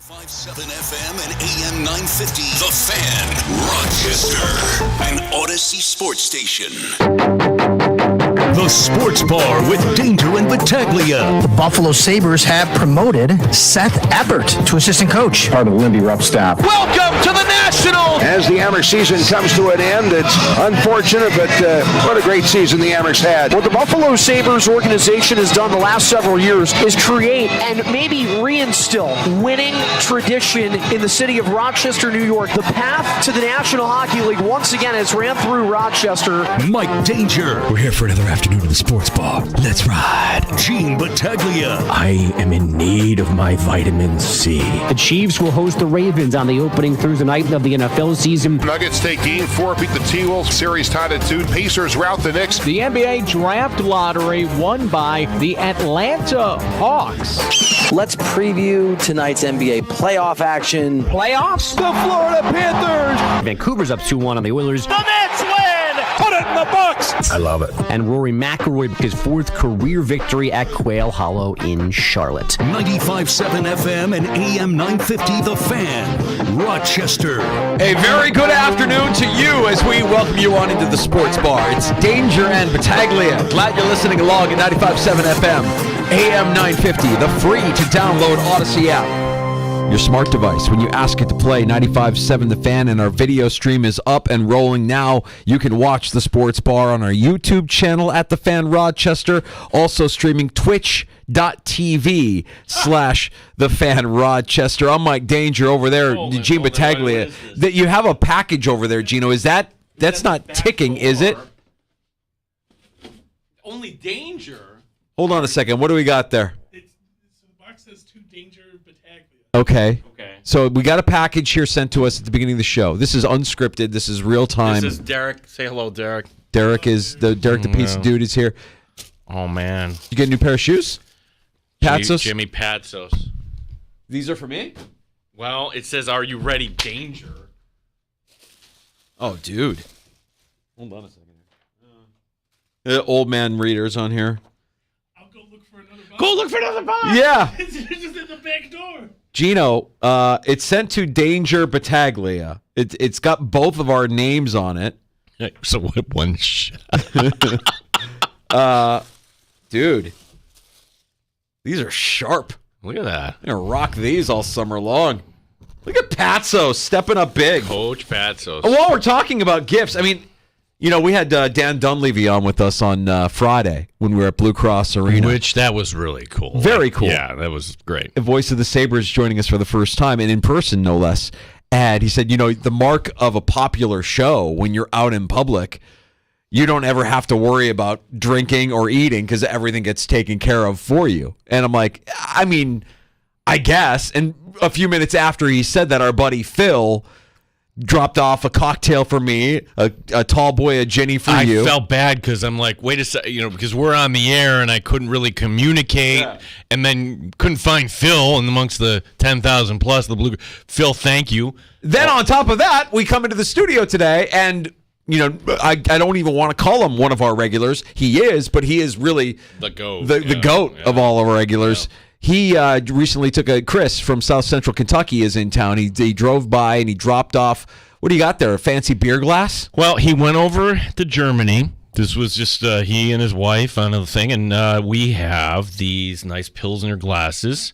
105.7 FM and AM 950. The Fan, Rochester, an Odyssey sports station. The Sports Bar with Danger and Battaglia. The Buffalo Sabres have promoted Seth Eppert to assistant coach. Part of the Lindy Rupp staff. Welcome to the National! As the Amherst season comes to an end, it's unfortunate, but what a great season the Amherst had. What the Buffalo Sabres organization has done the last several years is create and maybe reinstill winning tradition in the city of Rochester, New York. The path to the National Hockey League once again has ran through Rochester. Mike Danger. We're here for another afternoon of the Sports Bar. Let's ride. Gene Battaglia. I am in need of my vitamin C. The Chiefs will host the Ravens on the opening Thursday night of the NFL season. Nuggets take game 4, beat the T-Wolves. Series tied at 2. Pacers rout the Knicks. The NBA draft lottery won by the Atlanta Hawks. Let's preview tonight's NBA playoff action. Playoffs? The Florida Panthers. Vancouver's up 2-1 on the Oilers. The Nets win! Put it in the books! I love it. And Rory McIlroy his fourth career victory at Quail Hollow in Charlotte. 95.7 FM and AM 950. The Fan, Rochester. A very good afternoon to you as we welcome you on into the Sports Bar. It's Danger and Battaglia. Glad you're listening along at 95.7 FM, AM 950, the free to download Odyssey app. Your smart device. When you ask it to play 95.7 The Fan, and our video stream is up and rolling now. You can watch the Sports Bar on our YouTube channel at The Fan Rochester. Also streaming twitch.tv/The Fan Rochester. I'm Mike Danger over there. Gene Battaglia. That you have a package over there, Gino. That's not ticking, is it? Only Danger. Hold on a second. What do we got there? The box says to Danger Battaglia. Okay. So we got a package here sent to us at the beginning of the show. This is unscripted. This is real time. This is Derek. Say hello, Derek. Derek the pizza dude is here. Oh, man. You get a new pair of shoes? Patsos? Jimmy Patsos. These are for me? Well, it says, are you ready, Danger? Oh, dude. Hold on a second. Old man readers on here. I'll go look for another box. Go look for another box! Yeah. It's just in the back door. Gino, it's sent to Danger Battaglia. It's got both of our names on it. So what one shot? Dude, these are sharp. Look at that. I'm going to rock these all summer long. Look at Patsos stepping up big. Coach Patsos. While we're talking about gifts, I mean, you know, we had Dan Dunleavy on with us on Friday when we were at Blue Cross Arena. Which, that was really cool. Very cool. Yeah, that was great. The voice of the Sabres joining us for the first time, and in person, no less. And he said, you know, the mark of a popular show when you're out in public, you don't ever have to worry about drinking or eating because everything gets taken care of for you. And I'm like, I mean, I guess. And a few minutes after he said that, our buddy Phil dropped off a cocktail for me, a tall boy, a Jenny for you. I felt bad because I'm like, wait a second, you know, because we're on the air and I couldn't really communicate, and then couldn't find Phil and amongst the 10,000 plus the blue. Phil, thank you. Then on top of that, we come into the studio today, and you know, I don't even want to call him one of our regulars. He is, but he is really the GOAT, the GOAT of all of our regulars. Yeah. He recently took Chris from South Central Kentucky is in town. He drove by and he dropped off. What do you got there? A fancy beer glass? Well, he went over to Germany. This was just he and his wife on the thing, and we have these nice Pilsner glasses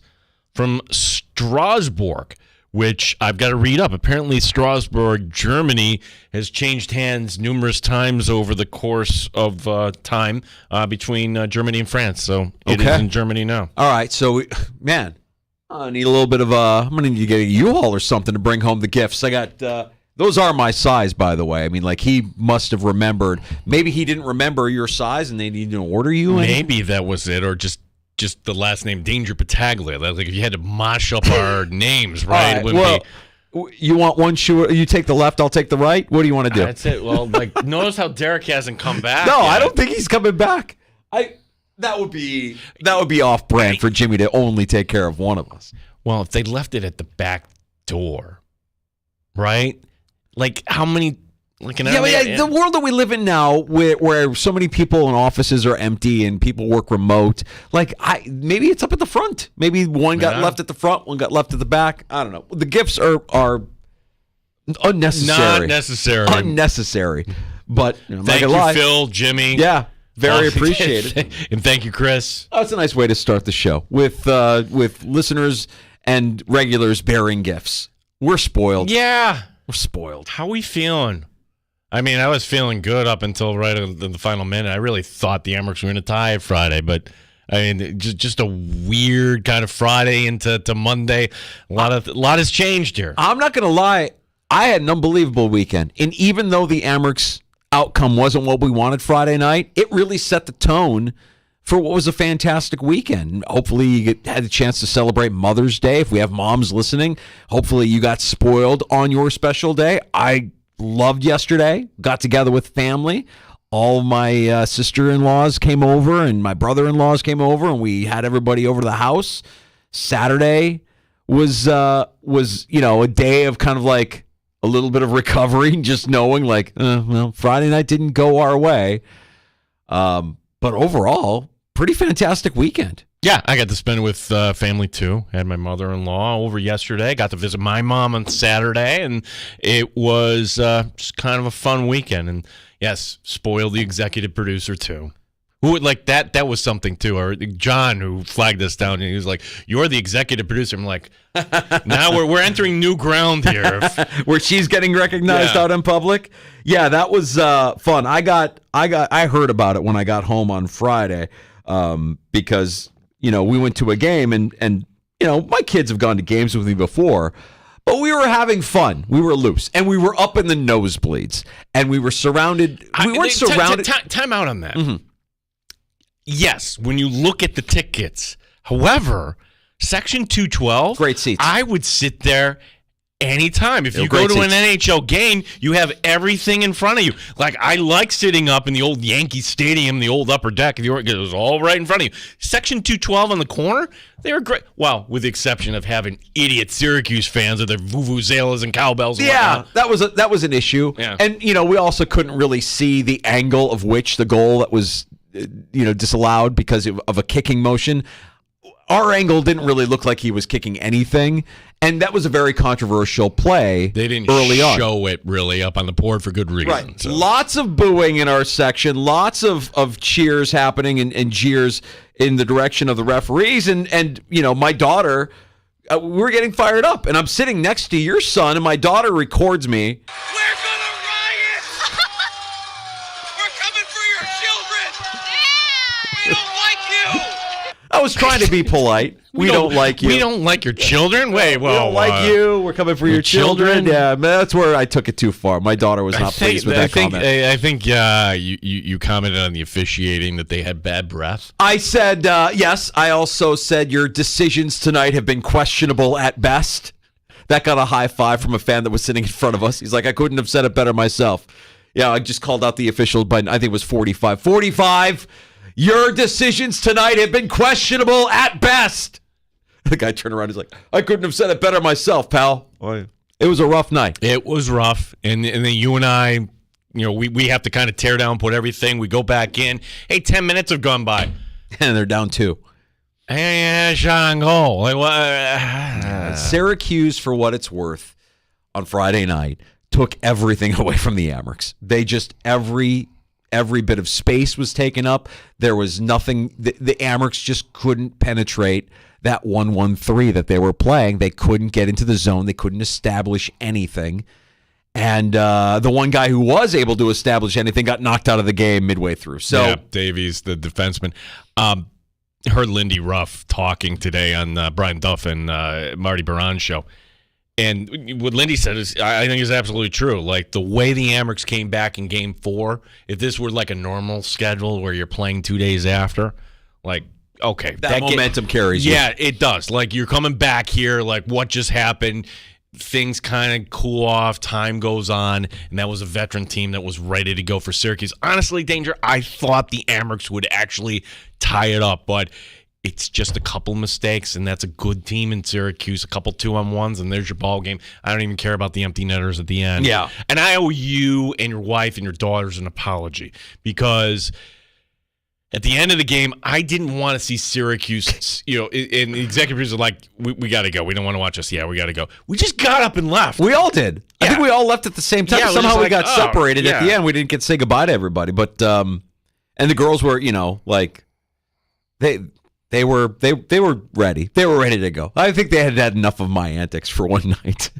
from Strasbourg, which I've got to read up. Apparently, Strasbourg, Germany, has changed hands numerous times over the course of time between Germany and France. So it is in Germany now. All right. So, man, I need a little bit of I'm going to need to get a U-Haul or something to bring home the gifts. I got those are my size, by the way. I mean, like, he must have remembered. Maybe he didn't remember your size and they needed to order you. Maybe that was it, or just the last name Danger Battaglia. Like if you had to mosh up our names, right? Well, you want one shoe? You take the left, I'll take the right. What do you want to do? That's it. Well, like notice how Derek hasn't come back. No, yet. I don't think he's coming back. That would be off brand for Jimmy to only take care of one of us. Well, if they left it at the back door, right? Like how many The world that we live in now, where so many people in offices are empty and people work remote, maybe it's up at the front. Maybe one got left at the front, one got left at the back. I don't know. The gifts are unnecessary. Not necessary. Unnecessary. But thank you, Phil, Jimmy. Yeah, very appreciated. And thank you, Chris. Oh, it's a nice way to start the show with listeners and regulars bearing gifts. We're spoiled. Yeah. We're spoiled. How are we feeling? I mean, I was feeling good up until right in the final minute. I really thought the Amherst were going to tie it Friday, but I mean, just a weird kind of Friday into Monday. A lot has changed here. I'm not going to lie. I had an unbelievable weekend, and even though the Amherst outcome wasn't what we wanted Friday night, it really set the tone for what was a fantastic weekend. Hopefully you had a chance to celebrate Mother's Day. If we have moms listening, hopefully you got spoiled on your special day. I loved yesterday. Got together with family. All my sister-in-laws came over and my brother-in-laws came over, and we had everybody over to the house. Saturday was a day of kind of like a little bit of recovery, just knowing Friday night didn't go our way. But overall, pretty fantastic weekend. Yeah, I got to spend it with family too. Had my mother-in-law over yesterday. Got to visit my mom on Saturday, and it was just kind of a fun weekend. And yes, spoiled the executive producer too. Who that was something too. Or John, who flagged us down, and he was like, "You're the executive producer." I'm like, now we're entering new ground here, where she's getting recognized out in public. Yeah, that was fun. I heard about it when I got home on Friday because we went to a game and my kids have gone to games with me before. But we were having fun. We were loose, and we were up in the nosebleeds, and we were surrounded. We weren't surrounded. Time out on that. Mm-hmm. Yes, when you look at the tickets. However, Section 212, great seats. I would sit there anytime. If you go to an NHL game, you have everything in front of you. Like, I like sitting up in the old Yankee Stadium, the old upper deck. It was all right in front of you. Section 212 on the corner, they were great. Well, with the exception of having idiot Syracuse fans with their vuvuzelas and cowbells. And whatnot. that was an issue. Yeah. And we also couldn't really see the angle of which the goal that was disallowed because of a kicking motion. Our angle didn't really look like he was kicking anything, and that was a very controversial play. They didn't show it really up on the board for good reason. Right. So. Lots of booing in our section, lots of cheers happening and jeers in the direction of the referees, and my daughter, we were getting fired up, and I'm sitting next to your son, and my daughter records me. We're gonna riot! We're coming for your children! We don't like you! I was trying to be polite. We don't like you. We don't like your children? Wait, well, we don't like you. We're coming for your children. Yeah, that's where I took it too far. My daughter was not pleased with that comment. I think you commented on the officiating that they had bad breath. I said, yes. I also said your decisions tonight have been questionable at best. That got a high five from a fan that was sitting in front of us. He's like, I couldn't have said it better myself. Yeah, I just called out the official, but I think it was 45. 45! Your decisions tonight have been questionable at best. The guy turned around. He's like, I couldn't have said it better myself, pal. It was a rough night. It was rough. And then you and I, we have to kind of tear down, put everything. We go back in. Hey, 10 minutes have gone by. And they're down 2. Hey, shot on goal. Like, what? Syracuse, for what it's worth, on Friday night, took everything away from the Amherst. They just, every bit of space was taken up. There was nothing. The Amherst just couldn't penetrate that 1-1-3 that they were playing. They couldn't get into the zone. They couldn't establish anything. And the one guy who was able to establish anything got knocked out of the game midway through. So yeah, Davies, the defenseman. Heard Lindy Ruff talking today on Brian Duff and Marty Baron's show. And what Lindy said I think is absolutely true. Like, the way the Amherst came back in Game 4, if this were like a normal schedule where you're playing 2 days after, like, okay. That momentum carries you. Yeah, it does. Like, you're coming back here, like, what just happened? Things kind of cool off, time goes on, and that was a veteran team that was ready to go for Syracuse. Honestly, Danger, I thought the Amherst would actually tie it up, but it's just a couple mistakes, and that's a good team in Syracuse. A couple 2-on-1s, and there's your ball game. I don't even care about the empty netters at the end. Yeah. And I owe you and your wife and your daughters an apology because at the end of the game, I didn't want to see Syracuse, and the executive producers are like, we got to go. We don't want to watch this. Yeah, we got to go. We just got up and left. We all did. I think we all left at the same time. Yeah, somehow we like, got separated at the end. We didn't get to say goodbye to everybody. But and the girls were, like they were ready. They were ready to go. I think they had enough of my antics for one night.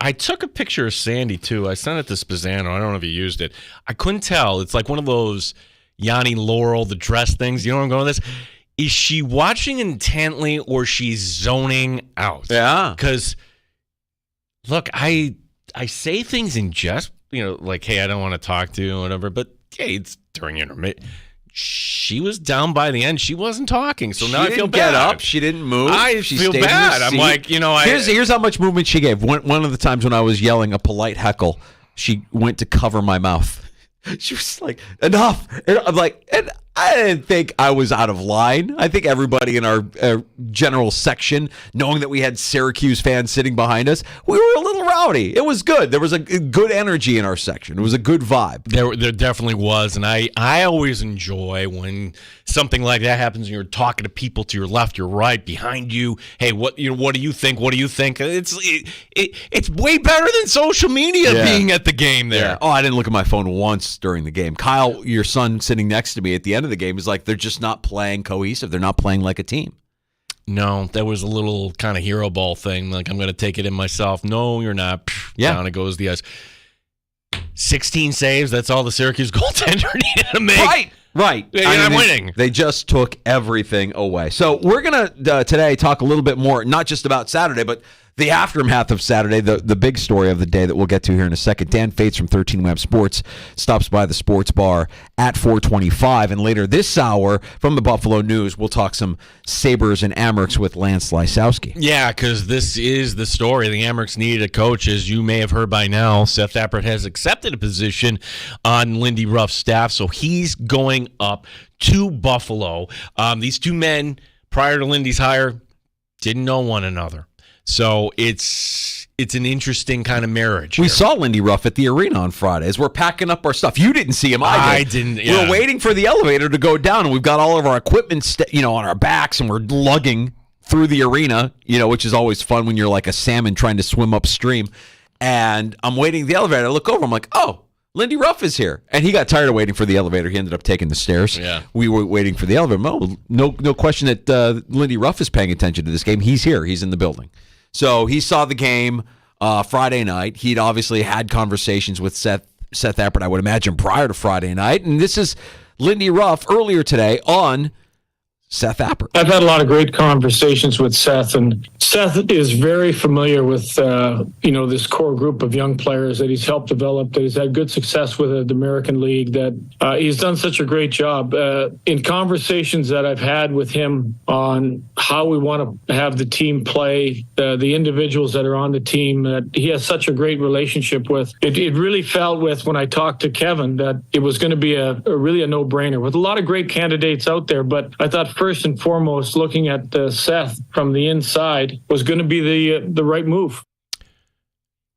I took a picture of Sandy too. I sent it to Spazzano. I don't know if he used it. I couldn't tell. It's like one of those Yanni Laurel, the dress things. You know where I'm going with this? Is she watching intently or she's zoning out? Yeah. Because, look, I say things in jest, like, hey, I don't want to talk to you or whatever, but, hey, it's during intermittent. She was down by the end. She wasn't talking, so now I feel bad. Get up. She didn't move. She feel bad. I'm like, Here's how much movement she gave. One of the times when I was yelling a polite heckle, she went to cover my mouth. She was like, enough. And I'm like, and I didn't think I was out of line. I think everybody in our general section, knowing that we had Syracuse fans sitting behind us, we were a little rowdy. It was good. There was a good energy in our section. It was a good vibe. There definitely was. And I always enjoy when something like that happens and you're talking to people to your left, your right, behind you. Hey, what do you think? What do you think? It's way better than social media being at the game there. Yeah. Oh, I didn't look at my phone once during the game. Kyle, your son sitting next to me at the end of the game, is like, they're just not playing cohesive. They're not playing like a team. No, that was a little kind of hero ball thing. Like, I'm going to take it in myself. No, you're not. Down it goes the ice. 16 saves. That's all the Syracuse goaltender needed to make. Right. I'm winning. They just took everything away. So we're going to today talk a little bit more, not just about Saturday, but the aftermath of Saturday, the big story of the day that we'll get to here in a second. Dan Fates from 13 Web Sports stops by the sports bar at 425. And later this hour from the Buffalo News, we'll talk some Sabres and Amerks with Lance Lysowski. Yeah, because this is the story. The Amerks needed a coach. As you may have heard by now, Seth Appert has accepted a position on Lindy Ruff's staff, so he's going up to Buffalo. These two men, prior to Lindy's hire, didn't know one another. So it's an interesting kind of marriage. We saw Lindy Ruff at the arena on Friday as we're packing up our stuff. You didn't see him. I didn't. Yeah. We're waiting for the elevator to go down, and we've got all of our equipment, on our backs, and we're lugging through the arena. Which is always fun when you're like a salmon trying to swim upstream. And I'm waiting the elevator. I look over. I'm like, oh, Lindy Ruff is here. And he got tired of waiting for the elevator. He ended up taking the stairs. Yeah. We were waiting for the elevator. No question that Lindy Ruff is paying attention to this game. He's here. He's in the building. So he saw the game Friday night. He'd obviously had conversations with Seth Appert, I would imagine, prior to Friday night. And this is Lindy Ruff earlier today on Seth Appert. I've had a lot of great conversations with Seth, and Seth is very familiar with this core group of young players that he's helped develop, that he's had good success with at the American League, that he's done such a great job. In conversations that I've had with him on how we want to have the team play, the individuals that are on the team that he has such a great relationship with, it really felt with when I talked to Kevin that it was going to be a really a no-brainer with a lot of great candidates out there. But I thought first and foremost, looking at Seth from the inside was going to be the right move.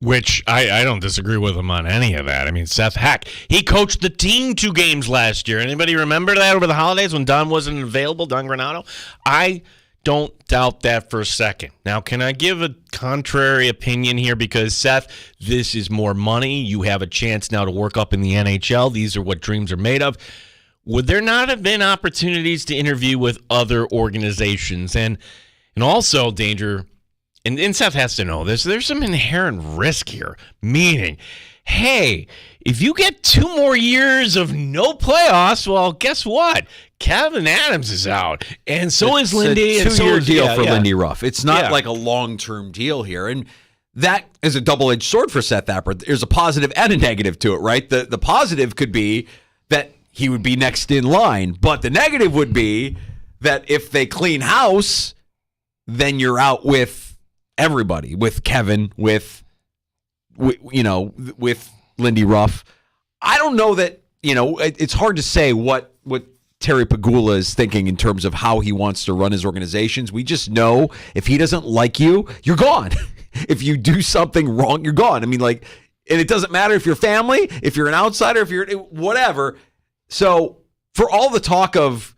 Which I don't disagree with him on any of that. I mean, Seth, heck, he coached the team 2 games last year. Anybody remember that over the holidays when Don wasn't available, Don Granato? I don't doubt that for a second. Now, can I give a contrary opinion here? Because, Seth, this is more money. You have a chance now to work up in the NHL. These are what dreams are made of. Would there not have been opportunities to interview with other organizations? And also, Danger, and Seth has to know this, there's some inherent risk here. Meaning, hey, if you get 2 more years of no playoffs, well, guess what? Kevin Adams is out, and so is Lindy. It's a 2-year deal for Lindy Ruff. It's not like a long-term deal here. And that is a double-edged sword for Seth Appert. There's a positive and a negative to it, right? The positive could be that he would be next in line. But the negative would be that if they clean house, then you're out with everybody, with Kevin, with Lindy Ruff. I don't know that, it's hard to say what Terry Pegula is thinking in terms of how he wants to run his organizations. We just know if he doesn't like you, you're gone. If you do something wrong, you're gone. I mean, like, and it doesn't matter if you're family, if you're an outsider, if you're whatever. So for all the talk of,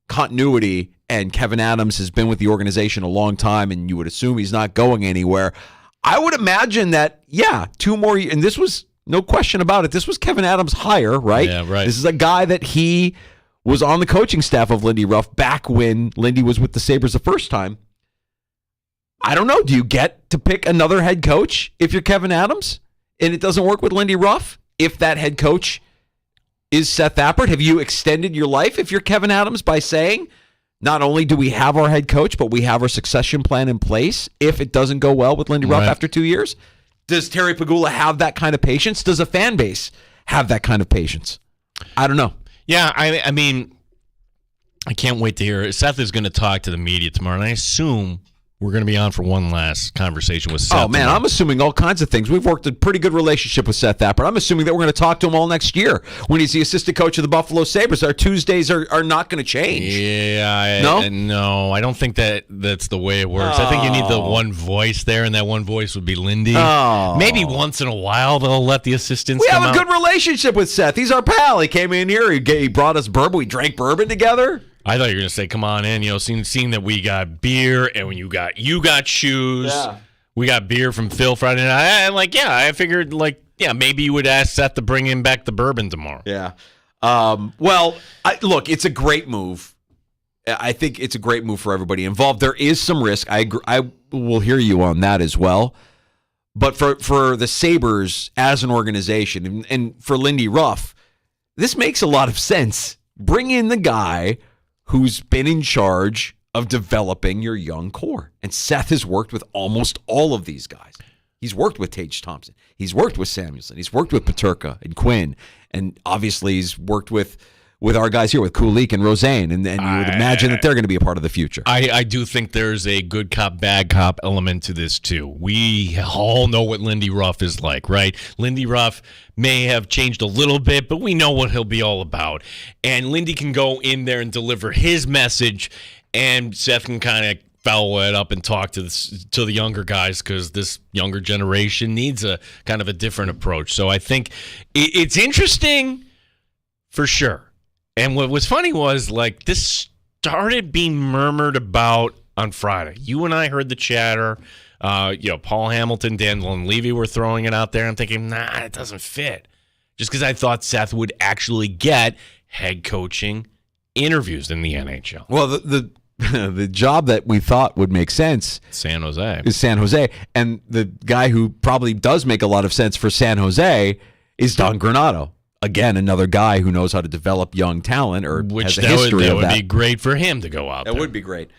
continuity, and Kevin Adams has been with the organization a long time, and you would assume he's not going anywhere, I would imagine that, 2 more years, and this was no question about it, this was Kevin Adams' hire, right? Yeah, right. This is a guy that he was on the coaching staff of Lindy Ruff back when Lindy was with the Sabres the first time. I don't know. Do you get to pick another head coach if you're Kevin Adams and it doesn't work with Lindy Ruff? If that head coach is Seth Appert, have you extended your life if you're Kevin Adams by saying, not only do we have our head coach, but we have our succession plan in place if it doesn't go well with Lindy Ruff after 2 years? Does Terry Pegula have that kind of patience? Does a fan base have that kind of patience? I don't know. Yeah, I mean, I can't wait to hear it. Seth is going to talk to the media tomorrow, and I assume we're going to be on for one last conversation with Seth. Oh, man, tomorrow. I'm assuming all kinds of things. We've worked a pretty good relationship with Seth Appert. I'm assuming that we're going to talk to him all next year when he's the assistant coach of the Buffalo Sabres. Our Tuesdays are not going to change. Yeah. No, I don't think that's the way it works. I think you need the one voice there, and that one voice would be Lindy. Oh. Maybe once in a while they'll let the assistants come out. We have a good relationship with Seth. He's our pal. He came in here. He brought us bourbon. We drank bourbon together. I thought you were going to say, come on in, seeing that we got beer and when you got shoes. Yeah. We got beer from Phil Friday night. I figured, maybe you would ask Seth to bring in back the bourbon tomorrow. Yeah. Look, it's a great move. I think it's a great move for everybody involved. There is some risk. I agree. I will hear you on that as well. But for the Sabres as an organization and for Lindy Ruff, this makes a lot of sense. Bring in the guy who's been in charge of developing your young core. And Seth has worked with almost all of these guys. He's worked with Tage Thompson. He's worked with Samuelson. He's worked with Peterka and Quinn. And obviously he's worked with our guys here, with Kulik and Roseanne. And you would imagine that they're going to be a part of the future. I do think there's a good cop, bad cop element to this, too. We all know what Lindy Ruff is like, right? Lindy Ruff may have changed a little bit, but we know what he'll be all about. And Lindy can go in there and deliver his message, and Seth can kind of follow it up and talk to the younger guys, because this younger generation needs a kind of a different approach. So I think it's interesting for sure. And what was funny was, this started being murmured about on Friday. You and I heard the chatter. Paul Hamilton, Dan Levy were throwing it out there. I'm thinking, it doesn't fit. Just because I thought Seth would actually get head coaching interviews in the NHL. Well, the job that we thought would make sense San Jose. Is San Jose. And the guy who probably does make a lot of sense for San Jose is Don Granato. Again, another guy who knows how to develop young talent, or has a history of that. That would be great for him to go out there. That would be great.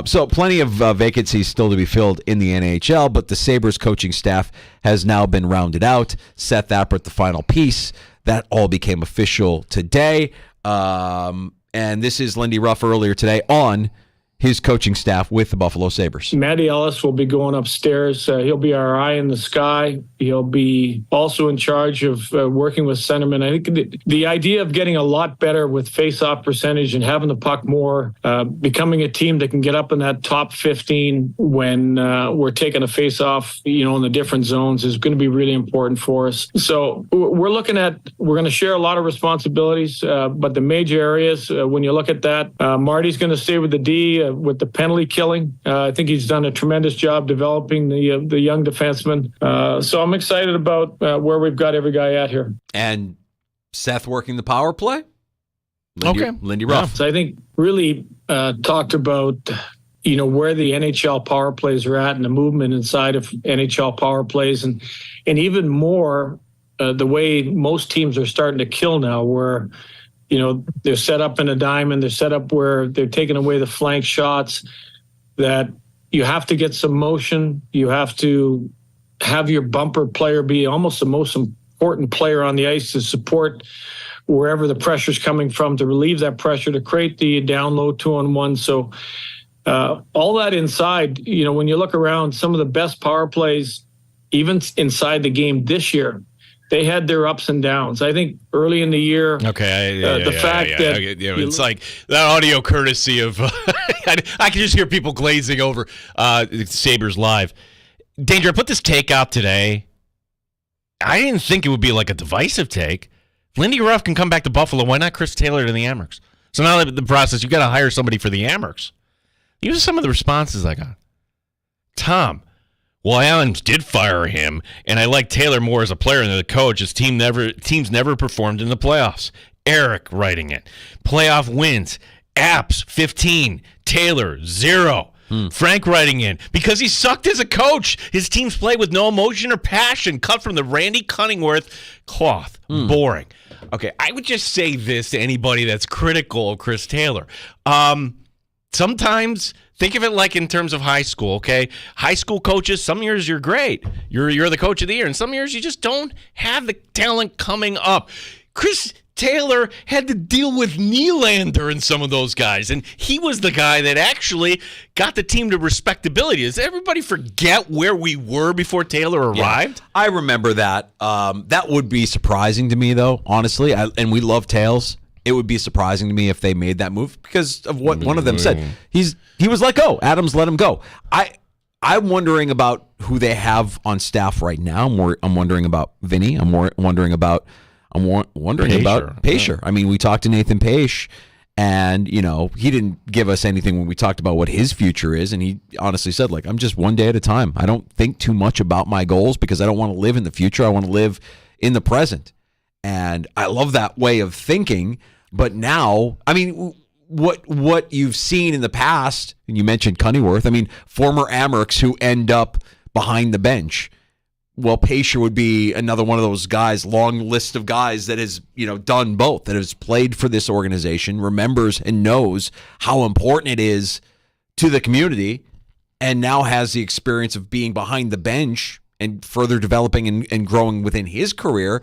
So plenty of vacancies still to be filled in the NHL, but the Sabres coaching staff has now been rounded out. Seth Appert, the final piece. That all became official today. And this is Lindy Ruff earlier today on his coaching staff with the Buffalo Sabres. Matty Ellis will be going upstairs. He'll be our eye in the sky. He'll be also in charge of working with centermen. I think the idea of getting a lot better with face-off percentage and having the puck more, becoming a team that can get up in that top 15 when we're taking a face-off, in the different zones is going to be really important for us. So we're going to share a lot of responsibilities, but the major areas, when you look at that, Marty's going to stay with the D, with the penalty killing. I think he's done a tremendous job developing the young defenseman. So I'm excited about where we've got every guy at here. And Seth working the power play? Lindy Ruff. Yeah. So I think really talked about where the NHL power plays are at and the movement inside of NHL power plays, and even more the way most teams are starting to kill now, where they're set up in a diamond. They're set up where they're taking away the flank shots, that you have to get some motion. You have to have your bumper player be almost the most important player on the ice to support wherever the pressure's coming from, to relieve that pressure, to create the down low 2-on-1. So all that inside, when you look around, some of the best power plays, even inside the game this year, they had their ups and downs. I think early in the year, it's like that audio courtesy of I can just hear people glazing over Sabres Live. Danger, I put this take out today. I didn't think it would be like a divisive take. Lindy Ruff can come back to Buffalo. Why not Chris Taylor to the Amherst? So now the process, you got to hire somebody for the Amherst. These are some of the responses I got. Tom, well, Allen did fire him, and I like Taylor more as a player than the coach. His teams never performed in the playoffs. Eric writing it. Playoff wins. Apps 15. Taylor 0. Frank writing in, because he sucked as a coach. His teams play with no emotion or passion, cut from the Randy Cunningworth cloth. Boring. Okay, I would just say this to anybody that's critical of Chris Taylor. Sometimes think of it like in terms of high school, okay? High school coaches, some years you're great. You're the coach of the year, and some years you just don't have the talent coming up. Chris Taylor had to deal with Nylander and some of those guys, and he was the guy that actually got the team to respectability. Does everybody forget where we were before Taylor arrived? Yeah, I remember that. That would be surprising to me, though, honestly, and we love Tails. It would be surprising to me if they made that move because of what one of them said. He was let go. Adams let him go. I'm wondering about who they have on staff right now. I'm wondering about Vinny. I'm wondering about Paisher. I mean, we talked to Nathan Paisher, and he didn't give us anything when we talked about what his future is, and he honestly said, I'm just one day at a time. I don't think too much about my goals because I don't want to live in the future. I want to live in the present. And I love that way of thinking. But now, I mean, what you've seen in the past, and you mentioned Cunningworth, I mean, former Amherst who end up behind the bench. Well, Paisher would be another one of those guys, long list of guys that has, done both, that has played for this organization, remembers and knows how important it is to the community, and now has the experience of being behind the bench and further developing and growing within his career.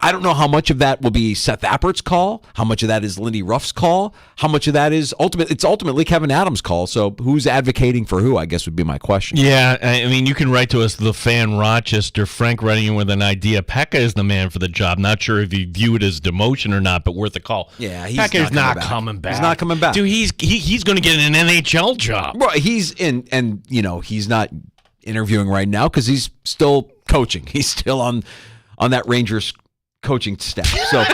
I don't know how much of that will be Seth Appert's call, how much of that is Lindy Ruff's call, how much of that is ultimately Kevin Adams' call. So who's advocating for who, I guess, would be my question. Yeah, I mean, you can write to us, the fan Rochester, Frank writing in with an idea. Pekka is the man for the job. Not sure if you view it as demotion or not, but worth a call. Yeah, Pekka's not coming back. He's not coming back. Dude, he's going to get an NHL job. Right, he's in, and he's not interviewing right now because he's still coaching. He's still on that Rangers coaching staff. So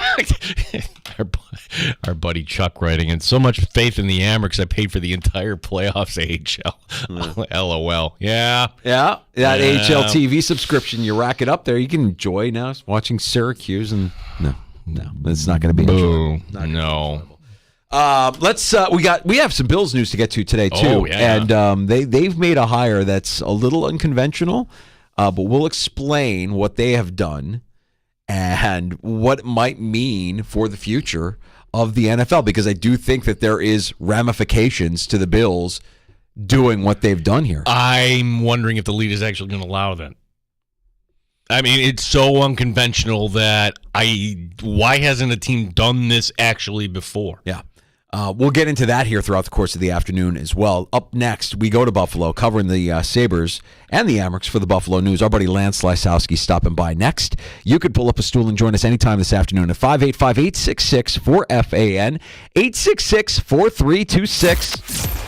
our buddy Chuck writing in, so much faith in the Amherst, I paid for the entire playoffs AHL. LOL. Yeah. That AHL TV subscription, you rack it up there, you can enjoy now watching Syracuse, and no, it's not going to be enjoyable. No. We have some Bills news to get to today too. Oh, yeah. And they've made a hire that's a little unconventional, but we'll explain what they have done and what it might mean for the future of the NFL, because I do think that there is ramifications to the Bills doing what they've done here. I'm wondering if the league is actually going to allow that. I mean, it's so unconventional that why hasn't a team done this actually before? Yeah. We'll get into that here throughout the course of the afternoon as well. Up next, we go to Buffalo, covering the Sabres and the Amherst for the Buffalo News. Our buddy Lance Lysowski stopping by next. You could pull up a stool and join us anytime this afternoon at 585-866-4FAN, 866-4326.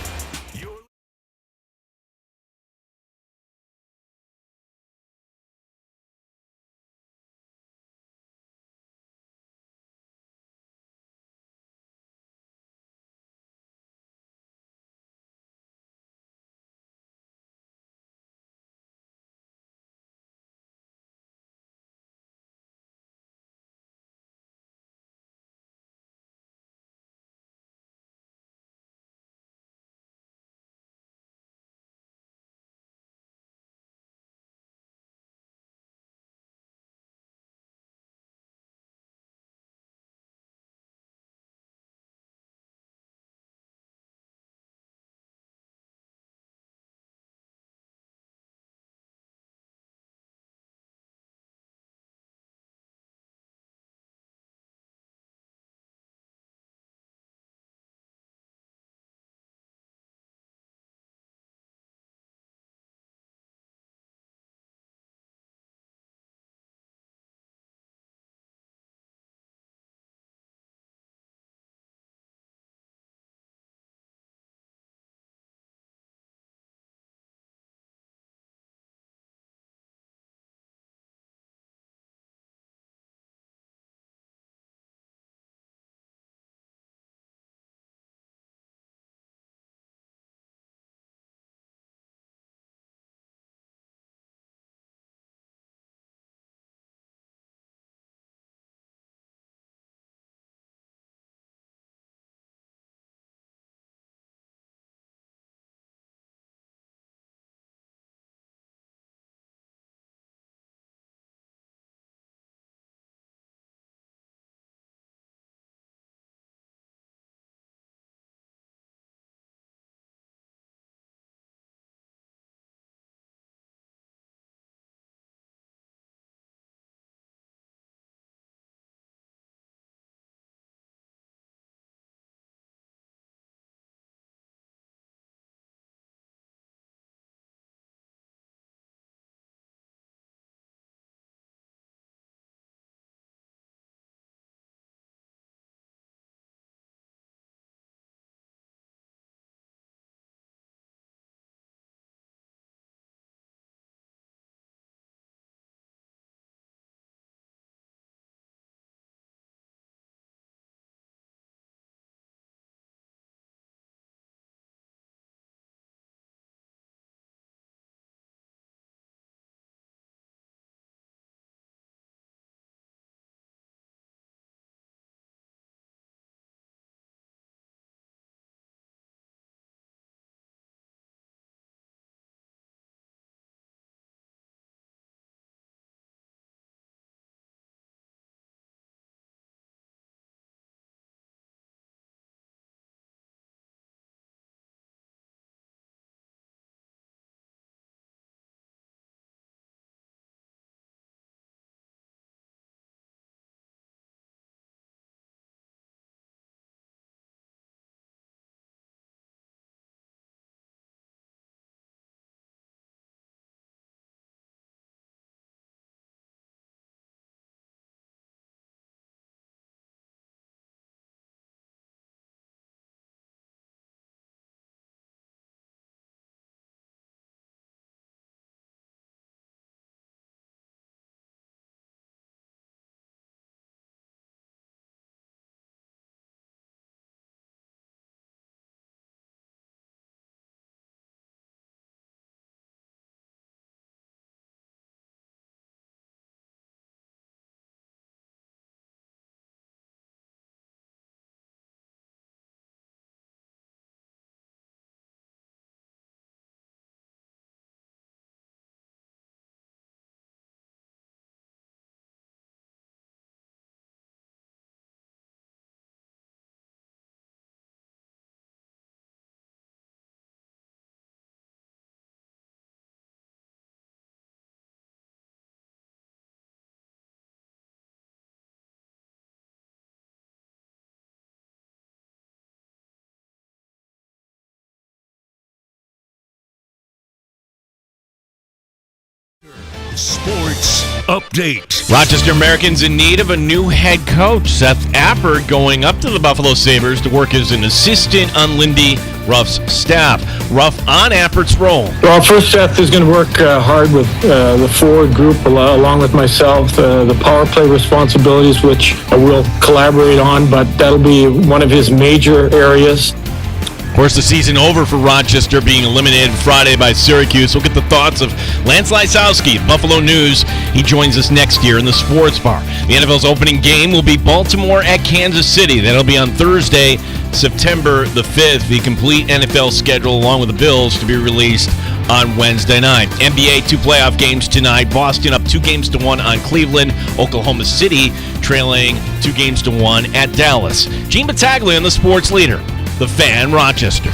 Sports Update. Rochester Americans in need of a new head coach. Seth Appert going up to the Buffalo Sabres to work as an assistant on Lindy Ruff's staff. Ruff on Appert's role. Well, first, Seth is going to work hard with the forward group along with myself. The power play responsibilities, which we'll collaborate on, but that'll be one of his major areas. Of course, the season over for Rochester, being eliminated Friday by Syracuse. We'll get the thoughts of Lance Lysowski of Buffalo News. He joins us next year in the Sports Bar. The NFL's opening game will be Baltimore at Kansas City. That'll be on Thursday, September the 5th. The complete NFL schedule, along with the Bills, to be released on Wednesday night. NBA 2 playoff games tonight. Boston up 2-1 on Cleveland. Oklahoma City trailing 2-1 at Dallas. Gene Battaglia on the Sports Leader, The Fan, Rochester.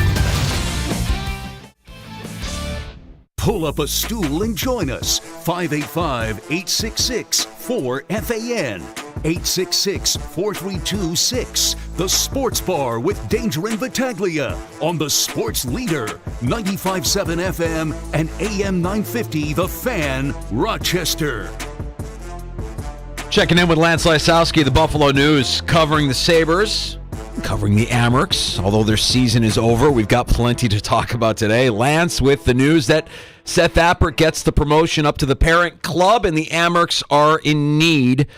Pull up a stool and join us. 585-866-4FAN. 866-4326. The Sports Bar with Danger and Battaglia on the Sports Leader. 95.7 FM and AM 950, The Fan, Rochester. Checking in with Lance Lysowski, the Buffalo News, covering the Sabres, covering the Amerks. Although their season is over, we've got plenty to talk about today. Lance, with the news that Seth Appert gets the promotion up to the parent club and the Amerks are in need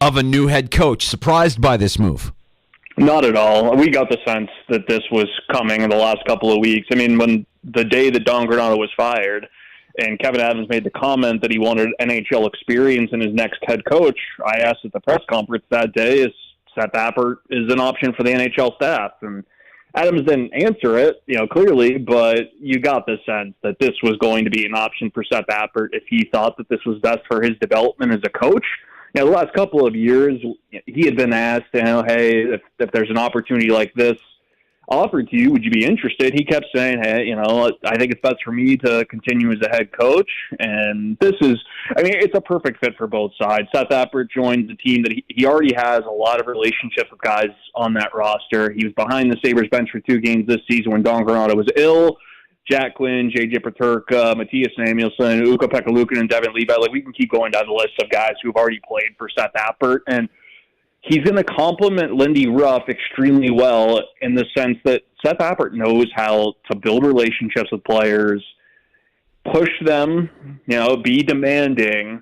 of a new head coach. Surprised by this move? Not at all. We got the sense that this was coming in the last couple of weeks. I mean, when the day that Don Granato was fired and Kevin Adams made the comment that he wanted NHL experience in his next head coach, I asked at the press conference that day, is Seth Appert is an option for the NHL staff? And Adams didn't answer it, clearly, but you got the sense that this was going to be an option for Seth Appert if he thought that this was best for his development as a coach. The last couple of years, he had been asked, hey, if there's an opportunity like this offered to you, would you be interested? He kept saying, hey, I think it's best for me to continue as a head coach. And this is, it's a perfect fit for both sides. Seth Appert joins a team that he already has a lot of relationships with guys on that roster. He was behind the Sabres bench for 2 games this season when Don Granato was ill. Jack Quinn, J.J. Peterka, Matthias Samuelsson, Ukko Pekka-Luukkonen, and Devin Levi. We can keep going down the list of guys who've already played for Seth Appert. And he's going to complement Lindy Ruff extremely well in the sense that Seth Appert knows how to build relationships with players, push them, be demanding,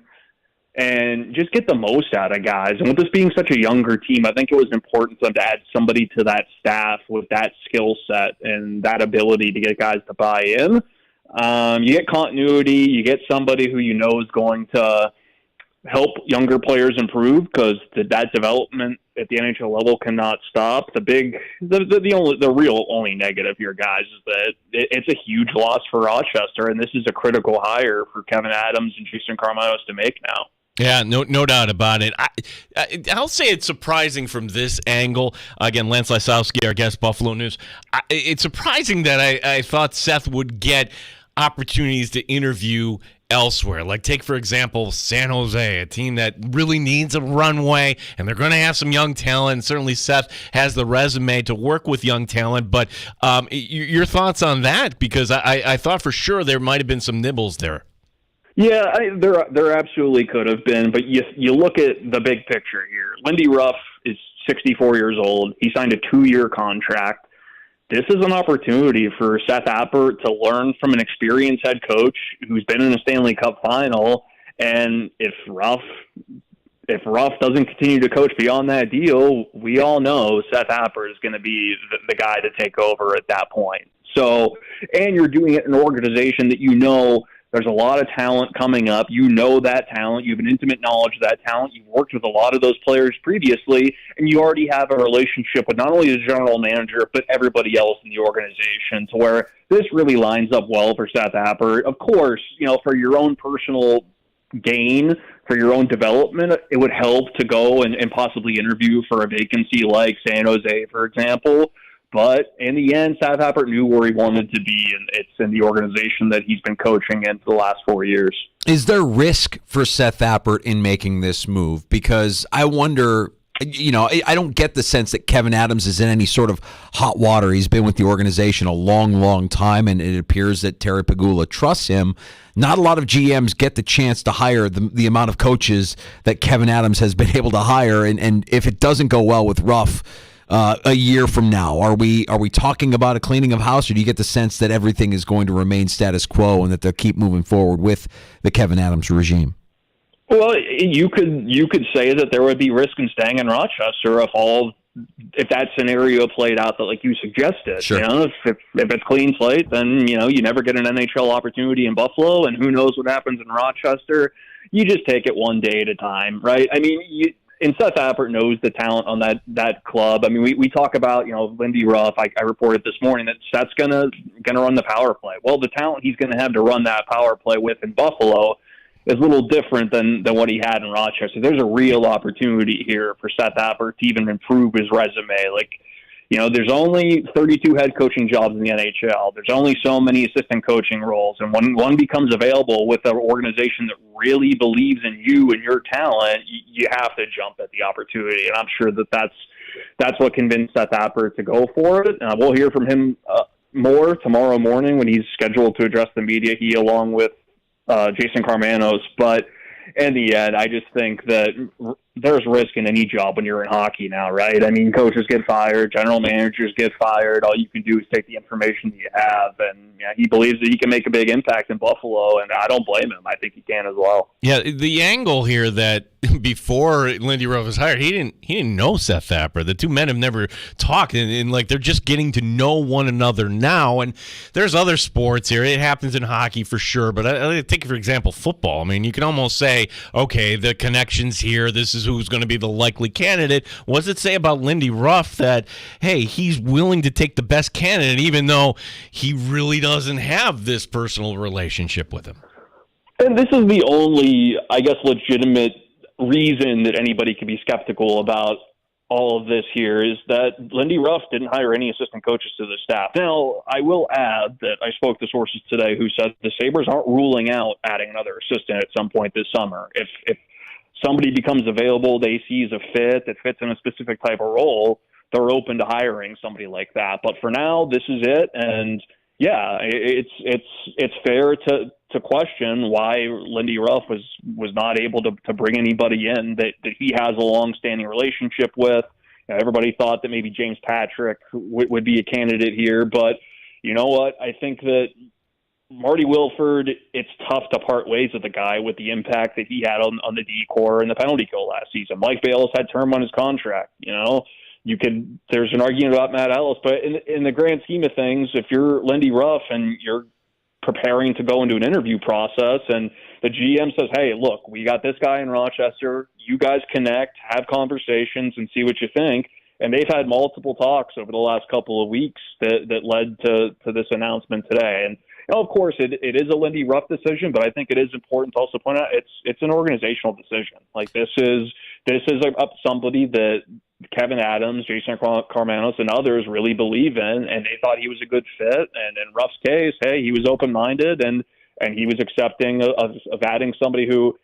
and just get the most out of guys. And with this being such a younger team, I think it was important for them to add somebody to that staff with that skill set and that ability to get guys to buy in. You get continuity, you get somebody who is going to help younger players improve, because that development at the NHL level cannot stop. The real only negative here, guys, is that it's a huge loss for Rochester, and this is a critical hire for Kevin Adams and Jason Carmanos to make now. Yeah, no doubt about it. I'll say it's surprising from this angle. Again, Lance Lysowski, our guest, Buffalo News. It's surprising that I thought Seth would get opportunities to interview elsewhere. Like, take, for example, San Jose, a team that really needs a runway, and they're going to have some young talent. Certainly Seth has the resume to work with young talent, but your thoughts on that? Because I thought for sure there might have been some nibbles there. Yeah, there absolutely could have been, but you look at the big picture here. Lindy Ruff is 64 years old. He signed a 2-year contract. This is an opportunity for Seth Appert to learn from an experienced head coach who's been in a Stanley Cup final. And if Ruff doesn't continue to coach beyond that deal, we all know Seth Appert is going to be the guy to take over at that point. So, and you're doing it in an organization that there's a lot of talent coming up. That talent. You have an intimate knowledge of that talent. You've worked with a lot of those players previously, and you already have a relationship with not only the general manager, but everybody else in the organization, to where this really lines up well for Seth Appert. Of course, for your own personal gain, for your own development, it would help to go and possibly interview for a vacancy like San Jose, for example. But in the end, Seth Appert knew where he wanted to be, and it's in the organization that he's been coaching in for the last 4 years. Is there risk for Seth Appert in making this move? Because I wonder, I don't get the sense that Kevin Adams is in any sort of hot water. He's been with the organization a long, long time, and it appears that Terry Pegula trusts him. Not a lot of GMs get the chance to hire the amount of coaches that Kevin Adams has been able to hire, and if it doesn't go well with Ruff a year from now, are we talking about a cleaning of house, or do you get the sense that everything is going to remain status quo and that they'll keep moving forward with the Kevin Adams regime? Well, you could say that there would be risk in staying in Rochester if that scenario played out that like you suggested. Sure. If it's clean slate, then you never get an NHL opportunity in Buffalo, and who knows what happens in Rochester. You just take it one day at a time, right? I mean, and Seth Appert knows the talent on that club. I mean, we talk about Lindy Ruff. I reported this morning that Seth's gonna run the power play. Well, the talent he's gonna have to run that power play with in Buffalo is a little different than what he had in Rochester. There's a real opportunity here for Seth Appert to even improve his resume. There's only 32 head coaching jobs in the NHL. There's only so many assistant coaching roles. And when one becomes available with an organization that really believes in you and your talent, you have to jump at the opportunity. And I'm sure that's what convinced Seth Appert to go for it. We'll hear from him more tomorrow morning when he's scheduled to address the media, he along with Jason Karmanos. But in the end, I just think that there's risk in any job when you're in hockey now, right? I mean, coaches get fired, general managers get fired. All you can do is take the information that you have. And he believes that he can make a big impact in Buffalo, and I don't blame him. I think he can as well. Yeah, the angle here that before Lindy Ruff was hired, he didn't know Seth Appert. The two men have never talked, and they're just getting to know one another now. And there's other sports here. It happens in hockey for sure, but I take, for example, football. I mean, you can almost say, okay, the connection's here. This is who's going to be the likely candidate. What does it say about Lindy Ruff that, hey, he's willing to take the best candidate even though he really doesn't have this personal relationship with him? And this is the only, I guess, legitimate reason that anybody could be skeptical about all of this here is that Lindy Ruff didn't hire any assistant coaches to the staff. Now, I will add that I spoke to sources today who said the Sabres aren't ruling out adding another assistant at some point this summer. If somebody becomes available, they see as a fit that fits in a specific type of role, they're open to hiring somebody like that. But for now, this is it. And yeah, it's fair to question why Lindy Ruff was not able to bring anybody in that he has a long-standing relationship with. Everybody thought that maybe James Patrick would be a candidate here, but you know what? I think that Marty Wilford, it's tough to part ways with a guy with the impact that he had on the D-corps and the penalty kill last season. Mike Bayless had term on his contract, there's an argument about Matt Ellis, but in the grand scheme of things, if you're Lindy Ruff and you're preparing to go into an interview process and the GM says, hey, look, we got this guy in Rochester, you guys connect, have conversations and see what you think. And they've had multiple talks over the last couple of weeks that led to this announcement today. And of course, it is a Lindy Ruff decision, but I think it is important to also point out it's an organizational decision. Like this is somebody that Kevin Adams, Jason Karmanos, and others really believe in, and they thought he was a good fit. And in Ruff's case, hey, he was open-minded, and he was accepting of adding somebody who,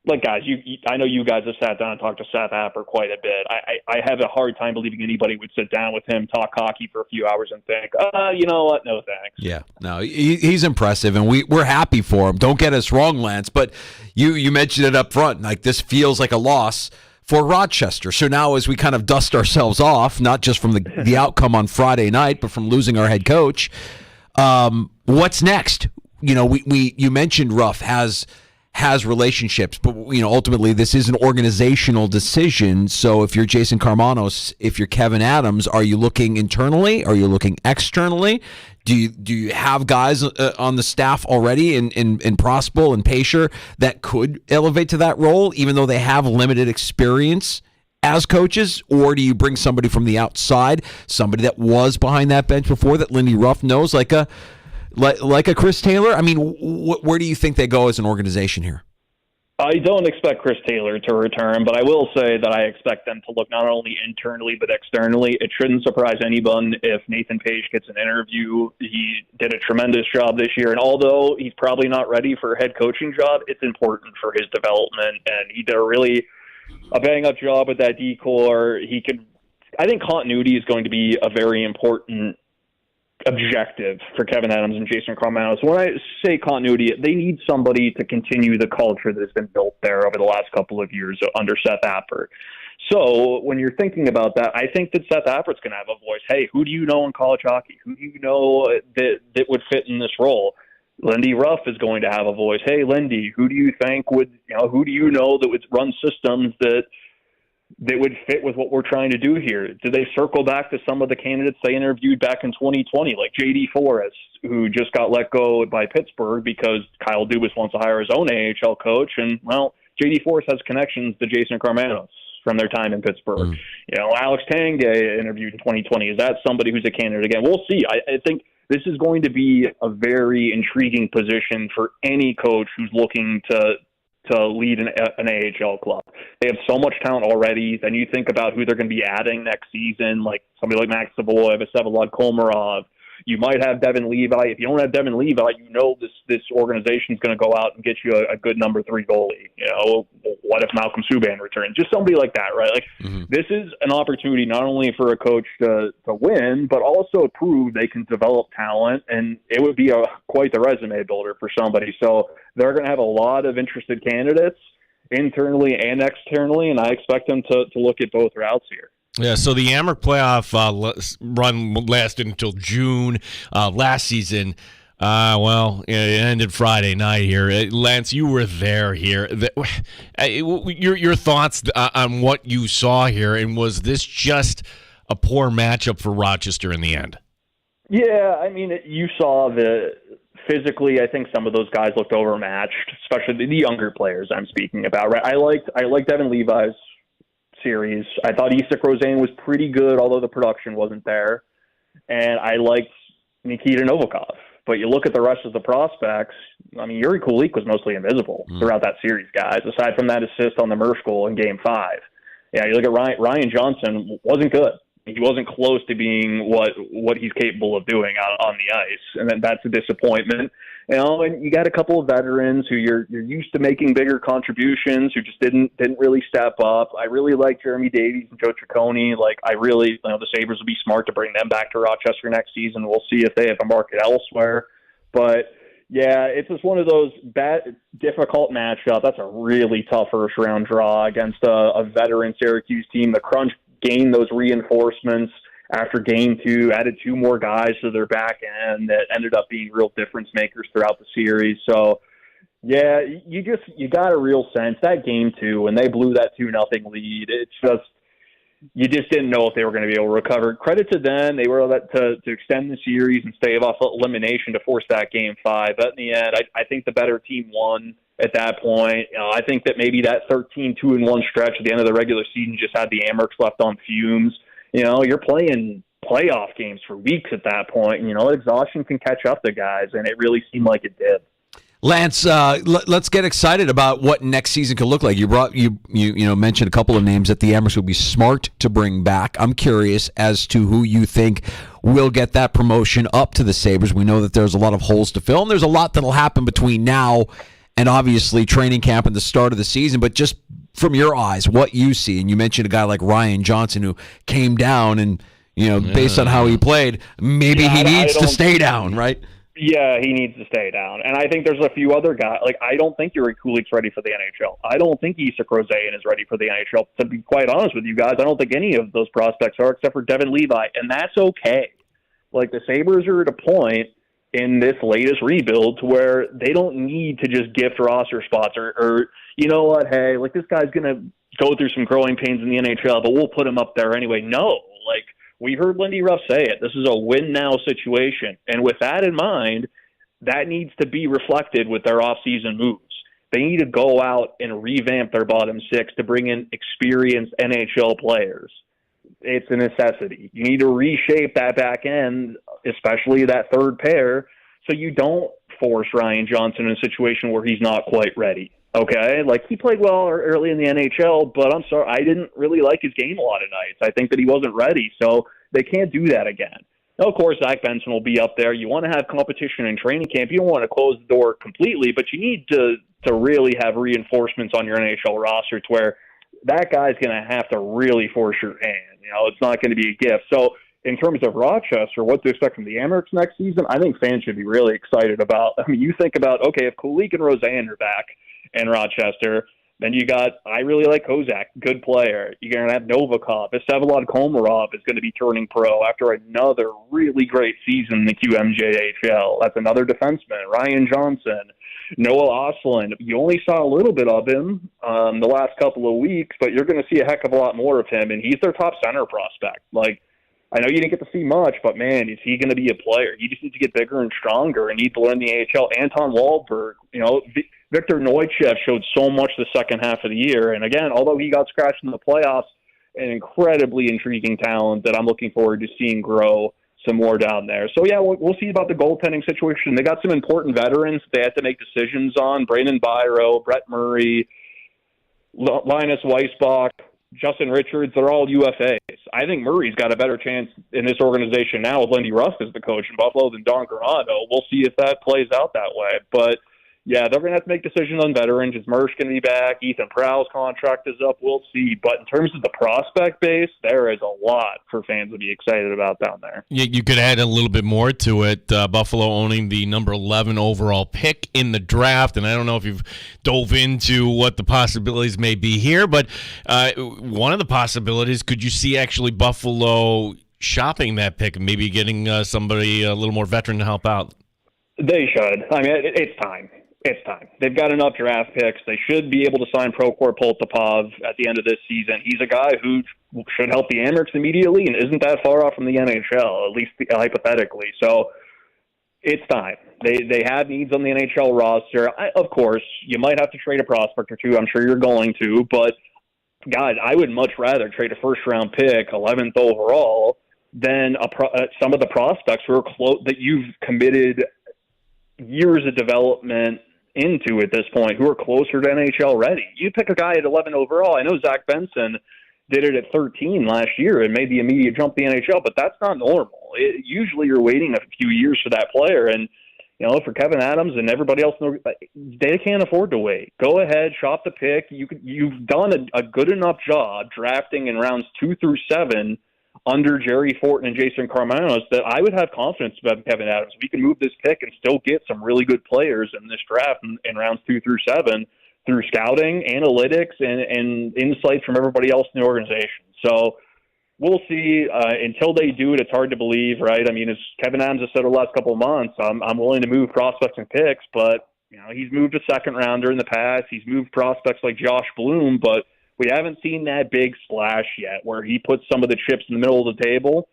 like, guys, I know you guys have sat down and talked to Seth Appert quite a bit. I have a hard time believing anybody would sit down with him, talk hockey for a few hours, and think, you know what, no thanks. Yeah, no, he's impressive, and we're happy for him. Don't get us wrong, Lance, but you mentioned it up front. Like, this feels like a loss for Rochester. So now as we kind of dust ourselves off, not just from the outcome on Friday night, but from losing our head coach, what's next? You mentioned Ruff has relationships, but ultimately this is an organizational decision. So if you're Jason Karmanos, if you're Kevin Adams, are you looking internally? Are you looking externally? Do you have guys on the staff already in Prospel and Pacer that could elevate to that role, even though they have limited experience as coaches? Or do you bring somebody from the outside, somebody that was behind that bench before that Lindy Ruff knows, like a Chris Taylor? I mean, where do you think they go as an organization here? I don't expect Chris Taylor to return, but I will say that I expect them to look not only internally but externally. It shouldn't surprise anyone if Nathan Page gets an interview. He did a tremendous job this year, and although he's probably not ready for a head coaching job, it's important for his development, and he did a really a bang-up job with that decor. I think continuity is going to be a very important objective for Kevin Adams and Jason Carmano. So when I say continuity, they need somebody to continue the culture that has been built there over the last couple of years under Seth Appert. So when you're thinking about that, I think that Seth Appert's going to have a voice. Hey, who do you know in college hockey? Who do you know that would fit in this role? Lindy Ruff is going to have a voice. Hey, Lindy, who do you think who do you know that would run systems that would fit with what we're trying to do here? Do they circle back to some of the candidates they interviewed back in 2020, like J.D. Forrest, who just got let go by Pittsburgh because Kyle Dubas wants to hire his own AHL coach? And, well, J.D. Forrest has connections to Jason Carmanos from their time in Pittsburgh. Alex Tanguay interviewed in 2020. Is that somebody who's a candidate again? We'll see. I think this is going to be a very intriguing position for any coach who's looking to lead an AHL club. They have so much talent already. Then you think about who they're going to be adding next season, like somebody like Max Savoy, Vsevolod Komarov. You might have Devin Levi. If you don't have Devin Levi, this organization is going to go out and get you a good number 3 goalie. What if Malcolm Subban returns? Just somebody like that, right? This is an opportunity not only for a coach to win, but also prove they can develop talent, and it would be quite the resume builder for somebody. So they're going to have a lot of interested candidates internally and externally, and I expect them to look at both routes here. Yeah, so the Amherst playoff run lasted until June last season. It ended Friday night here. Lance, you were there here. Your thoughts on what you saw here, and was this just a poor matchup for Rochester in the end? Yeah, I mean, you saw physically, I think some of those guys looked overmatched, especially the younger players I'm speaking about. Right? I liked Devin Levi's series. I thought Isak Rosén was pretty good, although the production wasn't there. And I liked Nikita Novikov. But you look at the rest of the prospects, I mean, Yuri Kulik was mostly invisible throughout that series, guys, aside from that assist on the Mersch goal in Game 5. Yeah, you look at Ryan Johnson, wasn't good. He wasn't close to being what he's capable of doing on the ice, and then that's a disappointment. And you got a couple of veterans who you're used to making bigger contributions who just didn't really step up. I really like Jeremy Davies and Joe Ciccone. The Sabres will be smart to bring them back to Rochester next season. We'll see if they have a market elsewhere. But yeah, it's just one of those difficult matchups. That's a really tough first round draw against a veteran Syracuse team. The Crunch gained those reinforcements after Game 2, added 2 more guys to their back end that ended up being real difference makers throughout the series. So, yeah, you got a real sense that Game 2, when they blew that 2-0 lead, you just didn't know if they were going to be able to recover. Credit to them. They were able to extend the series and stave off elimination to force that Game 5. But in the end, I think the better team won at that point. I think that maybe that 13-2-1 stretch at the end of the regular season just had the Amherst left on fumes. You're playing playoff games for weeks at that point, and exhaustion can catch up to guys, and it really seemed like it did. Lance, let's get excited about what next season could look like. You mentioned a couple of names that the Amherst would be smart to bring back. I'm curious as to who you think will get that promotion up to the Sabres. We know that there's a lot of holes to fill, and there's a lot that'll happen between now and obviously training camp and the start of the season, but just from your eyes, what you see, and you mentioned a guy like Ryan Johnson who came down and, based on how he played, maybe he needs to stay down, right? Yeah, he needs to stay down. And I think there's a few other guys. I don't think Yuri Kulik's ready for the NHL. I don't think Isak Rosén is ready for the NHL. To be quite honest with you guys, I don't think any of those prospects are except for Devin Levi, and that's okay. The Sabres are at a point in this latest rebuild to where they don't need to just gift roster spots or you know what, hey, this guy's going to go through some growing pains in the NHL, but we'll put him up there anyway. No, we heard Lindy Ruff say it. This is a win-now situation. And with that in mind, that needs to be reflected with their off-season moves. They need to go out and revamp their bottom 6 to bring in experienced NHL players. It's a necessity. You need to reshape that back end, especially that third pair, so you don't force Ryan Johnson in a situation where he's not quite ready. Okay? He played well early in the NHL, but I'm sorry, I didn't really like his game a lot of nights. I think that he wasn't ready, so they can't do that again. Now, of course, Zach Benson will be up there. You want to have competition in training camp. You don't want to close the door completely, but you need to really have reinforcements on your NHL roster to where that guy's going to have to really force your hand. It's not going to be a gift. So in terms of Rochester, what to expect from the Amerks next season, I think fans should be really excited about. I mean, you think about, okay, if Kulik and Roseanne are back in Rochester, then you got, I really like Kozak, good player. You're going to have Novikov. Vsevolod Komarov is going to be turning pro after another really great season in the QMJHL. That's another defenseman, Ryan Johnson. Noah Ostlund, you only saw a little bit of him the last couple of weeks, but you're going to see a heck of a lot more of him, and he's their top center prospect. Like, I know you didn't get to see much, but, man, is he going to be a player? He just needs to get bigger and stronger and need to learn the AHL. Anton Wahlberg, Victor Neuchev showed so much the second half of the year, and, again, although he got scratched in the playoffs, an incredibly intriguing talent that I'm looking forward to seeing grow some more down there. So, yeah, we'll see about the goaltending situation. They got some important veterans they have to make decisions on. Brandon Byro, Brett Murray, Linus Weissbach, Justin Richards, they're all UFAs. I think Murray's got a better chance in this organization now with Lindy Rusk as the coach in Buffalo than Don Granato. We'll see if that plays out that way. But, yeah, they're going to have to make decisions on veterans. Is Mersch going to be back? Ethan Prowl's contract is up. We'll see. But in terms of the prospect base, there is a lot for fans to be excited about down there. You could add a little bit more to it. Buffalo owning the number 11 overall pick in the draft. And I don't know if you've dove into what the possibilities may be here, but one of the possibilities, could you see actually Buffalo shopping that pick and maybe getting somebody a little more veteran to help out? They should. I mean, it's time. It's time. They've got enough draft picks. They should be able to sign Prokhor Poltapov at the end of this season. He's a guy who should help the Amerks immediately and isn't that far off from the NHL, at least hypothetically. So it's time. They have needs on the NHL roster. Of course, you might have to trade a prospect or two. I'm sure you're going to. But, God, I would much rather trade a first-round pick, 11th overall, than some of the prospects who are that you've committed years of development into at this point who are closer to NHL ready. You pick a guy at 11 overall. I know Zach Benson did it at 13 last year and made the immediate jump to the NHL, but that's not normal. Usually you're waiting a few years for that player, and for Kevin Adams and everybody else, they can't afford to wait. Go ahead, shop the pick. You've done a good enough job drafting in rounds 2 through 7 under Jerry Fortin and Jason Karmanos that I would have confidence about Kevin Adams. We can move this pick and still get some really good players in this draft in rounds 2 through 7 through scouting, analytics, and insights from everybody else in the organization. So we'll see. Until they do it, it's hard to believe, right? I mean, as Kevin Adams has said the last couple of months, I'm willing to move prospects and picks, but he's moved a second rounder in the past. He's moved prospects like Josh Bloom, but we haven't seen that big splash yet where he puts some of the chips in the middle of the table.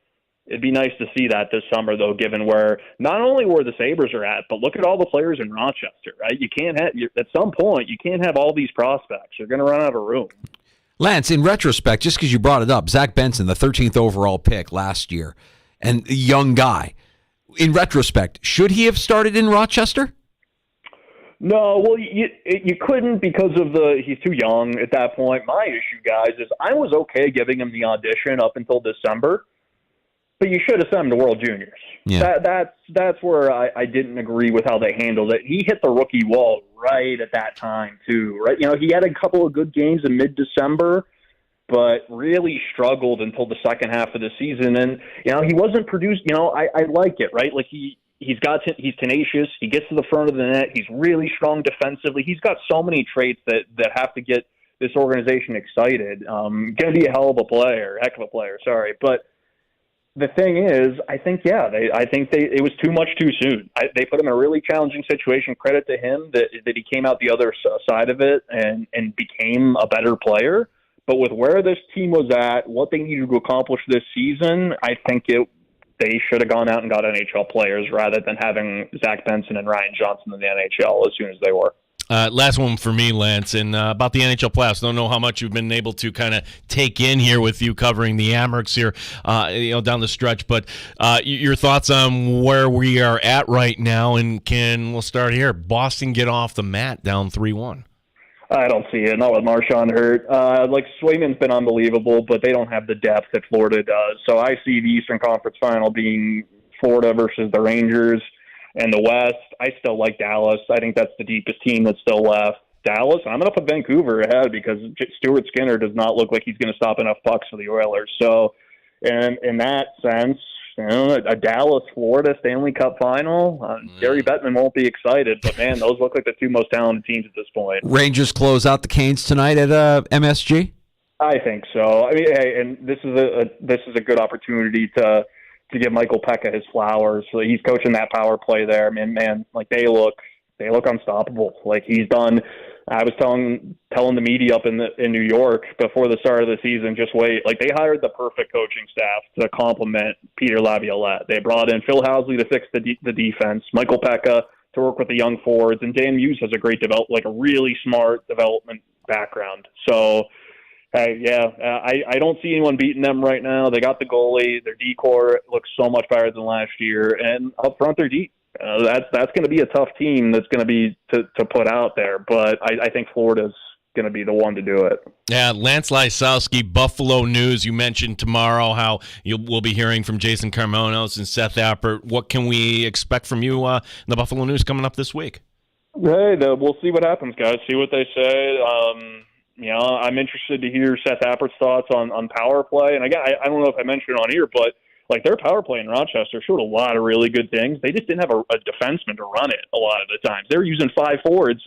It'd be nice to see that this summer, though, given where not only where the Sabres are at, but look at all the players in Rochester, right? You can't have, at some point, you can't have all these prospects. You're going to run out of room. Lance, in retrospect, just because you brought it up, Zach Benson, the 13th overall pick last year, and a young guy. In retrospect, should he have started in Rochester? No, well, you couldn't because of he's too young at that point. My issue, guys, is I was okay giving him the audition up until December, but you should have sent him to World Juniors. Yeah. That's where I didn't agree with how they handled it. He hit the rookie wall right at that time, too, right? He had a couple of good games in mid-December, but really struggled until the second half of the season. And, he wasn't produced, I like it, right? Like he's tenacious. He gets to the front of the net. He's really strong defensively. He's got so many traits that have to get this organization excited. Going to be a heck of a player, sorry. But the thing is, I think it was too much too soon. They put him in a really challenging situation. Credit to him that he came out the other side of it and became a better player. But with where this team was at, what they needed to accomplish this season, I think they should have gone out and got NHL players rather than having Zach Benson and Ryan Johnson in the NHL as soon as they were. Last one for me, Lance, and about the NHL playoffs. Don't know how much you've been able to kind of take in here with you covering the Amerks here, down the stretch. But your thoughts on where we are at right now, and we'll start here. Boston get off the mat down 3-1. I don't see it. Not with Marchand hurt. Swayman's been unbelievable, but they don't have the depth that Florida does. So I see the Eastern Conference Final being Florida versus the Rangers. And the West, I still like Dallas. I think that's the deepest team that's still left. Dallas. I'm going to put Vancouver ahead because Stuart Skinner does not look like he's going to stop enough pucks for the Oilers. So, in that sense, a Dallas-Florida Stanley Cup final, Gary Bettman won't be excited, but man, those look like the two most talented teams at this point. Rangers close out the Canes tonight at MSG? I think so. I mean, hey, and this is a good opportunity to give Michael Pekka his flowers. So he's coaching that power play there. I mean, man, like they look unstoppable. Like he's done. I was telling the media up in New York before the start of the season, just wait. Like they hired the perfect coaching staff to complement Peter Laviolette. They brought in Phil Housley to fix the defense, Michael Pekka to work with the young forwards, and Dan Muse has a really smart development background. So. I don't see anyone beating them right now. They got the goalie. Their D-core looks so much better than last year, and up front they're deep. That's going to be a tough team. That's going to be to put out there. But I think Florida's going to be the one to do it. Yeah, Lance Lysowski, Buffalo News. You mentioned tomorrow how we'll be hearing from Jason Carmonos and Seth Appert. What can we expect from you in the Buffalo News coming up this week? Hey, we'll see what happens, guys. See what they say. I'm interested to hear Seth Appert's thoughts on power play. And again, I don't know if I mentioned it on here, but like their power play in Rochester showed a lot of really good things. They just didn't have a defenseman to run it a lot of the times. They were using 5 forwards,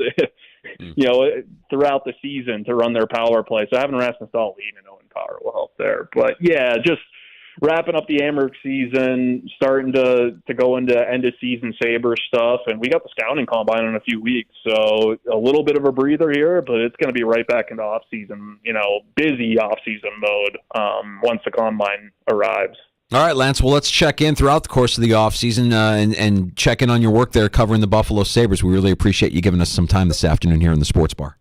throughout the season to run their power play. So having Rasmus Dahlin and Owen Power will help there. But yeah, just wrapping up the Amherst season, starting to go into end-of-season Sabre stuff, and we got the scouting combine in a few weeks, so a little bit of a breather here, but it's going to be right back into off-season, busy off-season mode once the combine arrives. All right, Lance, well, let's check in throughout the course of the offseason and check in on your work there covering the Buffalo Sabres. We really appreciate you giving us some time this afternoon here in the Sports Bar.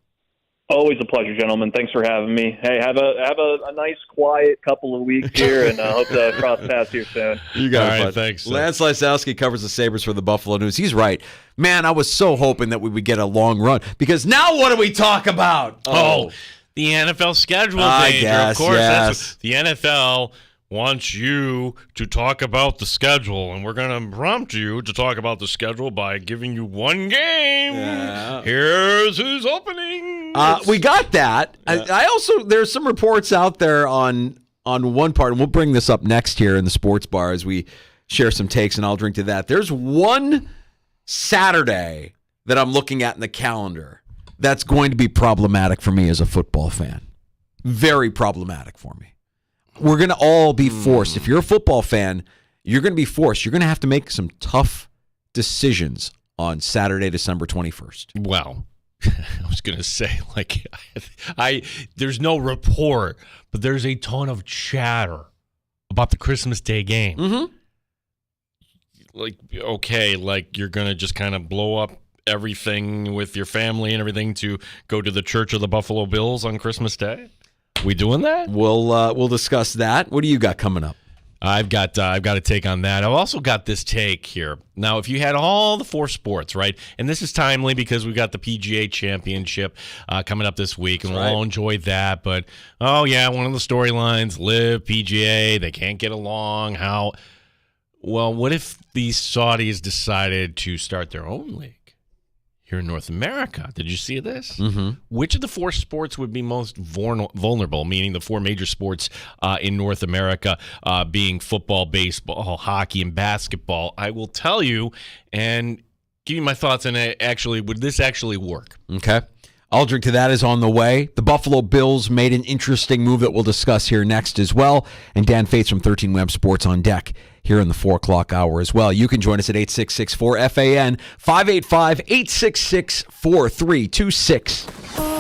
Always a pleasure, gentlemen. Thanks for having me. Hey, have a nice, quiet couple of weeks here, and hope to cross paths here soon. You got it, All right, bud. thanks. Lance Lysowski covers the Sabres for the Buffalo News. He's right. Man, I was so hoping that we would get a long run, because now what do we talk about? Oh, the NFL schedule, Danger. Guess, of course, yes. that's what the NFL wants you to talk about the schedule, and we're going to prompt you to talk about the schedule by giving you one game. Yeah. Here's who's opening. We got that. Yeah. I also, there's some reports out there on one part, and we'll bring this up next here in the Sports Bar as we share some takes, and I'll drink to that. There's one Saturday that I'm looking at in the calendar that's going to be problematic for me as a football fan. Very problematic for me. We're going to all be forced. If you're a football fan, you're going to be forced. You're going to have to make some tough decisions on Saturday, December 21st. Well, I was going to say, there's no report, but there's a ton of chatter about the Christmas Day game. Mm-hmm. You're going to just kind of blow up everything with your family and everything to go to the Church of the Buffalo Bills on Christmas Day? We doing that? We'll discuss that. What do you got coming up? I've got a take on that. I've also got this take here. Now, if you had all the 4 sports, right, and this is timely because we've got the PGA Championship coming up this week, and we'll all enjoy that. But, one of the storylines, LIV, PGA, they can't get along. How? Well, what if the Saudis decided to start their own league here in North America? Did you see this? Mm-hmm. Which of the 4 sports would be most vulnerable, meaning the 4 major sports in North America, being football, baseball, hockey, and basketball? I will tell you and give you my thoughts on it. Actually, would this actually work? Okay. I'll drink to that is on the way. The Buffalo Bills made an interesting move that we'll discuss here next as well. And Dan Fates from 13 Web Sports on deck here in the 4 o'clock hour as well. You can join us at 866-4FAN, 585-866-4326.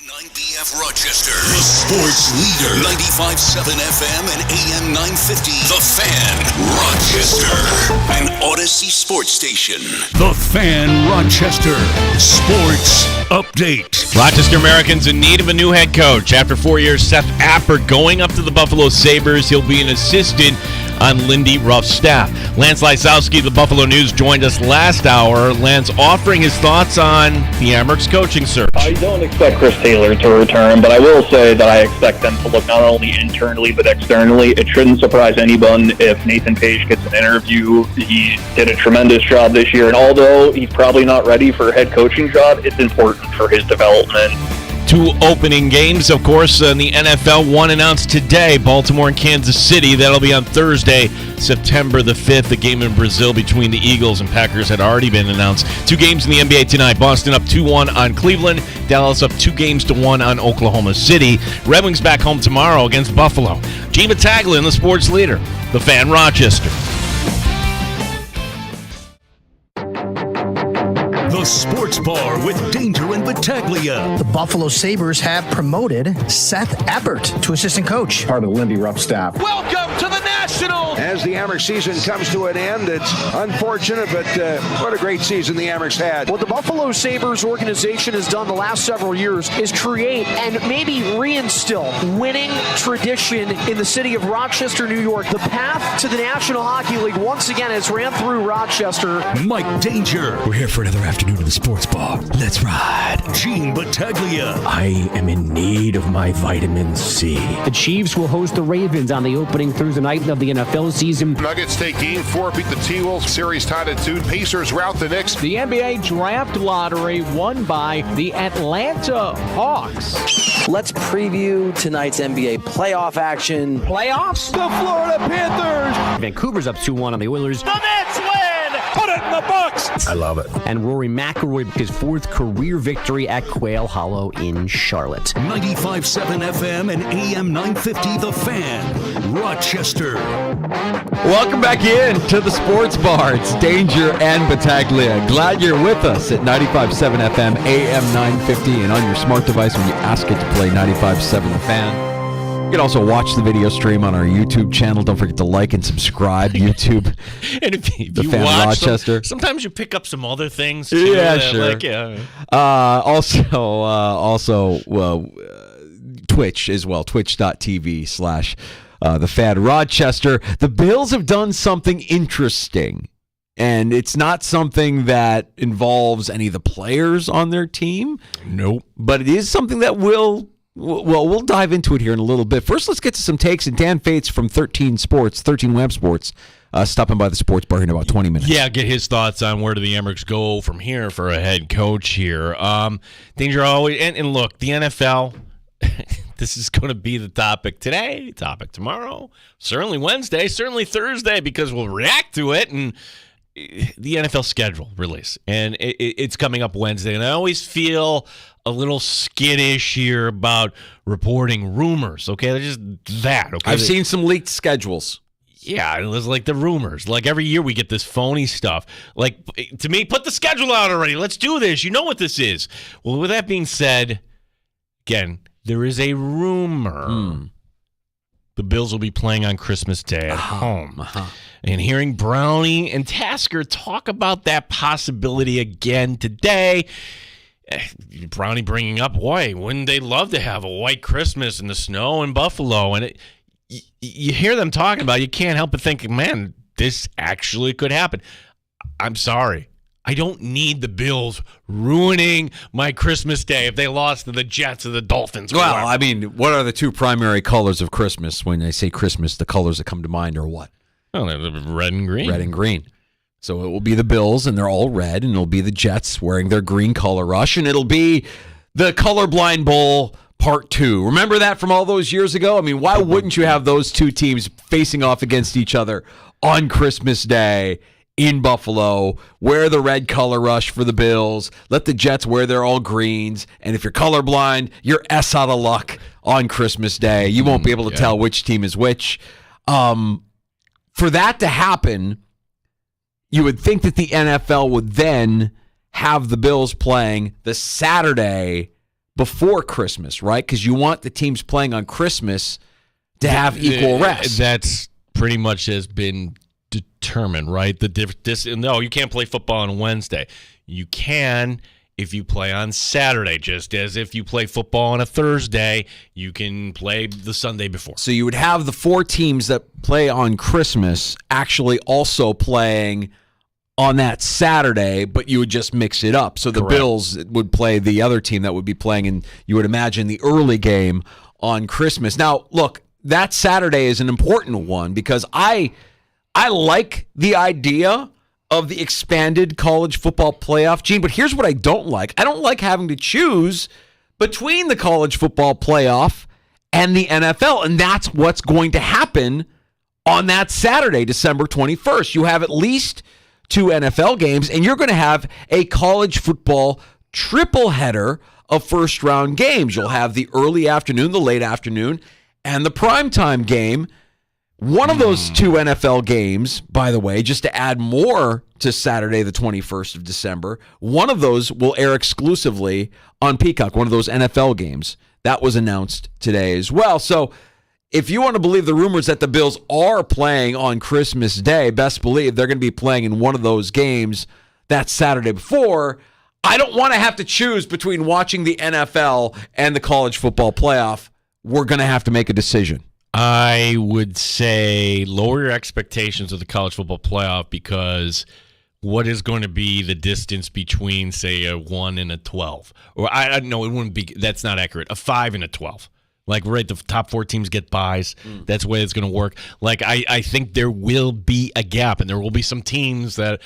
9BF Rochester, the sports leader. 95.7 FM and AM 950. The Fan, Rochester, an Odyssey sports station. The Fan, Rochester, sports update. Rochester Americans in need of a new head coach. After 4 years, Seth Appert going up to the Buffalo Sabres. He'll be an assistant on Lindy Ruff's staff. Lance Lysowski, the Buffalo News, joined us last hour. Lance offering his thoughts on the Amerks coaching search. I don't expect Chris Taylor to return, but I will say that I expect them to look not only internally but externally. It shouldn't surprise anyone if Nathan Page gets an interview. He did a tremendous job this year, and although he's probably not ready for a head coaching job, it's important for his development. Two opening games, of course, in the NFL. One announced today, Baltimore and Kansas City. That'll be on Thursday, September the 5th. The game in Brazil between the Eagles and Packers had already been announced. Two games in the NBA tonight. Boston up 2-1 on Cleveland. Dallas up 2-1 on Oklahoma City. Red Wings back home tomorrow against Buffalo. Gene Battaglia, the sports leader. The Fan, Rochester. The Sports Bar with Danger and Battaglia. The Buffalo Sabres have promoted Seth Appert to assistant coach. Part of the Lindy Ruff staff. Welcome to the National. As the Amerks season comes to an end, it's unfortunate, but what a great season the Amerks had. What the Buffalo Sabres organization has done the last several years is create and maybe reinstill winning tradition in the city of Rochester, New York. The path to the National Hockey League once again has ran through Rochester. Mike Danger. We're here for another afternoon of the sports bar. Let's ride. Gene Battaglia. I am in need of my vitamin C. The Chiefs will host the Ravens on the opening Thursday night of the NFL season. Nuggets take game 4, beat the T-Wolves. Series tied at 2. Pacers rout the Knicks. The NBA draft lottery won by the Atlanta Hawks. Let's preview tonight's NBA playoff action. Playoffs? The Florida Panthers. Vancouver's up 2-1 on the Oilers. The Nets win. Put it in the books. I love it. And Rory McIlroy his fourth career victory at Quail Hollow in Charlotte. 95.7 FM and AM 950. The Fan, Rochester. Welcome back in to the Sports Bar. It's Danger and Battaglia. Glad you're with us at 95.7 FM, AM 950, and on your smart device when you ask it to play 95.7 The Fan. You can also watch the video stream on our YouTube channel. Don't forget to like and subscribe. YouTube, And if you The Fan watch Rochester. them, sometimes you pick up some other things too. Yeah, that, sure. Like, yeah. Also, Twitch as well. Twitch.tv/ The Fan Rochester. The Bills have done something interesting, and it's not something that involves any of the players on their team. Nope. But it is something that we'll dive into it here in a little bit. First, let's get to some takes. And Dan Fates from 13 Web Sports, stopping by the Sports Bar in about 20 minutes. Yeah, get his thoughts on where do the Amerks go from here for a head coach here. Danger always, and look, the NFL, this is going to be the topic today, topic tomorrow, certainly Wednesday, certainly Thursday, because we'll react to it, and the NFL schedule release, and it's coming up Wednesday, and I always feel a little skittish here about reporting rumors. Okay, they're just that. Okay, I've seen some leaked schedules. Yeah, it was like the rumors. Like every year we get this phony stuff. Like, to me, put the schedule out already. Let's do this. You know what this is. Well, with that being said, again, there is a rumor the Bills will be playing on Christmas Day at home. And hearing Brownie and Tasker talk about that possibility again today. Brownie bringing up, boy, wouldn't they love to have a white Christmas in the snow in Buffalo? And you hear them talking about it, you can't help but think, man, this actually could happen. I'm sorry. I don't need the Bills ruining my Christmas Day if they lost to the Jets or the Dolphins. Well, I mean, what are the two primary colors of Christmas? When I say Christmas, the colors that come to mind are what? Oh, red and green. Red and green. So it will be the Bills, and they're all red, and it'll be the Jets wearing their green color rush, and it'll be the Colorblind Bowl Part 2. Remember that from all those years ago? I mean, why wouldn't you have those two teams facing off against each other on Christmas Day in Buffalo? Wear the red color rush for the Bills. Let the Jets wear their all greens. And if you're colorblind, you're S out of luck on Christmas Day. You won't be able to tell which team is which. For that to happen, you would think that the NFL would then have the Bills playing the Saturday before Christmas, right? Because you want the teams playing on Christmas to have equal rest. That's pretty much has been determined, right? No, you can't play football on Wednesday. You can if you play on Saturday, just as if you play football on a Thursday, you can play the Sunday before. So you would have the 4 teams that play on Christmas actually also playing on that Saturday, but you would just mix it up. So the Correct. Bills would play the other team that would be playing, and you would imagine the early game on Christmas. Now, look, that Saturday is an important one because I like the idea of the expanded college football playoff, Gene, but here's what I don't like. I don't like having to choose between the college football playoff and the NFL, and that's what's going to happen on that Saturday, December 21st. You have at least 2 NFL games, and you're going to have a college football triple header of first-round games. You'll have the early afternoon, the late afternoon, and the primetime game. One of those 2 NFL games, by the way, just to add more to Saturday, the 21st of December, one of those will air exclusively on Peacock, one of those NFL games. That was announced today as well. So if you want to believe the rumors that the Bills are playing on Christmas Day, best believe they're going to be playing in one of those games that Saturday before. I don't want to have to choose between watching the NFL and the college football playoff. We're going to have to make a decision. I would say lower your expectations of the college football playoff because what is going to be the distance between, say, a 1 and a 12? Or I know it wouldn't be. That's not accurate. A 5 and a 12. Like, right, the top 4 teams get buys. That's the way it's going to work. Like, I think there will be a gap, and there will be some teams that,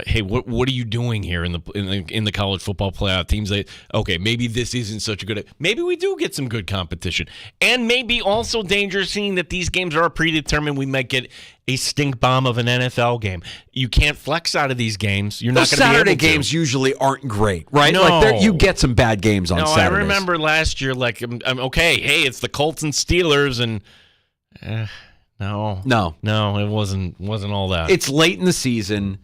hey, what are you doing here in the college football playoff? Teams that, okay, maybe this isn't such a good. Maybe we do get some good competition, and maybe also danger seeing that these games are predetermined. We might get a stink bomb of an NFL game. You can't flex out of these games. You're not going to be able to. Saturday games usually aren't great, right? No. Like you get some bad games on Saturdays. I remember last year, like, I'm okay, hey, it's the Colts and Steelers, and no, it wasn't all that. It's late in the season.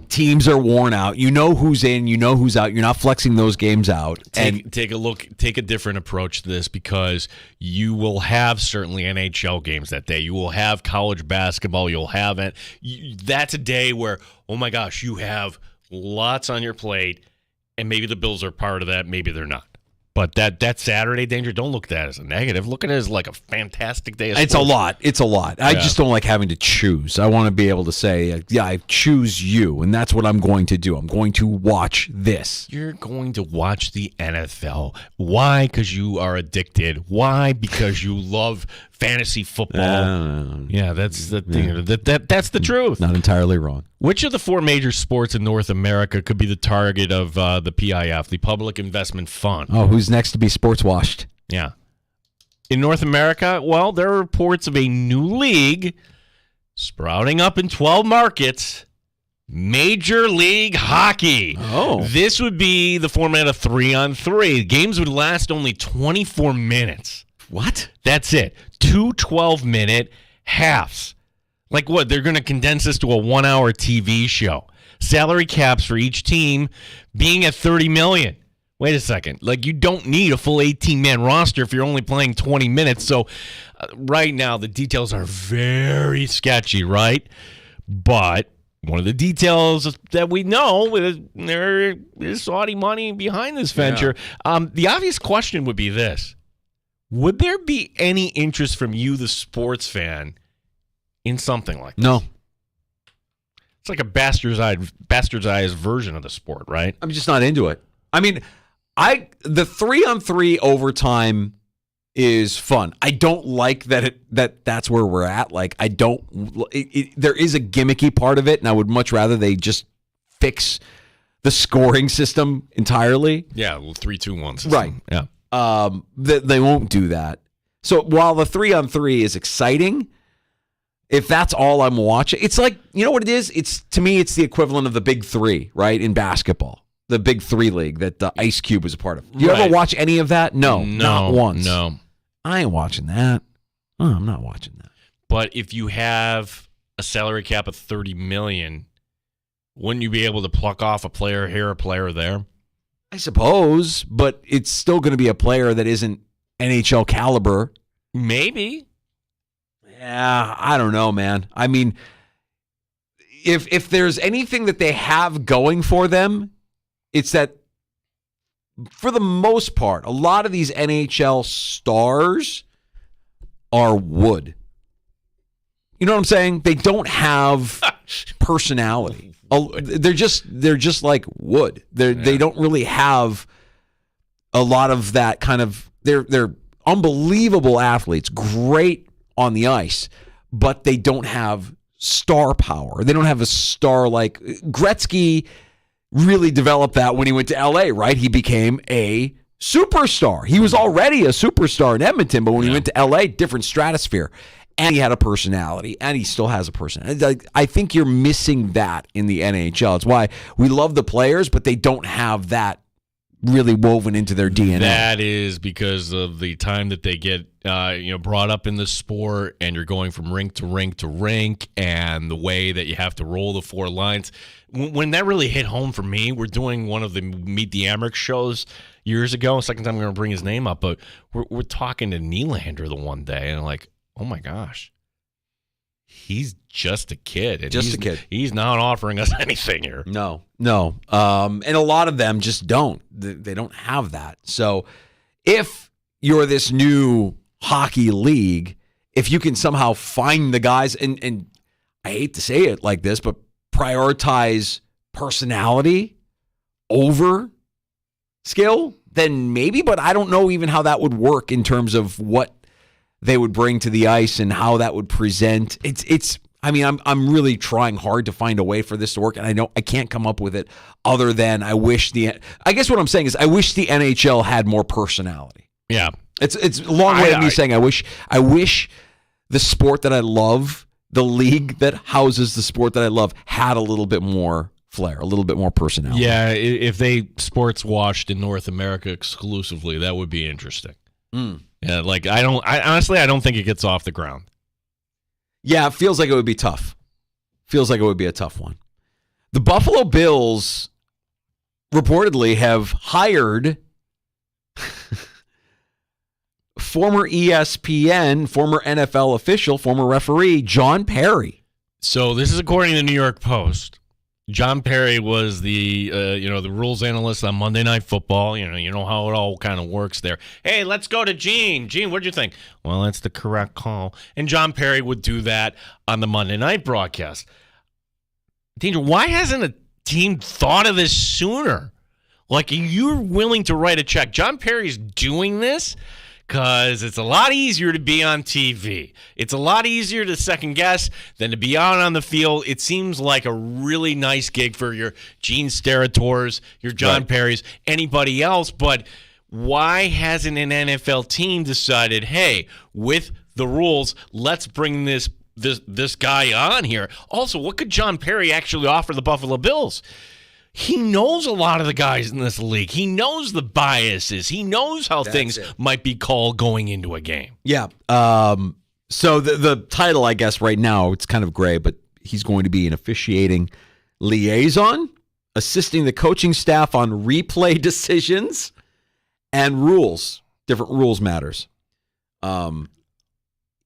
Teams are worn out. You know who's in, you know who's out. You're not flexing those games out. Take a different approach to this because you will have certainly NHL games that day. You will have college basketball. You'll have it. That's a day where, oh my gosh, you have lots on your plate, and maybe the Bills are part of that. Maybe they're not. But that Saturday danger, don't look at that as a negative. Look at it as like a fantastic day of sports. It's a lot. I just don't like having to choose. I want to be able to say, yeah, I choose you, and that's what I'm going to do. I'm going to watch this. You're going to watch the NFL. Why? Because you are addicted. Why? Because you love fantasy football. Yeah, that's the thing. That's the truth. Not entirely wrong. Which of the 4 major sports in North America could be the target of the PIF, the Public Investment Fund? Oh, who's next to be sports washed? Yeah. In North America, well, there are reports of a new league sprouting up in 12 markets. Major League Hockey. Oh. This would be the format of 3-on-3. Games would last only 24 minutes. What? That's it. 2 12-minute halves. Like what? They're going to condense this to a 1-hour TV show. Salary caps for each team being at $30 million. Wait a second. Like, you don't need a full 18-man roster if you're only playing 20 minutes. So right now the details are very sketchy, right? But one of the details that we know is there is Saudi money behind this venture. Yeah. The obvious question would be this. Would there be any interest from you, the sports fan, in something like this? No. It's like a bastardized version of the sport, right? I'm just not into it. I mean, the 3-on-3 overtime is fun. I don't like that's where we're at. Like, I don't. There is a gimmicky part of it, and I would much rather they just fix the scoring system entirely. Yeah, 3-2-1 system. Right. Yeah. They won't do that. So while the 3-on-3 is exciting, if that's all I'm watching, it's like, you know what it is? To me, it's the equivalent of the Big Three, right, in basketball. The Big Three league that the Ice Cube was a part of. Do you ever watch any of that? No, not once. No. I ain't watching that. Oh, I'm not watching that. But if you have a salary cap of $30 million, wouldn't you be able to pluck off a player here, a player there? I suppose, but it's still going to be a player that isn't NHL caliber. Maybe. Yeah, I don't know, man. I mean, if there's anything that they have going for them, it's that for the most part, a lot of these NHL stars are wood. You know what I'm saying? They don't have personality. They're just like wood. They don't really have a lot of that kind of. They're unbelievable athletes, great on the ice, but they don't have star power. They don't have a star like Gretzky. Really developed that when he went to LA, right? He became a superstar. He was already a superstar in Edmonton, but when he went to LA, different stratosphere. And he had a personality, and he still has a personality. I think you're missing that in the NHL. It's why we love the players, but they don't have that really woven into their DNA. That is because of the time that they get brought up in the sport, and you're going from rink to rink to rink, and the way that you have to roll the four lines. When that really hit home for me, we're doing one of the Meet the Amherst shows years ago. Second time I'm going to bring his name up, but we're talking to Nylander the one day, and I'm like, oh my gosh, he's just a kid. And just a kid. He's not offering us anything here. No. And a lot of them just don't. They don't have that. So if you're this new hockey league, if you can somehow find the guys, and I hate to say it like this, but prioritize personality over skill, then maybe, but I don't know even how that would work in terms of what they would bring to the ice and how that would present. I'm really trying hard to find a way for this to work, and I can't come up with it other than I guess what I'm saying is I wish the NHL had more personality. Yeah. It's a long way of me saying I wish the sport that I love, the league that houses the sport that I love, had a little bit more flair, a little bit more personality. Yeah, if they sports watched in North America exclusively, that would be interesting. Yeah, I honestly don't think it gets off the ground. Yeah, it feels like it would be tough. Feels like it would be a tough one. The Buffalo Bills reportedly have hired former ESPN, former NFL official, former referee, John Perry. So this is according to the New York Post. John Perry was the the rules analyst on Monday Night Football. You know how it all kind of works there. Hey, let's go to Gene. Gene, what'd you think? Well, that's the correct call. And John Perry would do that on the Monday night broadcast. Danger, why hasn't a team thought of this sooner? Like, you're willing to write a check. John Perry's doing this because it's a lot easier to be on TV. It's a lot easier to second guess than to be out on the field. It seems like a really nice gig for your Gene Sterators, your John Perrys, anybody else. But why hasn't an NFL team decided, hey, with the rules, let's bring this guy on here? Also, what could John Perry actually offer the Buffalo Bills? He knows a lot of the guys in this league. He knows the biases. He knows how things might be called going into a game. Yeah. So the title, I guess, right now, it's kind of gray, but he's going to be an officiating liaison, assisting the coaching staff on replay decisions and rules, different rules matters.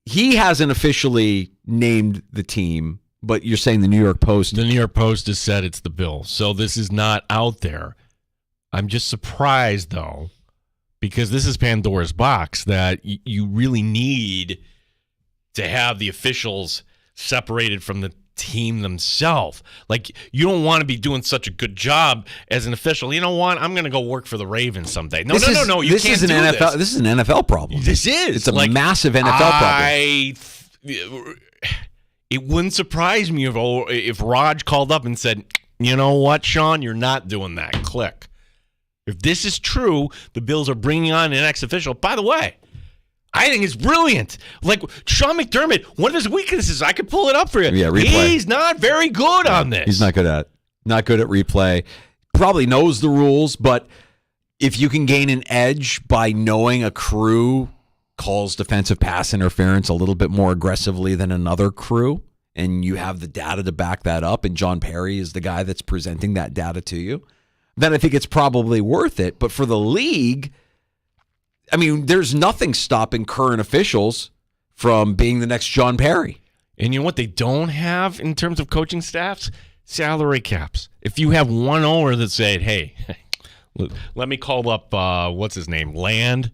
He hasn't officially named the team, but you're saying the New York Post. The New York Post has said it's the Bills, so this is not out there. I'm just surprised, though, because this is Pandora's box, that you really need to have the officials separated from the team themselves. Like, you don't want to be doing such a good job as an official. You know what? I'm going to go work for the Ravens someday. No. You can't do this. This is an NFL problem. This is. It's a massive NFL problem. It wouldn't surprise me if Raj called up and said, you know what, Sean, you're not doing that. Click. If this is true, the Bills are bringing on an ex-official. By the way, I think it's brilliant. Like, Sean McDermott, one of his weaknesses, I could pull it up for you. Yeah, replay. He's not very good on this. He's not good at replay. Probably knows the rules, but if you can gain an edge by knowing a crew calls defensive pass interference a little bit more aggressively than another crew, and you have the data to back that up, and John Perry is the guy that's presenting that data to you, then I think it's probably worth it. But for the league, I mean, there's nothing stopping current officials from being the next John Perry. And you know what they don't have in terms of coaching staffs? Salary caps. If you have one owner that said, hey, let me call up, what's his name, Land?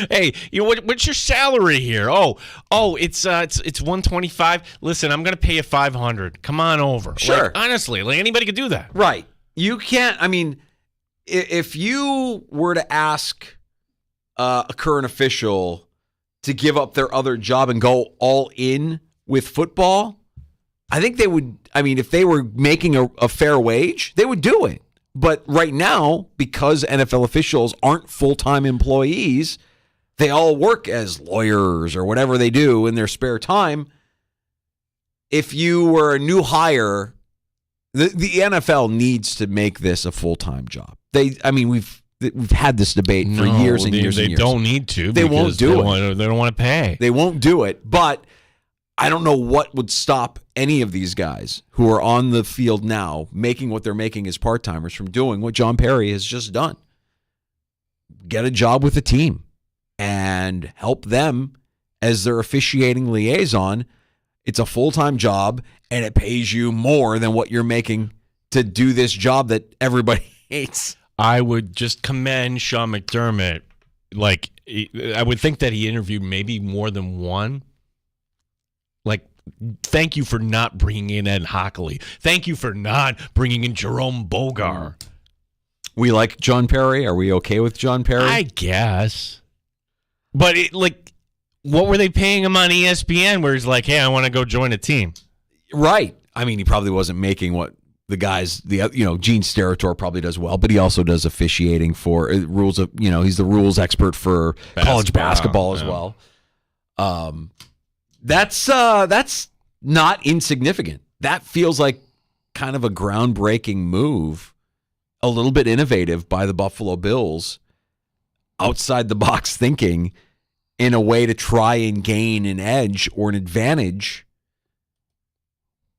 Hey, what's your salary here? Oh, it's 125. Listen, I'm going to pay you $500. Come on over. Sure. Honestly, anybody could do that. Right. You can't, I mean, if you were to ask a current official to give up their other job and go all in with football, I think they would, I mean, if they were making a fair wage, they would do it. But right now, because NFL officials aren't full-time employees, they all work as lawyers or whatever they do in their spare time. If you were a new hire, the NFL needs to make this a full-time job. We've had this debate for years and years and years. They don't need to. They won't do it. They don't want to pay. They won't do it. But I don't know what would stop any of these guys who are on the field now making what they're making as part-timers from doing what John Perry has just done. Get a job with a team and help them as their officiating liaison. It's a full-time job, and it pays you more than what you're making to do this job that everybody hates. I would just commend Sean McDermott. I would think that he interviewed maybe more than one. Thank you for not bringing in Ed Hockley. Thank you for not bringing in Jerome Bogar. We like John Perry. Are we okay with John Perry? I guess. But what were they paying him on ESPN where he's like, hey, I want to go join a team? Right. I mean, he probably wasn't making what the guys, Gene Steratore probably does well, but he also does officiating for rules of, he's the rules expert for college basketball as well. That's not insignificant. That feels like kind of a groundbreaking move, a little bit innovative by the Buffalo Bills, outside the box thinking in a way to try and gain an edge or an advantage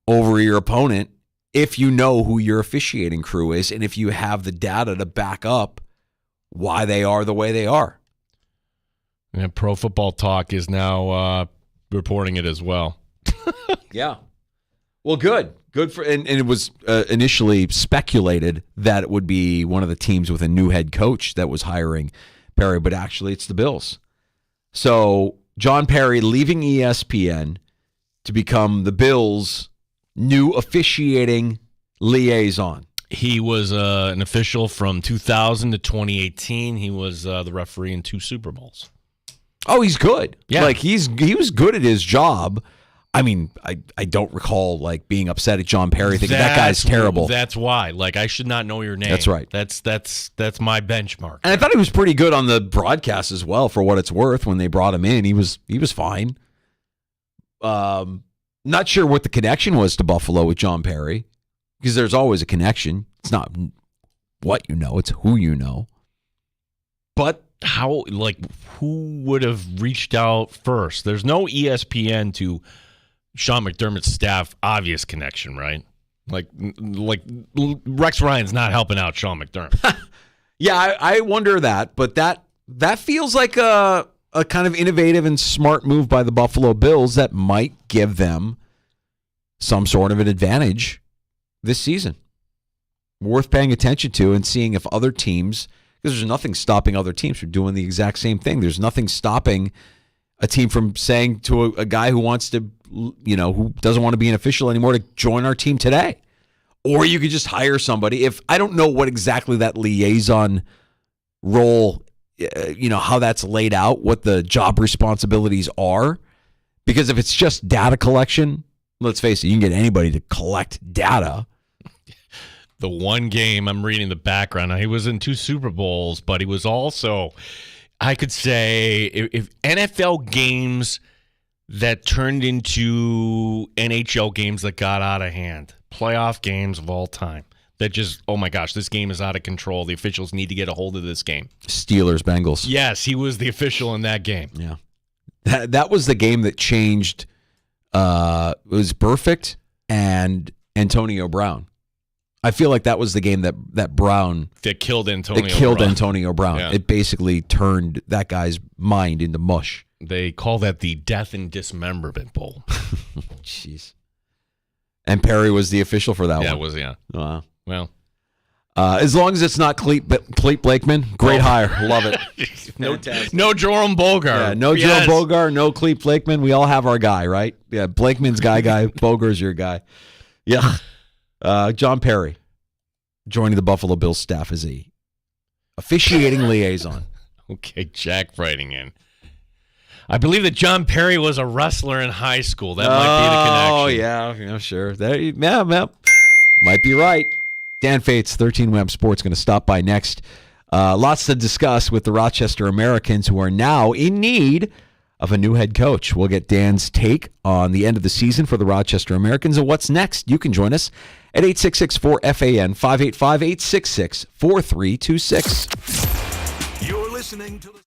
over your opponent if you know who your officiating crew is and if you have the data to back up why they are the way they are. And Pro Football Talk is now reporting it as well. Yeah. Well, good for, and it was initially speculated that it would be one of the teams with a new head coach that was hiring Perry, but actually it's the Bills. So John Perry leaving ESPN to become the Bills' new officiating liaison. He was an official from 2000 to 2018. He was the referee in 2 Super Bowls. Oh, he's good. Yeah. He was good at his job. I mean, I don't recall being upset at John Perry thinking that guy's terrible. That's why. I should not know your name. That's right. That's my benchmark. And I thought he was pretty good on the broadcast as well, for what it's worth. When they brought him in, he was fine. Not sure what the connection was to Buffalo with John Perry, because there's always a connection. It's not what you know, it's who you know. But how, who would have reached out first? There's no ESPN to Sean McDermott's staff obvious connection, right? Like Rex Ryan's not helping out Sean McDermott. Yeah, I wonder that, but that feels like a kind of innovative and smart move by the Buffalo Bills that might give them some sort of an advantage this season. Worth paying attention to and seeing if other teams, because there's nothing stopping other teams from doing the exact same thing. There's nothing stopping a team from saying to a guy who wants to, who doesn't want to be an official anymore, to join our team today. Or you could just hire somebody. If I don't know what exactly that liaison role, how that's laid out, what the job responsibilities are, because if it's just data collection, let's face it, you can get anybody to collect data. The one game, I'm reading the background, he was in 2 Super Bowls, but he was also, I could say, if NFL games that turned into NHL games that got out of hand, playoff games of all time, that just, oh my gosh, this game is out of control. The officials need to get a hold of this game. Steelers, Bengals. Yes, he was the official in that game. Yeah. That was the game that changed. It was Perfect and Antonio Brown. I feel like that was the game that Brown that killed Antonio. Antonio Brown. Yeah. It basically turned that guy's mind into mush. They call that the Death and Dismemberment Bowl. Jeez. And Perry was the official for that one. Yeah, it was. Yeah. Wow. Well, as long as it's not Clete Blakeman, great hire. Love it. No Jerome Bogar. Yeah, no Jerome Bogar, no Clete Blakeman. We all have our guy, right? Yeah, Blakeman's guy. Bogar's your guy. Yeah. John Perry joining the Buffalo Bills staff as a officiating liaison. Okay, Jack writing in. I believe that John Perry was a wrestler in high school. That might be the connection. Oh, yeah, sure. Might be right. Dan Fates, 13 Web Sports, going to stop by next. Lots to discuss with the Rochester Americans, who are now in need of a new head coach. We'll get Dan's take on the end of the season for the Rochester Americans and what's next. You can join us at 866-4FAN, 585-866-4326. You're listening to the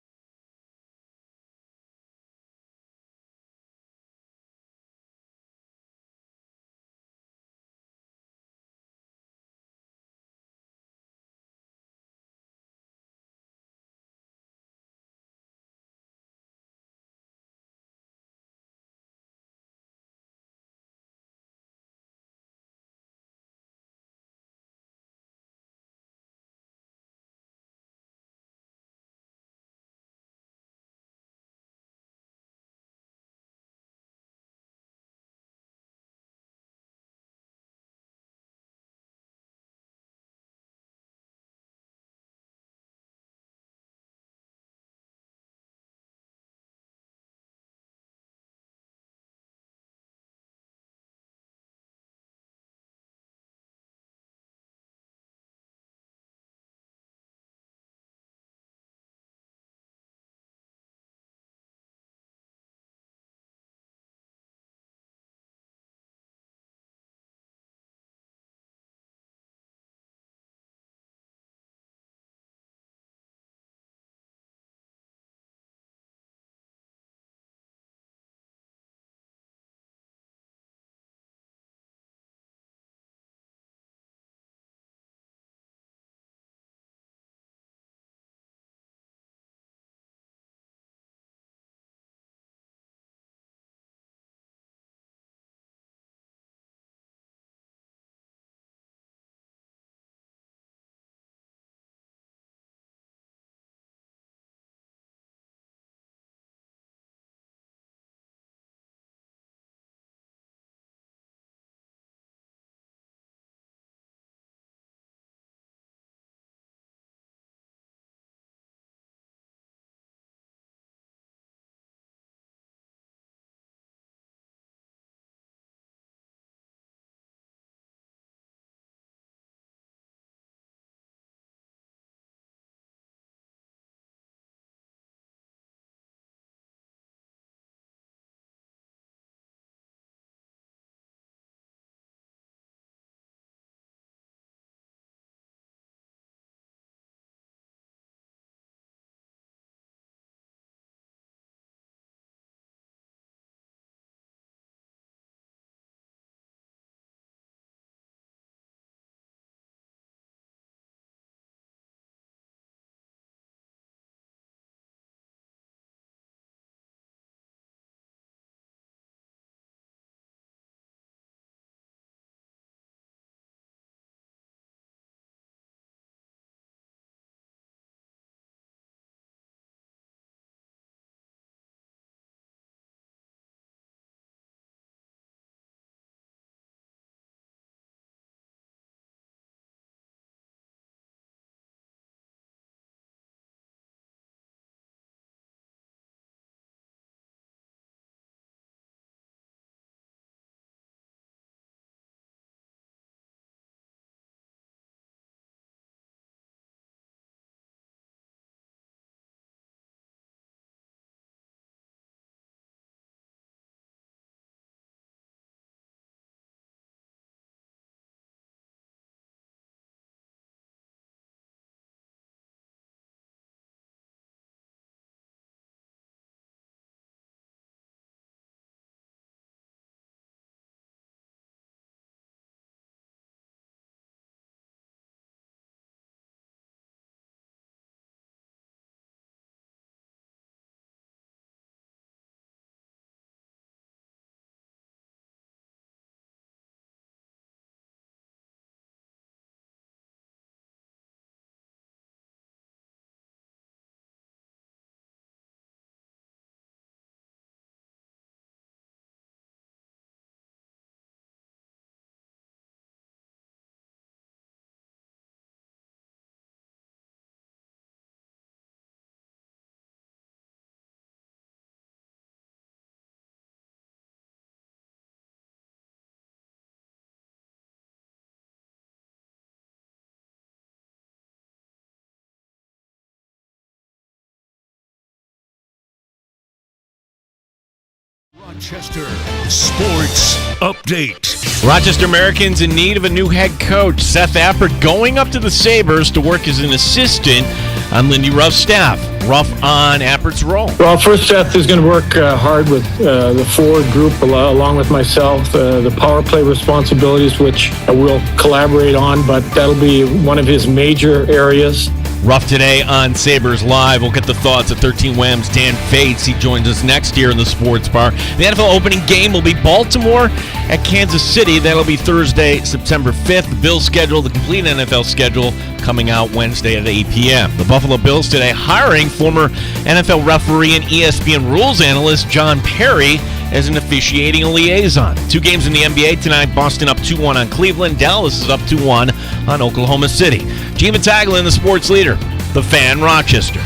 Rochester Sports Update. Rochester Americans in need of a new head coach. Seth Appert going up to the Sabres to work as an assistant on Lindy Ruff's staff. Ruff on Appert's role. Well, first, Seth is going to work hard with the forward group along with myself. The power play responsibilities, which we'll collaborate on, but that'll be one of his major areas. Ruff today on Sabres Live. We'll get the thoughts of 13 Wham's Dan Fates. He joins us next year in the Sports Bar. The NFL opening game will be Baltimore at Kansas City. That'll be Thursday, September 5th. The Bills schedule, the complete NFL schedule, coming out Wednesday at 8 p.m. The Buffalo Bills today hiring former NFL referee and ESPN rules analyst John Perry as an officiating liaison. 2 games in the NBA tonight. Boston up 2-1 on Cleveland. Dallas is up 2-1 on Oklahoma City. Gene Battaglin, the sports leader, The Fan, Rochester.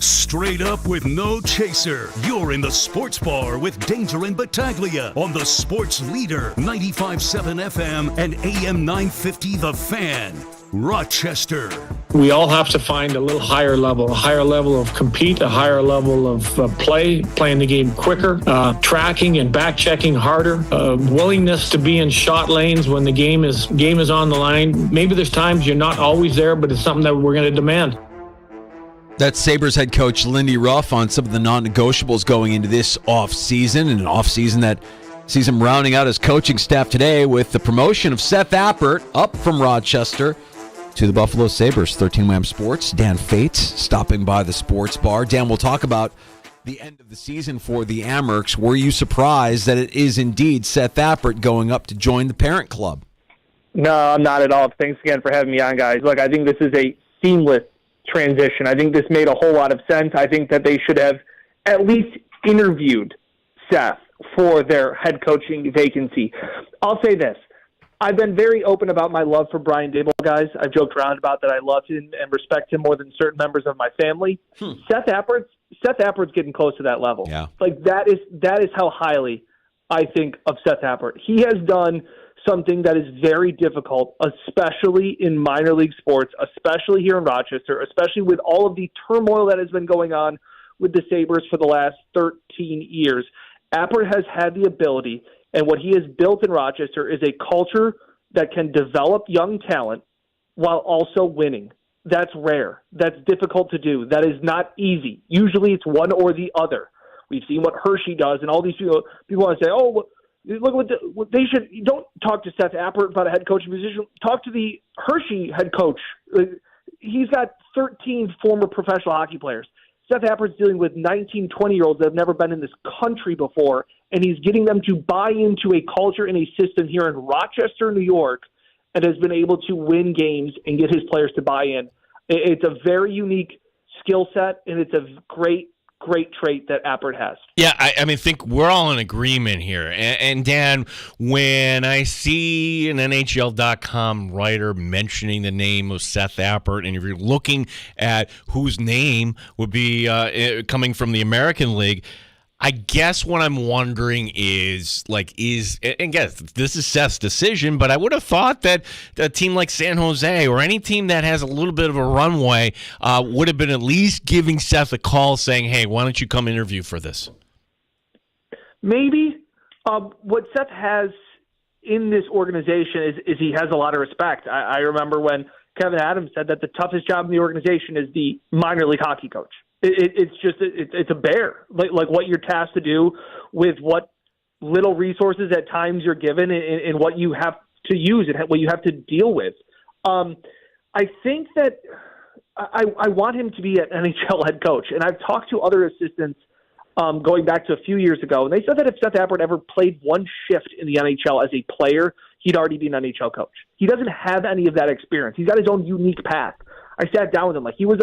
Straight up with no chaser. You're in the Sports Bar with Danger and Battaglia on the Sports Leader, 95.7 FM and AM 950 The Fan, Rochester. We all have to find a little higher level of compete, a higher level of playing the game quicker, tracking and back checking harder, willingness to be in shot lanes when the game is on the line. Maybe there's times you're not always there, but it's something that we're going to demand. That's Sabres head coach Lindy Ruff on some of the non-negotiables going into this offseason, and an offseason that sees him rounding out his coaching staff today with the promotion of Seth Appert up from Rochester to the Buffalo Sabres. 13 Wham Sports, Dan Fates stopping by the Sports Bar. Dan, we'll talk about the end of the season for the Amerks. Were you surprised that it is indeed Seth Appert going up to join the parent club? No, I'm not at all. Thanks again for having me on, guys. Look, I think this is a seamless transition. I think this made a whole lot of sense. I think that they should have at least interviewed Seth for their head coaching vacancy. I'll say this. I've been very open about my love for Brian Daboll, guys. I've joked around about that I love him and respect him more than certain members of my family. Seth Appert's getting close to that level. Yeah. Like that is how highly I think of Seth Appert. He has done something that is very difficult, especially in minor league sports, especially here in Rochester, especially with all of the turmoil that has been going on with the Sabres for the last 13 years. Appert has had the ability, and what he has built in Rochester is a culture that can develop young talent while also winning. That's rare. That's difficult to do. That is not easy. Usually it's one or the other. We've seen what Hershey does, and all these people want to say, oh, well, look what they should. You don't talk to Seth Appert about a head coaching position. Talk to the Hershey head coach. He's got 13 former professional hockey players. Seth Appert's dealing with 19, 20-year-olds that have never been in this country before, and he's getting them to buy into a culture and a system here in Rochester, New York, and has been able to win games and get his players to buy in. It's a very unique skill set, and it's a great trait that Appert has. Yeah, I mean, think we're all in agreement here. And Dan, when I see an NHL.com writer mentioning the name of Seth Appert, and if you're looking at whose name would be coming from the American League, I guess what I'm wondering is, and guess this is Seth's decision, but I would have thought that a team like San Jose or any team that has a little bit of a runway would have been at least giving Seth a call saying, hey, why don't you come interview for this? Maybe. What Seth has in this organization is he has a lot of respect. I remember when Kevin Adams said that the toughest job in the organization is the minor league hockey coach. It's a bear, like what you're tasked to do with what little resources at times you're given and what you have to use and what you have to deal with. I think that I want him to be an NHL head coach, and I've talked to other assistants going back to a few years ago, and they said that if Seth Appert ever played one shift in the NHL as a player, he'd already be an NHL coach. He doesn't have any of that experience. He's got his own unique path. I sat down with him. He was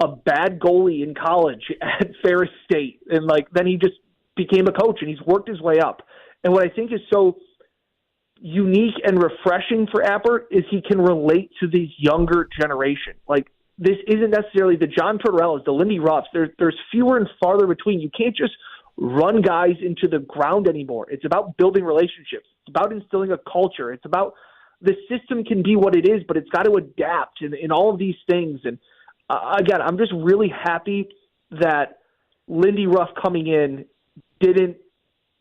a bad goalie in college at Ferris State, and then he just became a coach, and he's worked his way up. And what I think is so unique and refreshing for Appert is he can relate to the younger generation. This isn't necessarily the John Tortorellas, the Lindy Ruffs. There's fewer and farther between. You can't just run guys into the ground anymore. It's about building relationships. It's about instilling a culture. It's about the system can be what it is, but it's got to adapt in all of these things. And again, I'm just really happy that Lindy Ruff coming in didn't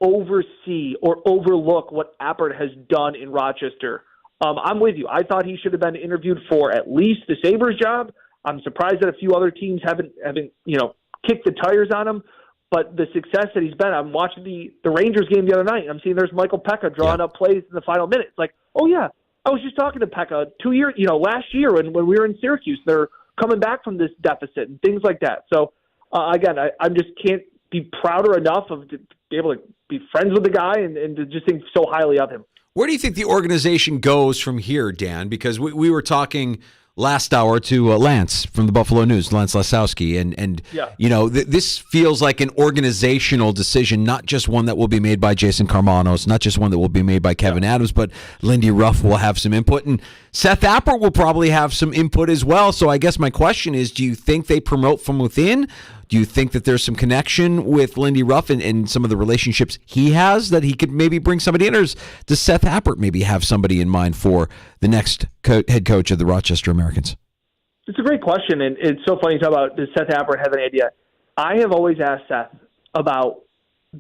oversee or overlook what Appert has done in Rochester. I'm with you. I thought he should have been interviewed for at least the Sabres job. I'm surprised that a few other teams haven't kicked the tires on him. But the success that he's been, I'm watching the Rangers game the other night, and I'm seeing there's Michael Pekka drawing up plays in the final minutes. Like, oh yeah, I was just talking to Pekka last year when we were in Syracuse. They're coming back from this deficit and things like that. So again, I just can't be prouder enough of to be able to be friends with the guy and to just think so highly of him. Where do you think the organization goes from here, Dan? Because we were talking last hour to Lance from the Buffalo News, Lance Lasowski, and this feels like an organizational decision, not just one that will be made by Jason Karmanos, not just one that will be made by Kevin Adams, but Lindy Ruff will have some input, and Seth Appert will probably have some input as well. So I guess my question is, do you think they promote from within? Do you think that there's some connection with Lindy Ruff and some of the relationships he has that he could maybe bring somebody in? Or does Seth Appert maybe have somebody in mind for the next head coach of the Rochester Americans? It's a great question, and it's so funny to talk about does Seth Appert have an idea. I have always asked Seth about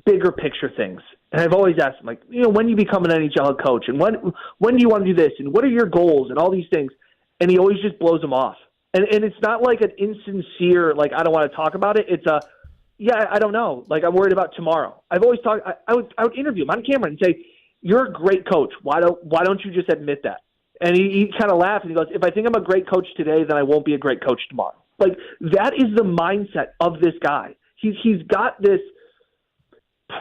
bigger picture things. And I've always asked him, when do you become an NHL head coach? And when do you want to do this? And what are your goals? And all these things. And he always just blows them off. And it's not like an insincere, I don't want to talk about it. It's I don't know. I'm worried about tomorrow. I've always talked. I would interview him on camera and say, "You're a great coach. Why don't you just admit that?" And he kind of laughs and he goes, "If I think I'm a great coach today, then I won't be a great coach tomorrow." That is the mindset of this guy. He's got this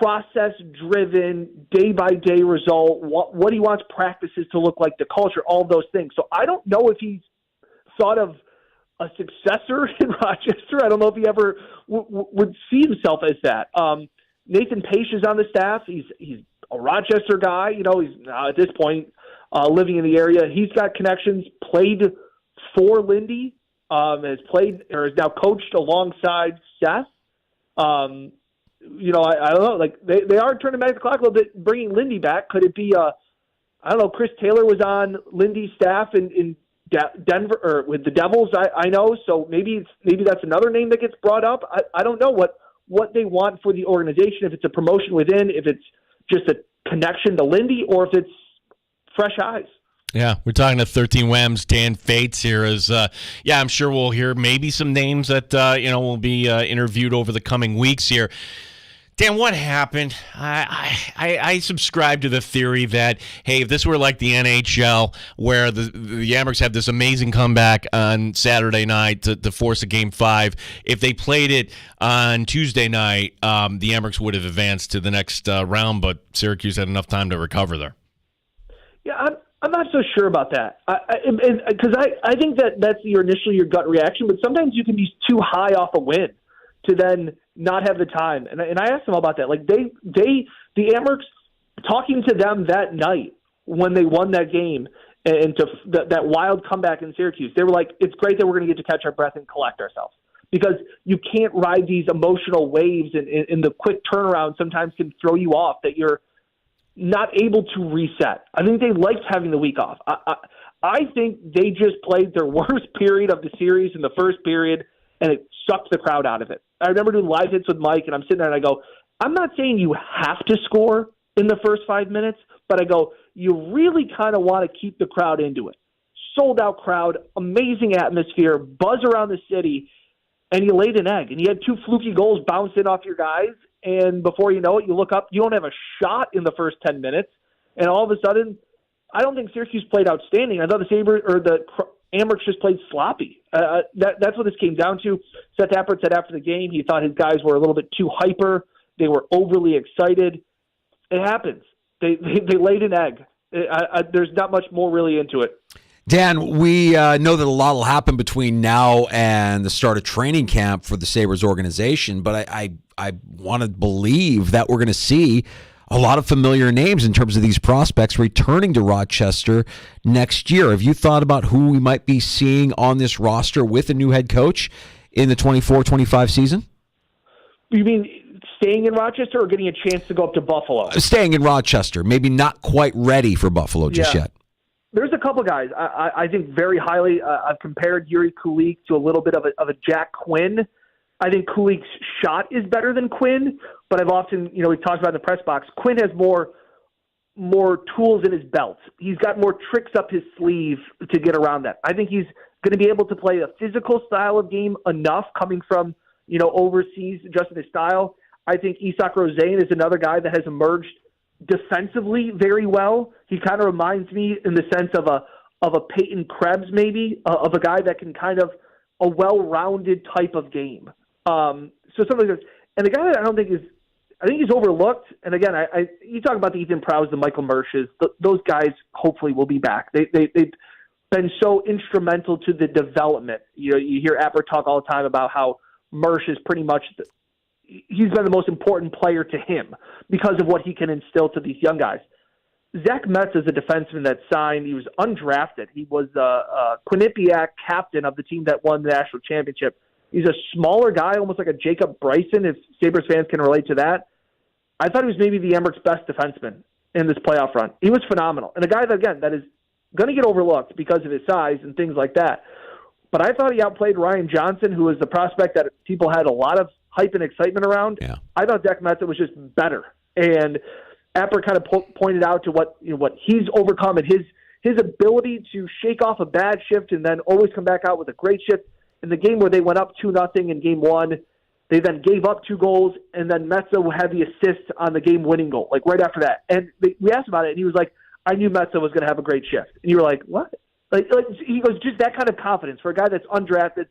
process-driven, day-by-day result. What he wants practices to look like, the culture, all those things. So I don't know if he's thought of a successor in Rochester. I don't know if he ever would see himself as that. Nathan Pache is on the staff. He's a Rochester guy. He's at this point living in the area. He's got connections. Played for Lindy. Has played or is now coached alongside Seth. I don't know. They are turning back the clock a little bit, bringing Lindy back. Could it be? I don't know. Chris Taylor was on Lindy's staff in Denver or with the Devils, I know. So maybe that's another name that gets brought up. I don't know what they want for the organization, if it's a promotion within, if it's just a connection to Lindy, or if it's fresh eyes. Yeah, we're talking to 13 Wham's Dan Fates here. I'm sure we'll hear maybe some names that will be interviewed over the coming weeks here. Dan, what happened? I subscribe to the theory that, hey, if this were like the NHL, where the Amherst had this amazing comeback on Saturday night to force a Game 5, if they played it on Tuesday night, the Amherst would have advanced to the next round, but Syracuse had enough time to recover there. Yeah, I'm not so sure about that, because I think that's your gut reaction, but sometimes you can be too high off a win to then not have the time. And I asked them about that. The Amherst, talking to them that night when they won that game and to that wild comeback in Syracuse, they were like, it's great that we're going to get to catch our breath and collect ourselves, because you can't ride these emotional waves, and the quick turnaround sometimes can throw you off, that you're not able to reset. I think they liked having the week off. I think they just played their worst period of the series in the first period, and it sucked the crowd out of it. I remember doing live hits with Mike, and I'm sitting there and I go, I'm not saying you have to score in the first 5 minutes, but I go, you really kind of want to keep the crowd into it. Sold out crowd, amazing atmosphere, buzz around the city, and you laid an egg. And you had 2 fluky goals bounced in off your guys, and before you know it, you look up, you don't have a shot in the first 10 minutes, and all of a sudden, I don't think Syracuse played outstanding. I thought the Amherst just played sloppy. That's what this came down to. Seth Appert said after the game he thought his guys were a little bit too hyper. They were overly excited. It happens. They laid an egg. There's not much more really into it. Dan, we know that a lot will happen between now and the start of training camp for the Sabres organization, but I want to believe that we're going to see a lot of familiar names in terms of these prospects returning to Rochester next year. Have you thought about who we might be seeing on this roster with a new head coach in the 24-25 season? You mean staying in Rochester or getting a chance to go up to Buffalo? Staying in Rochester. Maybe not quite ready for Buffalo just yet. There's a couple guys I think very highly. I've compared Yuri Kulik to a little bit of a Jack Quinn. I think Kulik's shot is better than Quinn, but I've often, we talked about in the press box, Quinn has more tools in his belt. He's got more tricks up his sleeve to get around that. I think he's going to be able to play a physical style of game enough coming from, overseas, adjusting his style. I think Isak Rosén is another guy that has emerged defensively very well. He kind of reminds me in the sense of a Peyton Krebs, maybe, of a guy that can kind of a well-rounded type of game. So something like this. And the guy that I think he's overlooked. And again, you talk about the Ethan Prowse, the Michael Mershes, those guys hopefully will be back. They've been so instrumental to the development. You hear Apper talk all the time about how Mersh is pretty much he's been the most important player to him because of what he can instill to these young guys. Zach Metz is a defenseman that signed. He was undrafted. He was Quinnipiac captain of the team that won the national championship. He's a smaller guy, almost like a Jacob Bryson, if Sabres fans can relate to that. I thought he was maybe the Emmerich best defenseman in this playoff run. He was phenomenal. And a guy that, again, that is going to get overlooked because of his size and things like that. But I thought he outplayed Ryan Johnson, who was the prospect that people had a lot of hype and excitement around. Yeah. I thought Zach Metz was just better. And Apper kind of pointed out to what he's overcome and his ability to shake off a bad shift and then always come back out with a great shift. In the game where they went up 2-0 in game one, they then gave up 2 goals, and then Metza had the assist on the game-winning goal, like right after that. And we asked about it, and he was like, I knew Metza was going to have a great shift. And you were like, what? Like he goes, just that kind of confidence for a guy that's undrafted,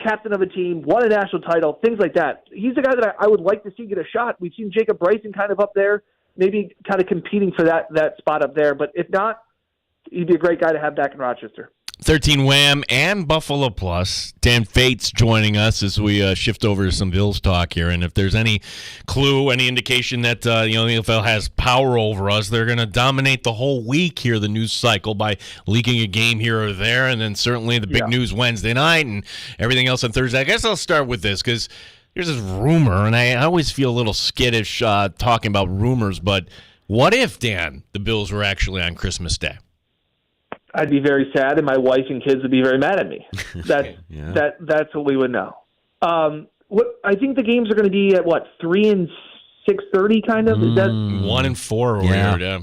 captain of a team, won a national title, things like that. He's a guy that I would like to see get a shot. We've seen Jacob Bryson kind of up there, maybe kind of competing for that spot up there. But if not, he'd be a great guy to have back in Rochester. 13 Wham and Buffalo Plus. Dan Fates joining us as we shift over to some Bills talk here. And if there's any clue, any indication that the NFL has power over us, they're going to dominate the whole week here, the news cycle, by leaking a game here or there. And then certainly the big news Wednesday night and everything else on Thursday. I guess I'll start with this because there's this rumor, and I always feel a little skittish talking about rumors. But what if, Dan, the Bills were actually on Christmas Day? I'd be very sad, and my wife and kids would be very mad at me. That's what we would know. What I think the games are going to be at 3 and 6:30, kind of. Is that 1 and 4 or whatever? Yeah.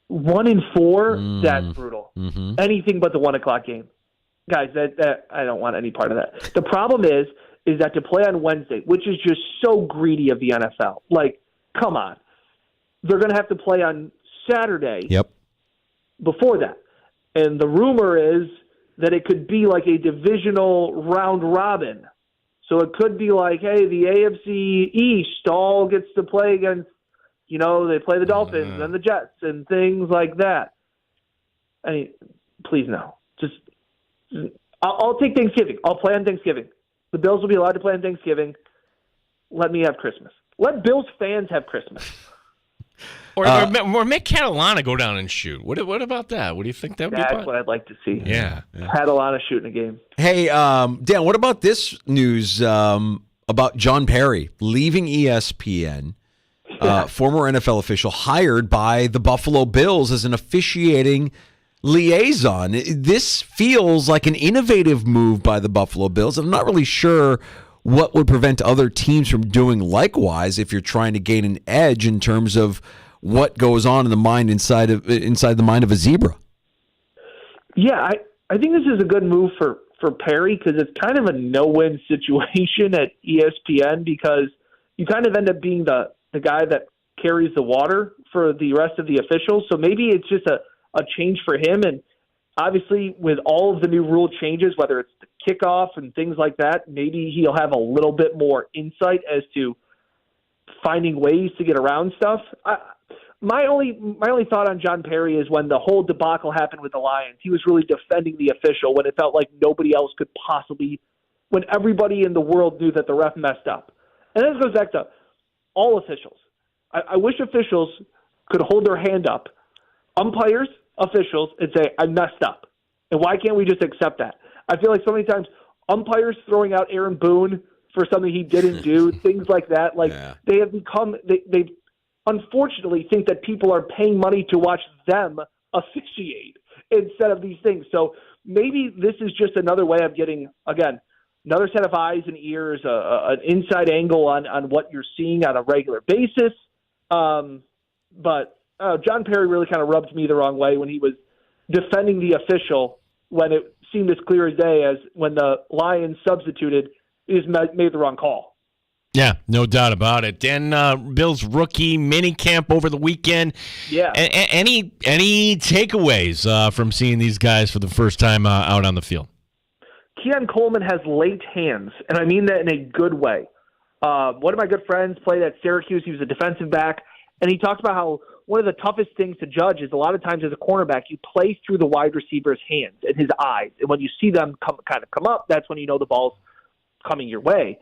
1 and 4. That's brutal. Mm-hmm. Anything but the 1 o'clock game, guys. That I don't want any part of that. The problem is that to play on Wednesday, which is just so greedy of the NFL. Like, come on, they're going to have to play on Saturday. Yep. Before that. And the rumor is that it could be like a divisional round robin. So it could be like, hey, the AFC East all gets to play against, they play the Dolphins and the Jets and things like that. I mean, please no. I'll take Thanksgiving. I'll play on Thanksgiving. The Bills will be allowed to play on Thanksgiving. Let me have Christmas. Let Bills fans have Christmas. Or make Catalana go down and shoot. What about that? What do you think that would be? That's what I'd like to see. Yeah. Catalana shooting a game. Hey, Dan, what about this news about John Perry leaving ESPN, former NFL official hired by the Buffalo Bills as an officiating liaison? This feels like an innovative move by the Buffalo Bills. I'm not really sure what would prevent other teams from doing likewise if you're trying to gain an edge in terms of what goes on in the mind inside the mind of a zebra. Yeah, I think this is a good move for Perry because it's kind of a no-win situation at ESPN because you kind of end up being the guy that carries the water for the rest of the officials. So maybe it's just a change for him. And obviously with all of the new rule changes, whether it's the kickoff and things like that, maybe he'll have a little bit more insight as to finding ways to get around stuff. My only thought on John Perry is when the whole debacle happened with the Lions, he was really defending the official when it felt like nobody else could possibly, when everybody in the world knew that the ref messed up. And this goes back to all officials. I wish officials could hold their hand up, umpires, officials, and say, I messed up. And why can't we just accept that? I feel like so many times umpires throwing out Aaron Boone for something he didn't do, things like that, they have become, they unfortunately think that people are paying money to watch them officiate instead of these things. So maybe this is just another way of getting, again, another set of eyes and ears, an inside angle on what you're seeing on a regular basis. But John Perry really kind of rubbed me the wrong way when he was defending the official when it seemed as clear as day as when the Lions substituted, he just made the wrong call. Yeah, no doubt about it. Dan, Bill's rookie mini camp over the weekend. Yeah. Any takeaways from seeing these guys for the first time out on the field? Keon Coleman has late hands, and I mean that in a good way. One of my good friends played at Syracuse. He was a defensive back, and he talked about how one of the toughest things to judge is a lot of times as a cornerback, you play through the wide receiver's hands and his eyes. And when you see them come up, that's when you know the ball's coming your way.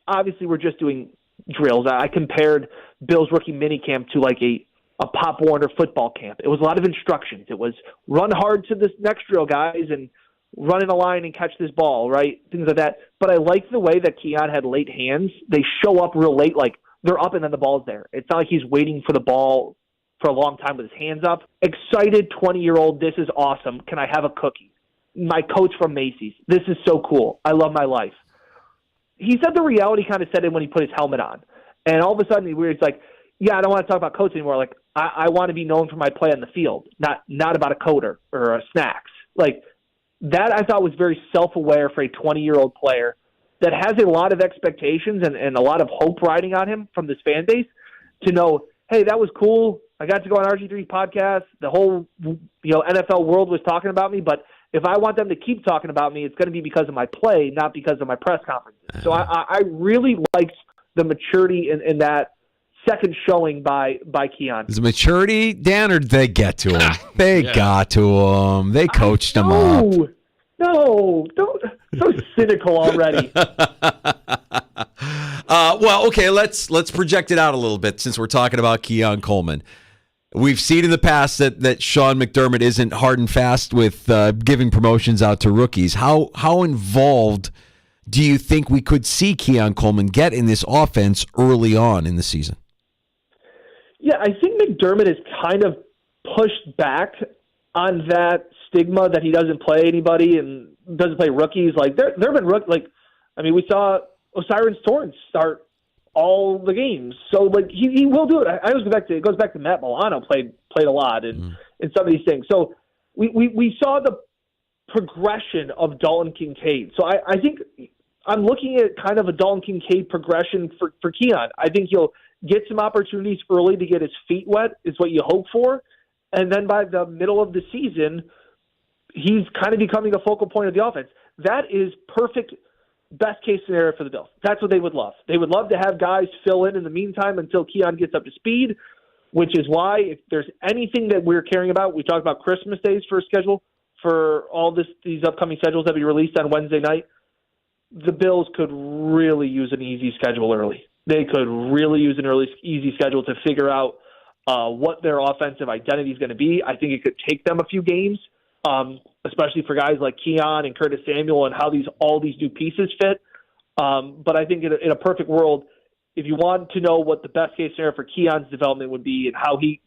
Obviously, we're just doing drills. I compared Bill's rookie minicamp to like a Pop Warner football camp. It was a lot of instructions. It was run hard to this next drill, guys, and run in a line and catch this ball, right? Things like that. But I like the way that Keon had late hands. They show up real late, like they're up and then the ball's there. It's not like he's waiting for the ball for a long time with his hands up. Excited 20-year-old, this is awesome. Can I have a cookie? My coach from Macy's. This is so cool. I love my life. He said the reality kind of set in when he put his helmet on. And all of a sudden, he's like, yeah, I don't want to talk about coach anymore. Like, I want to be known for my play on the field, not about a coder or a snacks. Like, that I thought was very self-aware for a 20-year-old player that has a lot of expectations and a lot of hope riding on him from this fan base to know, hey, that was cool. I got to go on RG3's podcast. The whole NFL world was talking about me, but if I want them to keep talking about me, it's going to be because of my play, not because of my press conferences. So I really liked the maturity in that second showing by Keon. Is it maturity, Dan, or did they get to him? They got to him. They coached him up. No, don't so cynical already. Well, okay, let's project it out a little bit since we're talking about Keon Coleman. We've seen in the past that Sean McDermott isn't hard and fast with giving promotions out to rookies. How involved do you think we could see Keon Coleman get in this offense early on in the season? Yeah, I think McDermott has kind of pushed back on that stigma that he doesn't play anybody and doesn't play rookies. Like there have been rookies. We saw Osiris Torrance start all the games, so like he will do it. It goes back to Matt Milano played a lot in some of these things. So we saw the progression of Dalton Kincaid. So I think I'm looking at kind of a Dalton Kincaid progression for Keon. I think he'll get some opportunities early to get his feet wet is what you hope for. And then by the middle of the season, he's kind of becoming a focal point of the offense. That is perfect best-case scenario for the Bills. That's what they would love. They would love to have guys fill in the meantime until Keon gets up to speed, which is why if there's anything that we're caring about, we talked about Christmas Day's first schedule for all these upcoming schedules that we released on Wednesday night. The Bills could really use an easy schedule early. They could really use an easy schedule to figure out what their offensive identity is going to be. I think it could take them a few games, especially for guys like Keon and Curtis Samuel and how all these new pieces fit. But I think in a perfect world, if you want to know what the best case scenario for Keon's development would be and how he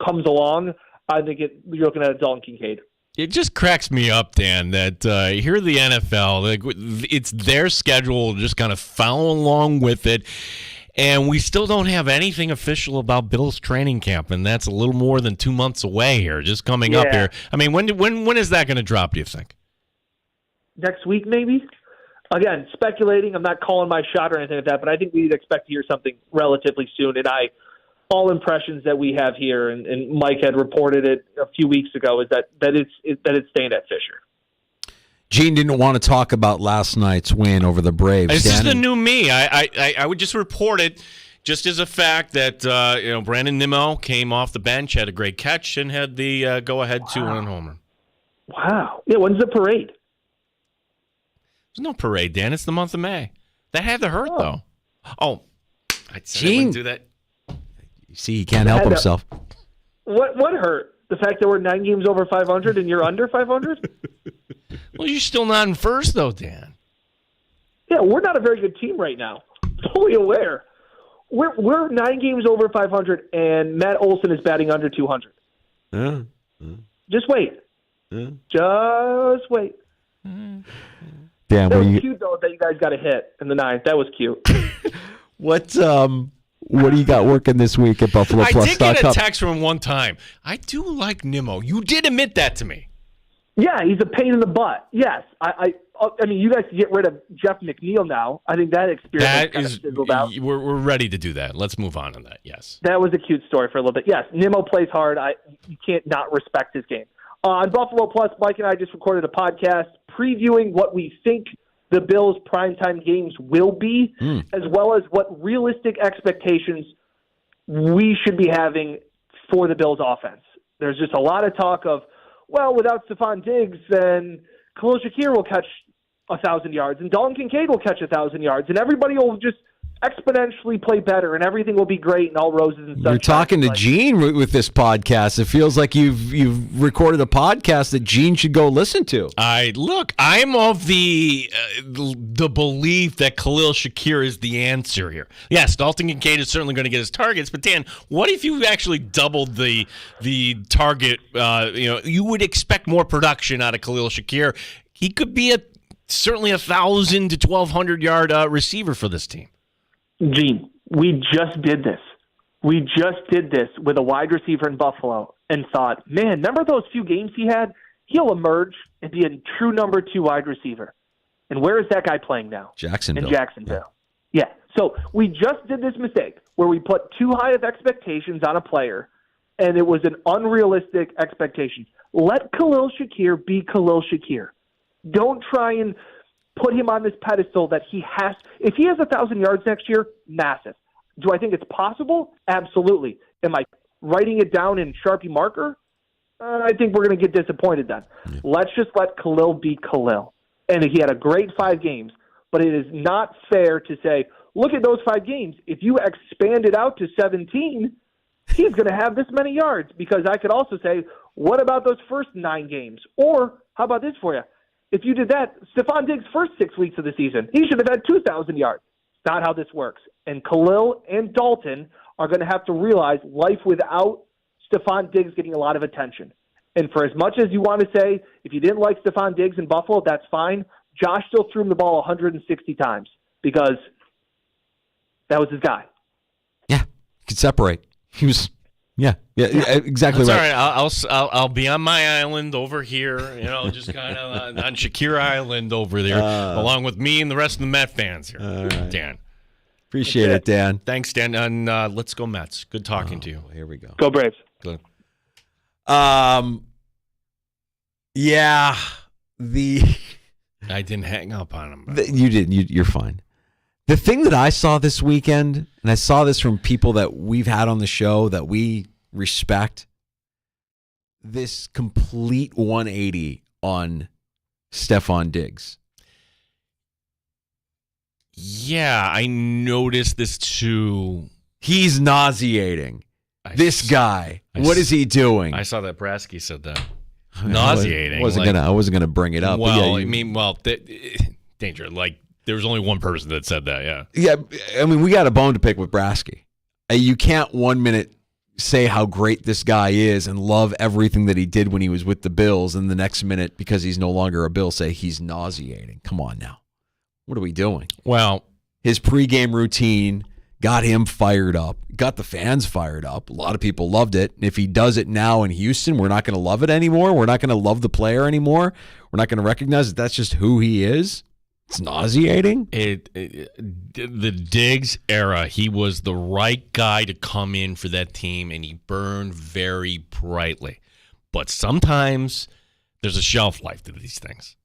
comes along, I think you're looking at a Dalton Kincaid. It just cracks me up, Dan, that here in the NFL, it's their schedule, just kind of follow along with it. And we still don't have anything official about Bill's training camp, and that's a little more than 2 months away here, just coming up here. I mean, when is that going to drop, do you think? Next week, maybe? Again, speculating. I'm not calling my shot or anything like that, but I think we'd expect to hear something relatively soon. And all impressions that we have here, and Mike had reported it a few weeks ago, is that it's staying at Fisher. Gene didn't want to talk about last night's win over the Braves. It's just the new me. I would just report it just as a fact that Brandon Nimmo came off the bench, had a great catch, and had the go-ahead 2-run homer. Wow. Yeah, when's the parade? There's no parade, Dan. It's the month of May. That had to hurt, though. Oh, I said I Gene, wouldn't do that. You see, he can't help himself. What hurt? The fact that we're 9 games over 500 and you're under 500? Well, you're still not in first, though, Dan. Yeah, we're not a very good team right now. Fully aware. We're 9 games over 500, and Matt Olson is batting under 200. Just wait. Just wait. Dan, that was cute, though, that you guys got a hit in the ninth. That was cute. What do you got working this week at BuffaloPlus.com? I did get a text from him one time. I do like Nimmo. You did admit that to me. Yeah, he's a pain in the butt. Yes. I mean, you guys can get rid of Jeff McNeil now. I think that experience kind of fizzled out. We're ready to do that. Let's move on to that, yes. That was a cute story for a little bit. Yes, Nimmo plays hard. You can't not respect his game. On Buffalo Plus, Mike and I just recorded a podcast previewing what we think the Bills' primetime games will be, as well as what realistic expectations we should be having for the Bills' offense. There's just a lot of talk of, well, without Stephon Diggs, then Khalil Shakir will catch 1,000 yards, and Dalton Kincaid will catch 1,000 yards, and everybody will just exponentially play better, and everything will be great, and all roses and sunshine. You're talking to Gene with this podcast. It feels like you've recorded a podcast that Gene should go listen to. I'm of the belief that Khalil Shakir is the answer here. Yes, Dalton Kincaid is certainly going to get his targets, but Dan, what if you actually doubled the target? You would expect more production out of Khalil Shakir. He could be certainly 1,000 to 1,200 yard receiver for this team. Gene, we just did this. We just did this with a wide receiver in Buffalo and thought, man, remember those few games he had? He'll emerge and be a true number 2 wide receiver. And where is that guy playing now? Jacksonville. In Jacksonville. Yeah. So we just did this mistake where we put too high of expectations on a player, and it was an unrealistic expectation. Let Khalil Shakir be Khalil Shakir. Don't try and put him on this pedestal that he has. If he has 1,000 yards next year, massive. Do I think it's possible? Absolutely. Am I writing it down in Sharpie marker? I think we're going to get disappointed then. Yeah. Let's just let Khalil be Khalil. And he had a great 5 games, but it is not fair to say, look at those 5 games. If you expand it out to 17, he's going to have this many yards. Because I could also say, what about those first 9 games? Or how about this for you? If you did that, Stephon Diggs' first 6 weeks of the season, he should have had 2,000 yards. It's not how this works. And Khalil and Dalton are going to have to realize life without Stephon Diggs getting a lot of attention. And for as much as you want to say, if you didn't like Stephon Diggs in Buffalo, that's fine. Josh still threw him the ball 160 times because that was his guy. Yeah, he could separate. He was... Yeah, exactly. That's right. All right. I'll be on my island over here, just kind of on Shakir Island over there, along with me and the rest of the Met fans here. All right. Dan. Appreciate it, Dan. Thanks, Dan. And let's go Mets. Good talking to you. Here we go. Go Braves. Good. Yeah. I didn't hang up on him. You didn't. You're fine. The thing that I saw this weekend, and I saw this from people that we've had on the show that we respect, this complete 180 on Stephon Diggs. Yeah, I noticed this too. He's nauseating. This guy. What is he doing? I saw that Brasky said that. Nauseating. I wasn't gonna bring it up. Well, danger. There was only one person that said that, yeah. Yeah, I mean, we got a bone to pick with Brasky. You can't 1 minute say how great this guy is and love everything that he did when he was with the Bills, and the next minute, because he's no longer a Bill, say he's nauseating. Come on now. What are we doing? Well, his pregame routine got him fired up, got the fans fired up. A lot of people loved it. And if he does it now in Houston, we're not going to love it anymore. We're not going to love the player anymore. We're not going to recognize that that's just who he is. It's nauseating. The Diggs era, he was the right guy to come in for that team, and he burned very brightly. But sometimes there's a shelf life to these things.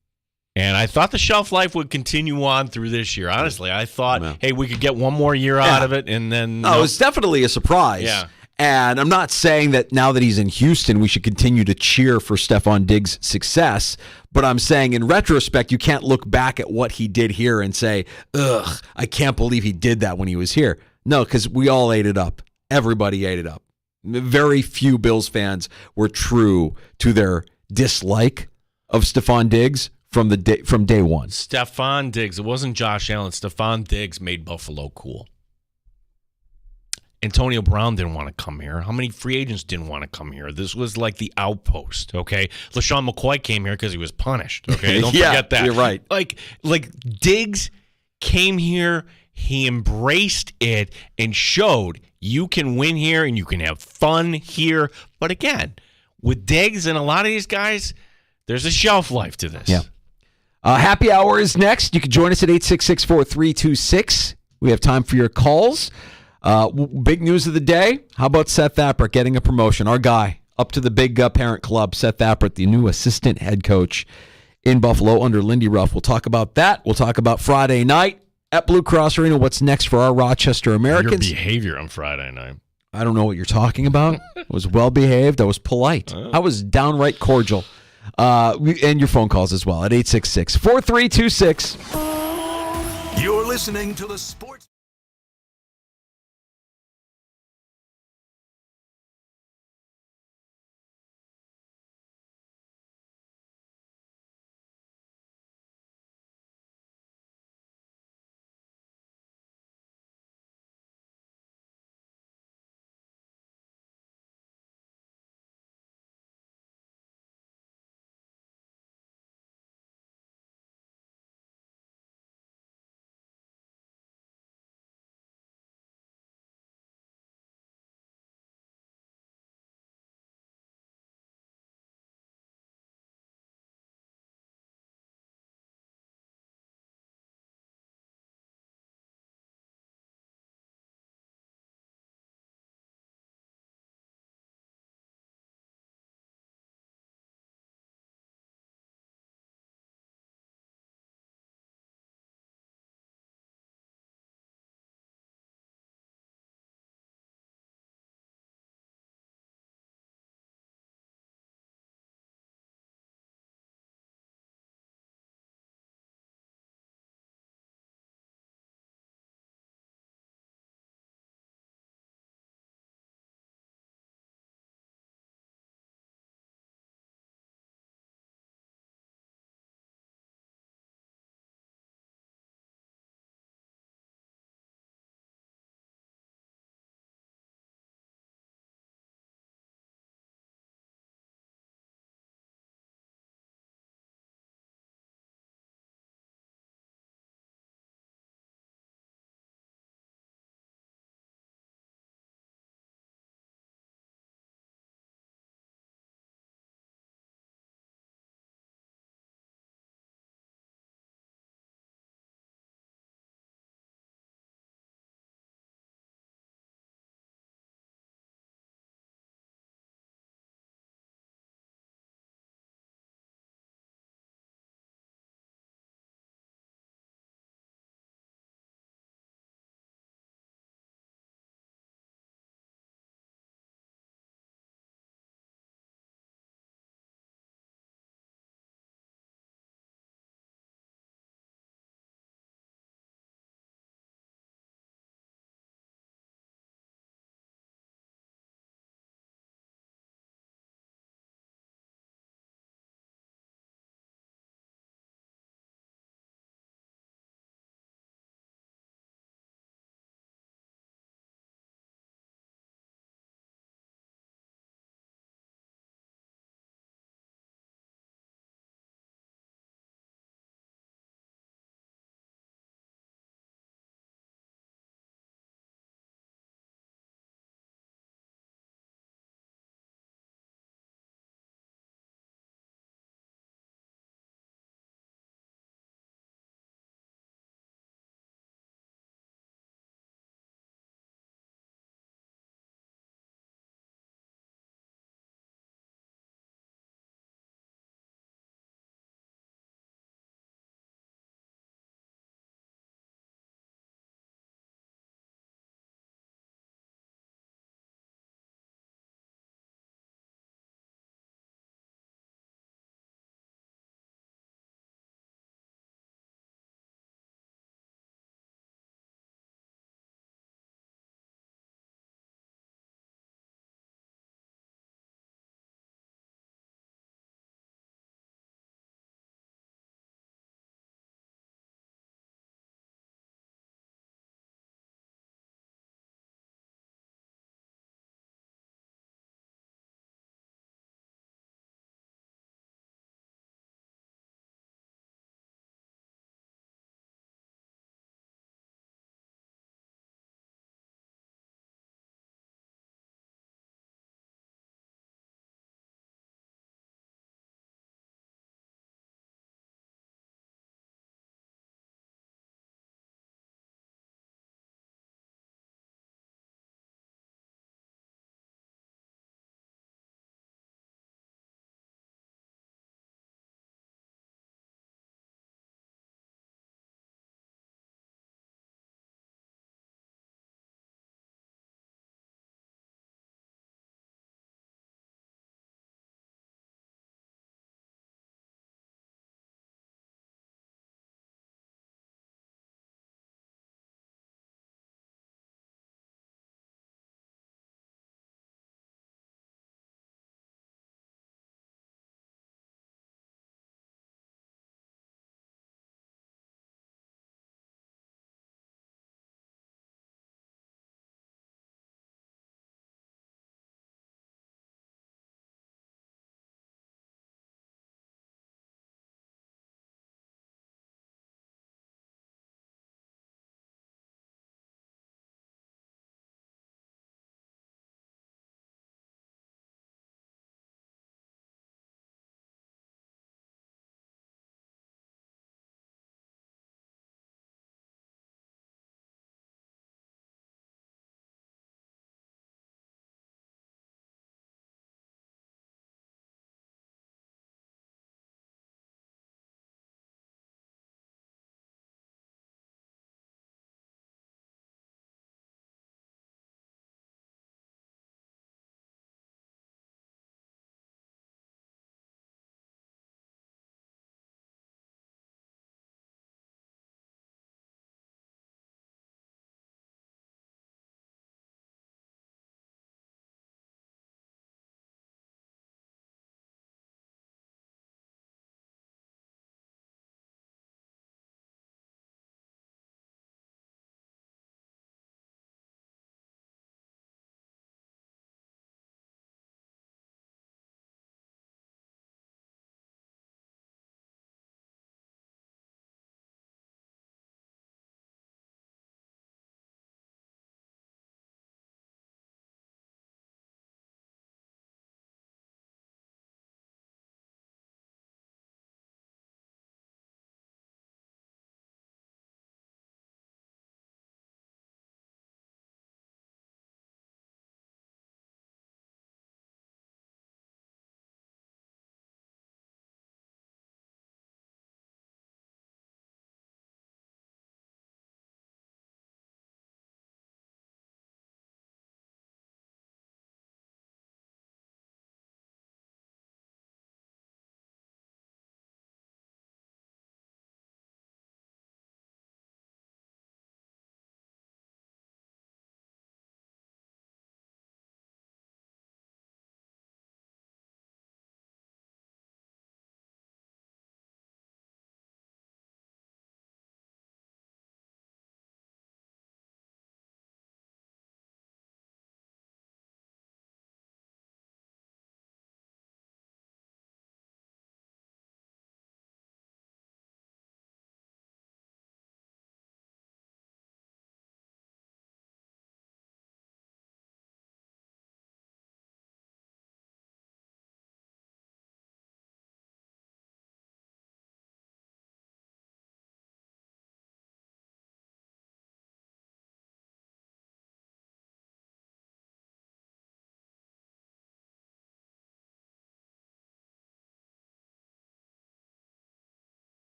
And I thought the shelf life would continue on through this year. Honestly, I thought, hey, we could get one more year out of it, and then... No, it's definitely a surprise. Yeah. And I'm not saying that now that he's in Houston, we should continue to cheer for Stephon Diggs' success. But I'm saying in retrospect, you can't look back at what he did here and say, ugh, I can't believe he did that when he was here. No, because we all ate it up. Everybody ate it up. Very few Bills fans were true to their dislike of Stephon Diggs from day one. Stephon Diggs. It wasn't Josh Allen. Stephon Diggs made Buffalo cool. Antonio Brown didn't want to come here. How many free agents didn't want to come here? This was like the outpost, okay? LaShawn McCoy came here because he was punished, okay? Don't forget that. You're right. Like Diggs came here, he embraced it and showed you can win here and you can have fun here. But again, with Diggs and a lot of these guys, there's a shelf life to this. Yeah. Happy hour is next. You can join us at 866-4326. We have time for your calls. Big news of the day. How about Seth Appert getting a promotion? Our guy up to the big parent club, Seth Appert, the new assistant head coach in Buffalo under Lindy Ruff. We'll talk about that. We'll talk about Friday night at Blue Cross Arena. What's next for our Rochester Americans? Your behavior on Friday night. I don't know what you're talking about. I was well behaved. I was polite. I was downright cordial. And your phone calls as well at 866-4326. You're listening to the Sports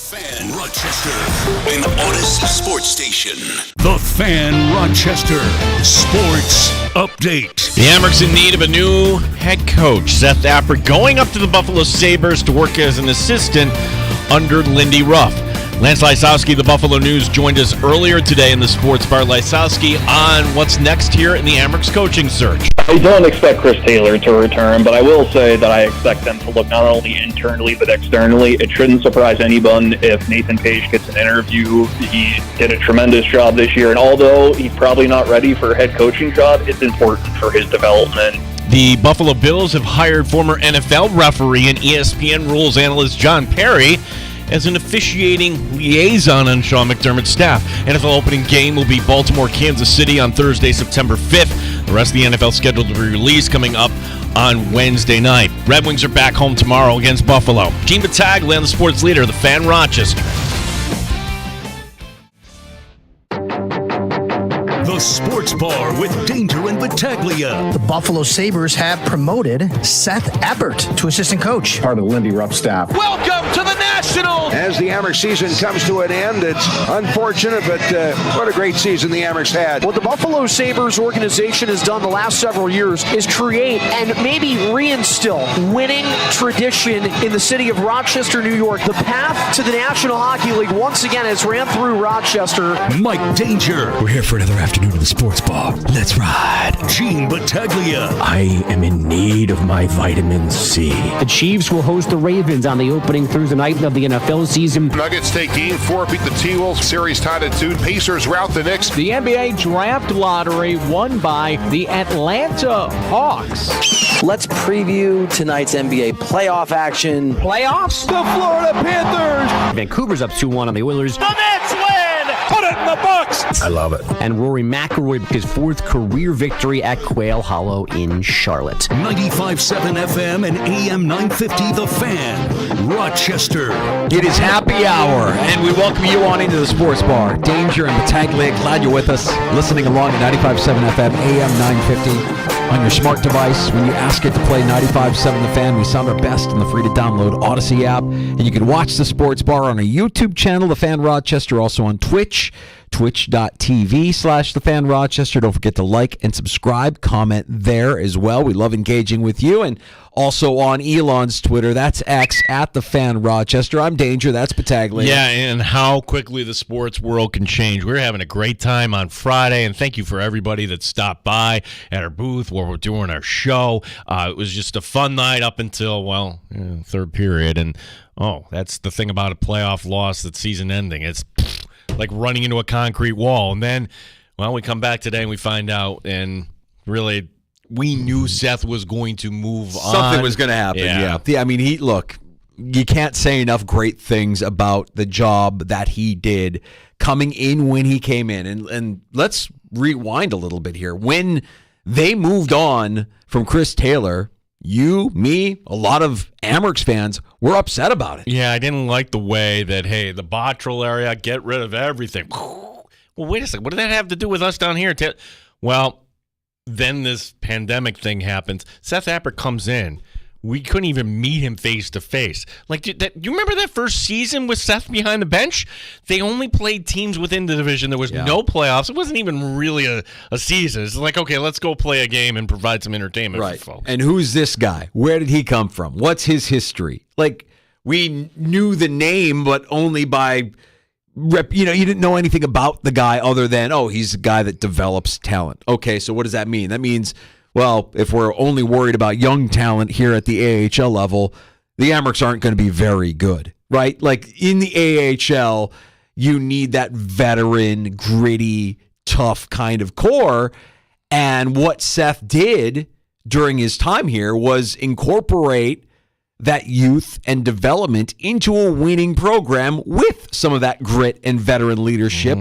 Fan Rochester, an Odyssey sports station. The Fan Rochester Sports Update. The Amherst in need of a new head coach. Seth Appert going up to the Buffalo Sabres to work as an assistant under Lindy Ruff. Lance Lysowski, the Buffalo News, joined us earlier today in the Sports Bar. Lysowski, on what's next here in the Amherst coaching search. I don't expect Chris Taylor to return, but I will say that I expect them to look not only internally but externally. It shouldn't surprise anyone if Nathan Page gets an interview. He did a tremendous job this year, and although he's probably not ready for a head coaching job, it's important for his development. The Buffalo Bills have hired former NFL referee and ESPN rules analyst John Perry as an officiating liaison on Sean McDermott's staff. NFL opening game will be Baltimore-Kansas City on Thursday, September 5th. The rest of the NFL scheduled to be released coming up on Wednesday night. Red Wings are back home tomorrow against Buffalo. Gene Battaglia on the sports leader, the Fan Rochester. The Sports Bar with Danger and Battaglia. The Buffalo Sabres have promoted Seth Appert to assistant coach. Part of the Lindy Rupp staff. Welcome to the National. As the Amherst season comes to an end, it's unfortunate, but what a great season the Amherst had. What the Buffalo Sabres organization has done the last several years is create and maybe reinstill winning tradition in the city of Rochester, New York. The path to the National Hockey League once again has ran through Rochester. Mike Danger. We're here for another afternoon of the Sports Bar. Let's ride. Gene Battaglia. I am in need of my vitamin C. The Chiefs will host the Ravens on the opening Thursday night of the NFL season. Nuggets take game 4, beat the T-Wolves. Series tied at 2. Pacers rout the Knicks. The NBA draft lottery won by the Atlanta Hawks. Let's preview tonight's NBA playoff action. Playoffs? The Florida Panthers. Vancouver's up 2-1 on the Oilers. The Nets win. Put it in the books. I love it. And Rory McIlroy, his 4th career victory at Quail Hollow in Charlotte. 95.7 FM and AM 950 The Fan, Rochester. It is happy hour, and we welcome you on into the Sports Bar. Danger and Battaglia, glad you're with us, listening along at 95.7 FM, AM 950. On your smart device, when you ask it to play 95.7 The Fan, we sound our best in the free-to-download Odyssey app. And you can watch the Sports Bar on a YouTube channel, The Fan Rochester, also on Twitch, twitch.tv/The Fan Rochester. Don't forget to like and subscribe, comment there as well. We love engaging with you. And also on Elon's Twitter, that's X, at The Fan Rochester. I'm Danger, that's Battaglia. Yeah, and how quickly the sports world can change. We're having a great time on Friday, and thank you for everybody that stopped by at our booth where we're doing our show. It was just a fun night up until, third period. And, that's the thing about a playoff loss that's season ending. It's like running into a concrete wall. And then, we come back today and we find out, and really, we knew Seth was going to move on. Something was going to happen, yeah. I mean, you can't say enough great things about the job that he did coming in when he came in. And let's rewind a little bit here. When they moved on from Chris Taylor, you, me, a lot of Amherst fans were upset about it. Yeah, I didn't like the way that, hey, the Bottrell area, get rid of everything. Well, wait a second. What did that have to do with us down here? Well, then this pandemic thing happens. Seth Appert comes in. We couldn't even meet him face to face. Like, you remember that first season with Seth behind the bench? They only played teams within the division. There was no playoffs. It wasn't even really a season. It's like, okay, let's go play a game and provide some entertainment for folks. And who's this guy? Where did he come from? What's his history? Like, we knew the name, but only by you didn't know anything about the guy other than, he's a guy that develops talent. Okay, so what does that mean? That means, if we're only worried about young talent here at the AHL level, the Amherst aren't going to be very good, right? Like, in the AHL, you need that veteran, gritty, tough kind of core. And what Seth did during his time here was incorporate that youth and development into a winning program with some of that grit and veteran leadership.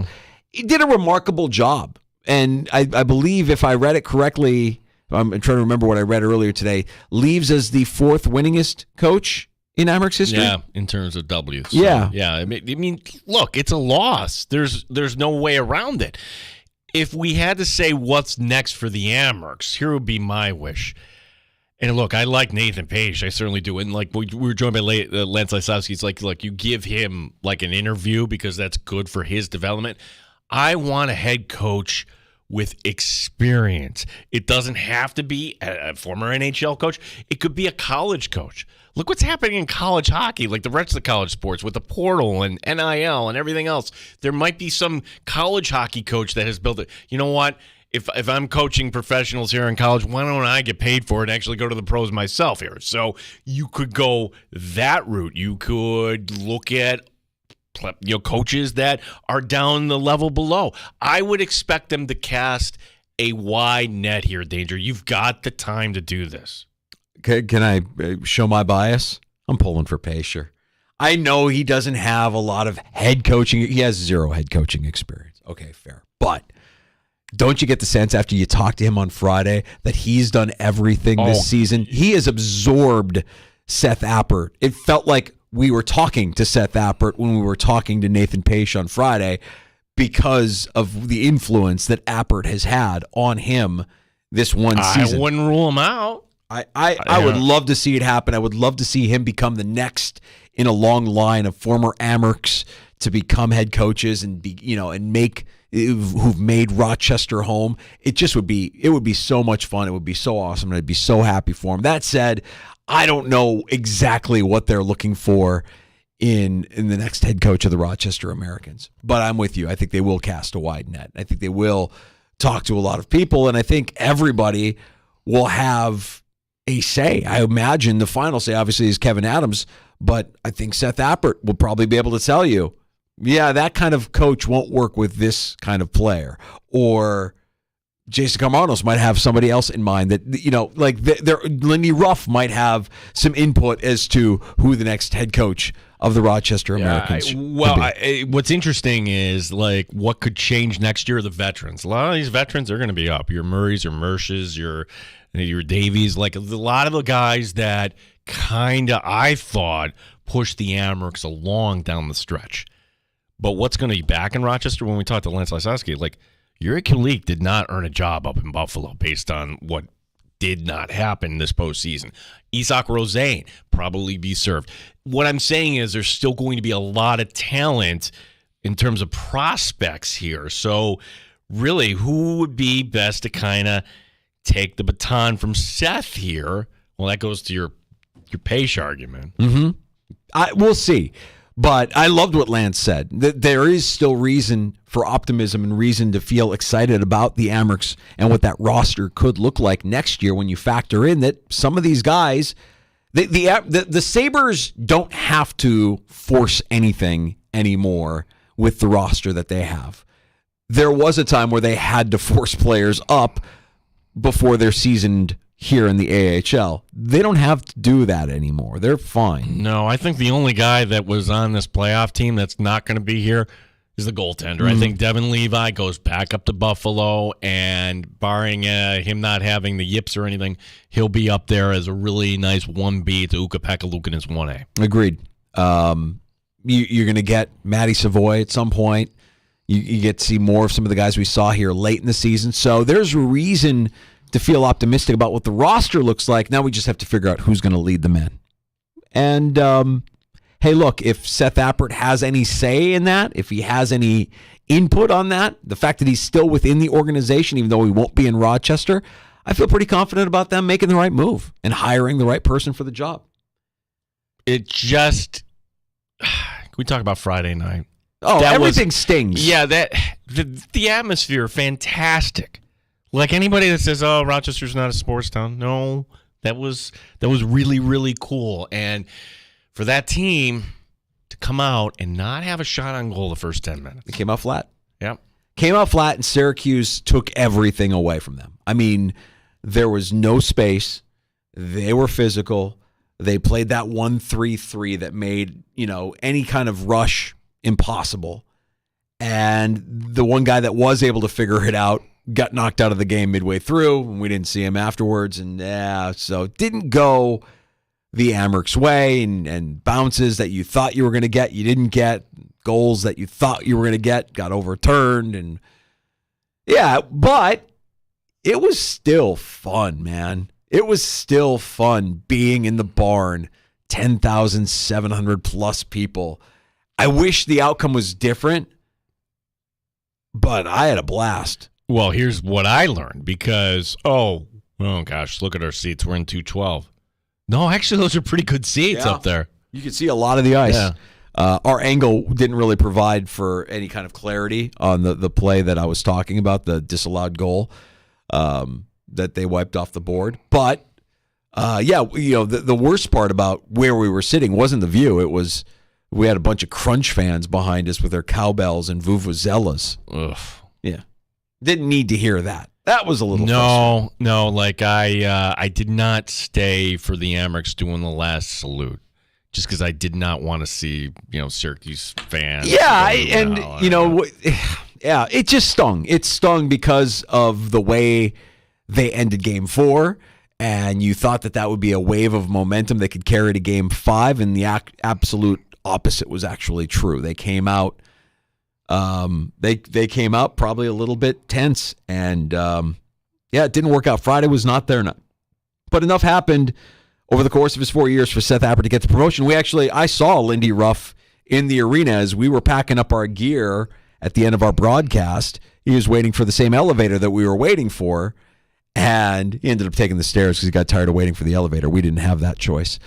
He did a remarkable job. And I believe, if I read it correctly, I'm trying to remember what I read earlier today, leaves as the 4th winningest coach in Amherst history. Yeah, in terms of W's. So, yeah. I mean, look, it's a loss. There's no way around it. If we had to say what's next for the Amherst, here would be my wish. And look, I like Nathan Page. I certainly do. And like we were joined by Lance Lysowski. It's like you give him like an interview because that's good for his development. I want a head coach with experience. It doesn't have to be a former NHL coach. It could be a college coach. Look what's happening in college hockey, like the rest of the college sports with the portal and NIL and everything else. There might be some college hockey coach that has built it. You know what? If I'm coaching professionals here in college, why don't I get paid for it and actually go to the pros myself here? So you could go that route. You could look at coaches that are down the level below. I would expect them to cast a wide net here, Danger. You've got the time to do this. Can I show my bias? I'm pulling for Pacer. I know he doesn't have a lot of head coaching. He has 0 head coaching experience. Okay, fair. But don't you get the sense after you talk to him on Friday that he's done everything this season? He has absorbed Seth Appert. It felt like we were talking to Seth Appert when we were talking to Nathan Pace on Friday because of the influence that Appert has had on him this one season. I wouldn't rule him out. I would love to see it happen. I would love to see him become the next in a long line of former Amerks to become head coaches and who've made Rochester home. It would be so much fun. It would be so awesome, and I'd be so happy for him. That said, I don't know exactly what they're looking for in the next head coach of the Rochester Americans. But I'm with you. I think they will cast a wide net. I think they will talk to a lot of people, and I think everybody will have a say. I imagine the final say, obviously, is Kevin Adams, but I think Seth Appert will probably be able to tell you, yeah, that kind of coach won't work with this kind of player. Or Jason Carmanos might have somebody else in mind that, Lindy Ruff might have some input as to who the next head coach of the Rochester Americans what's interesting is, like, what could change next year are the veterans. A lot of these veterans are going to be up. Your Murrays, your Mershes, your Davies, like a lot of the guys that kind of, I thought, pushed the Amerks along down the stretch. But what's going to be back in Rochester when we talk to Lance Lysowski, like, Yuri Kulik did not earn a job up in Buffalo based on what did not happen this postseason. Isak Rosane probably be served. What I'm saying is there's still going to be a lot of talent in terms of prospects here. So really, who would be best to kind of take the baton from Seth here? Well, that goes to your Pace argument. We'll see. But I loved what Lance said. There is still reason for optimism and reason to feel excited about the Amerks and what that roster could look like next year when you factor in that some of these guys, the Sabres don't have to force anything anymore with the roster that they have. There was a time where they had to force players up before they're seasoned here in the AHL. They don't have to do that anymore. They're fine. No, I think the only guy that was on this playoff team that's not going to be here is the goaltender. I think Devin Levi goes back up to Buffalo, and barring him not having the yips or anything, he'll be up there as a really nice 1B to Ukko-Pekka Luukkonen's 1A. Agreed. You're going to get Matty Savoy at some point. You get to see more of some of the guys we saw here late in the season. So there's a reason to feel optimistic about what the roster looks like. Now we just have to figure out who's going to lead the men. And, hey, look, if Seth Appert has any say in that, if he has any input on that, the fact that he's still within the organization, even though he won't be in Rochester, I feel pretty confident about them making the right move and hiring the right person for the job. It just, can we talk about Friday night? Oh, everything stings. Yeah, the atmosphere, fantastic. Like anybody that says, "Oh, Rochester's not a sports town," no, that was really, really cool. And for that team to come out and not have a shot on goal the first 10 minutes, it came out flat. Yep, came out flat, and Syracuse took everything away from them. I mean, there was no space. They were physical. They played that 1-3-3 that made any kind of rush impossible. And the one guy that was able to figure it out got knocked out of the game midway through, and we didn't see him afterwards. And so it didn't go the Amerks way, and bounces that you thought you were going to get, you didn't get. Goals that you thought you were going to get got overturned. And but it was still fun, man. it was still fun being in the barn, 10,700 plus people. I wish the outcome was different, but I had a blast. Well, here's what I learned because, oh gosh, look at our seats. We're in 212. No, actually, those are pretty good seats up there. You can see a lot of the ice. Yeah. Our angle didn't really provide for any kind of clarity on the play that I was talking about, the disallowed goal that they wiped off the board. But, the worst part about where we were sitting wasn't the view. It was we had a bunch of Crunch fans behind us with their cowbells and vuvuzelas. Ugh. Yeah. Didn't need to hear that. That was a little frustrating. No, like I did not stay for the Amerks doing the last salute. Just because I did not want to see, Syracuse fans. Yeah, it just stung. It stung because of the way they ended Game 4, and you thought that would be a wave of momentum that could carry to Game 5, and the absolute opposite was actually true. They came out, they came out probably a little bit tense, and it didn't work out. Friday was not there, but enough happened over the course of his 4 years for Seth Appert to get the promotion. I saw Lindy Ruff in the arena as we were packing up our gear at the end of our broadcast. He was waiting for the same elevator that we were waiting for, and he ended up taking the stairs because he got tired of waiting for the elevator. We didn't have that choice.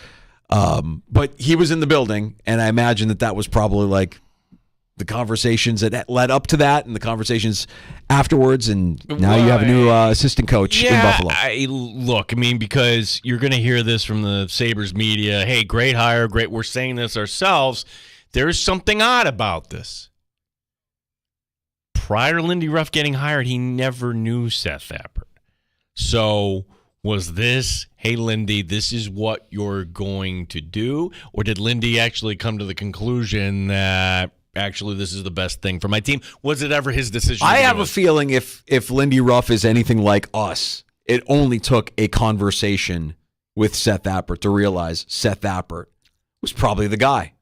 But he was in the building, and I imagine that was probably like the conversations that led up to that and the conversations afterwards, and now you have a new assistant coach in Buffalo. Because you're going to hear this from the Sabres media. Hey, great hire, great. We're saying this ourselves. There's something odd about this. Prior to Lindy Ruff getting hired, he never knew Seth Appert. So was this, hey, Lindy, this is what you're going to do? Or did Lindy actually come to the conclusion that actually this is the best thing for my team? Was it ever his decision? I have a feeling if Lindy Ruff is anything like us, it only took a conversation with Seth Appert to realize Seth Appert was probably the guy.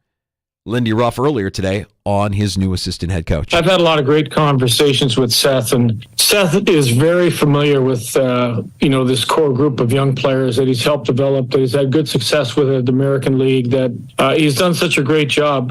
Lindy Ruff earlier today on his new assistant head coach. I've had a lot of great conversations with Seth, and Seth is very familiar with this core group of young players that he's helped develop, that he's had good success with at the American League, that he's done such a great job.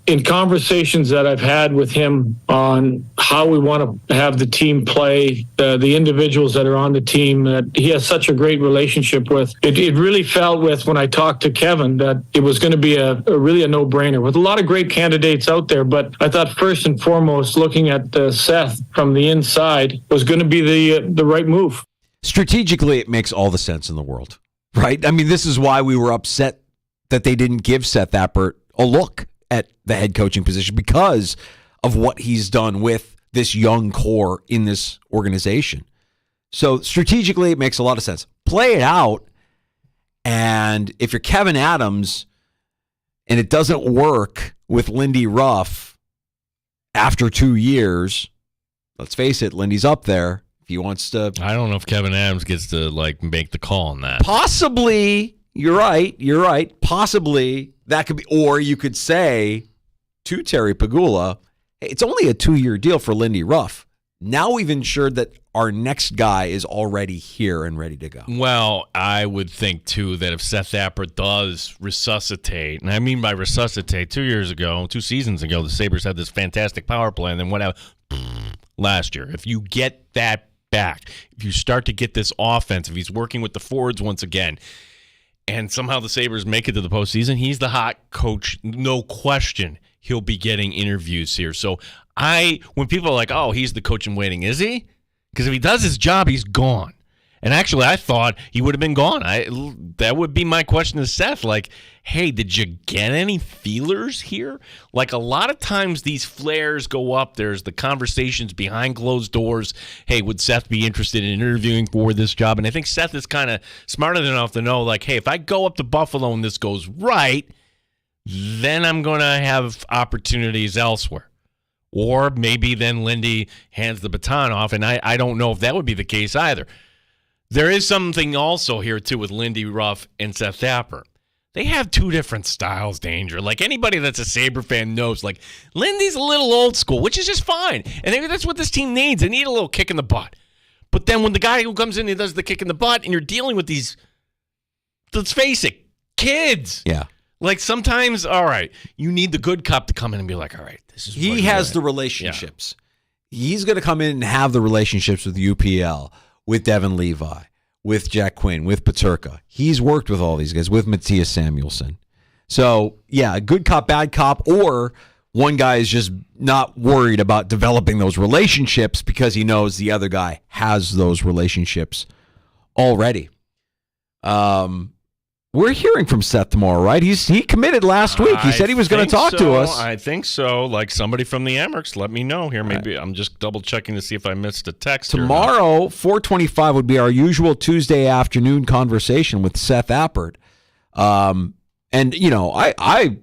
In conversations that I've had with him on how we want to have the team play, the individuals that are on the team that he has such a great relationship with, it really felt with when I talked to Kevin that it was going to be a really a no-brainer with a lot of great candidates out there. But I thought first and foremost, looking at Seth from the inside was going to be the right move. Strategically, it makes all the sense in the world, right? I mean, this is why we were upset that they didn't give Seth Appert a look at the head coaching position, because of what he's done with this young core in this organization. So strategically, it makes a lot of sense. Play it out, and if you're Kevin Adams and it doesn't work with Lindy Ruff after 2 years, let's face it, Lindy's up there. If he wants to, I don't know if Kevin Adams gets to make the call on that. Possibly, you're right. Possibly that could be, or you could say to Terry Pegula, hey, it's only a 2-year deal for Lindy Ruff. Now we've ensured that our next guy is already here and ready to go. Well, I would think, too, that if Seth Appert does resuscitate, and I mean by resuscitate, 2 seasons ago, the Sabres had this fantastic power play, and then what happened last year? If you get that back, if you start to get this offense, if he's working with the forwards once again, and somehow the Sabres make it to the postseason, he's the hot coach, no question. He'll be getting interviews here. So when people are like, oh, he's the coach in waiting, is he? Because if he does his job, he's gone. And actually, I thought he would have been gone. That would be my question to Seth. Like, hey, did you get any feelers here? Like, a lot of times these flares go up. There's the conversations behind closed doors. Hey, would Seth be interested in interviewing for this job? And I think Seth is kind of smart enough to know, like, hey, if I go up to Buffalo and this goes right, then I'm going to have opportunities elsewhere. Or maybe then Lindy hands the baton off, and I don't know if that would be the case either. There is something also here, too, with Lindy Ruff and Seth Appert. They have two different styles, Danger. Like, anybody that's a Sabre fan knows, like, Lindy's a little old school, which is just fine. And maybe that's what this team needs. They need a little kick in the butt. But then when the guy who comes in and does the kick in the butt, and you're dealing with these, let's face it, kids. Yeah. Like sometimes, all right, you need the good cop to come in and be like, all right, this is. He has the relationships. Yeah. He's going to come in and have the relationships with UPL, with Devin Levi, with Jack Quinn, with Paterka. He's worked with all these guys, with Matthias Samuelson. So, yeah, good cop, bad cop, or one guy is just not worried about developing those relationships because he knows the other guy has those relationships already. We're hearing from Seth tomorrow, right? He committed last week. He said he was going to talk to us. I think so. Like somebody from the Amerks, let me know here. Maybe I'm just double checking to see if I missed a text. Tomorrow, 4:25 would be our usual Tuesday afternoon conversation with Seth Appert. And you know, I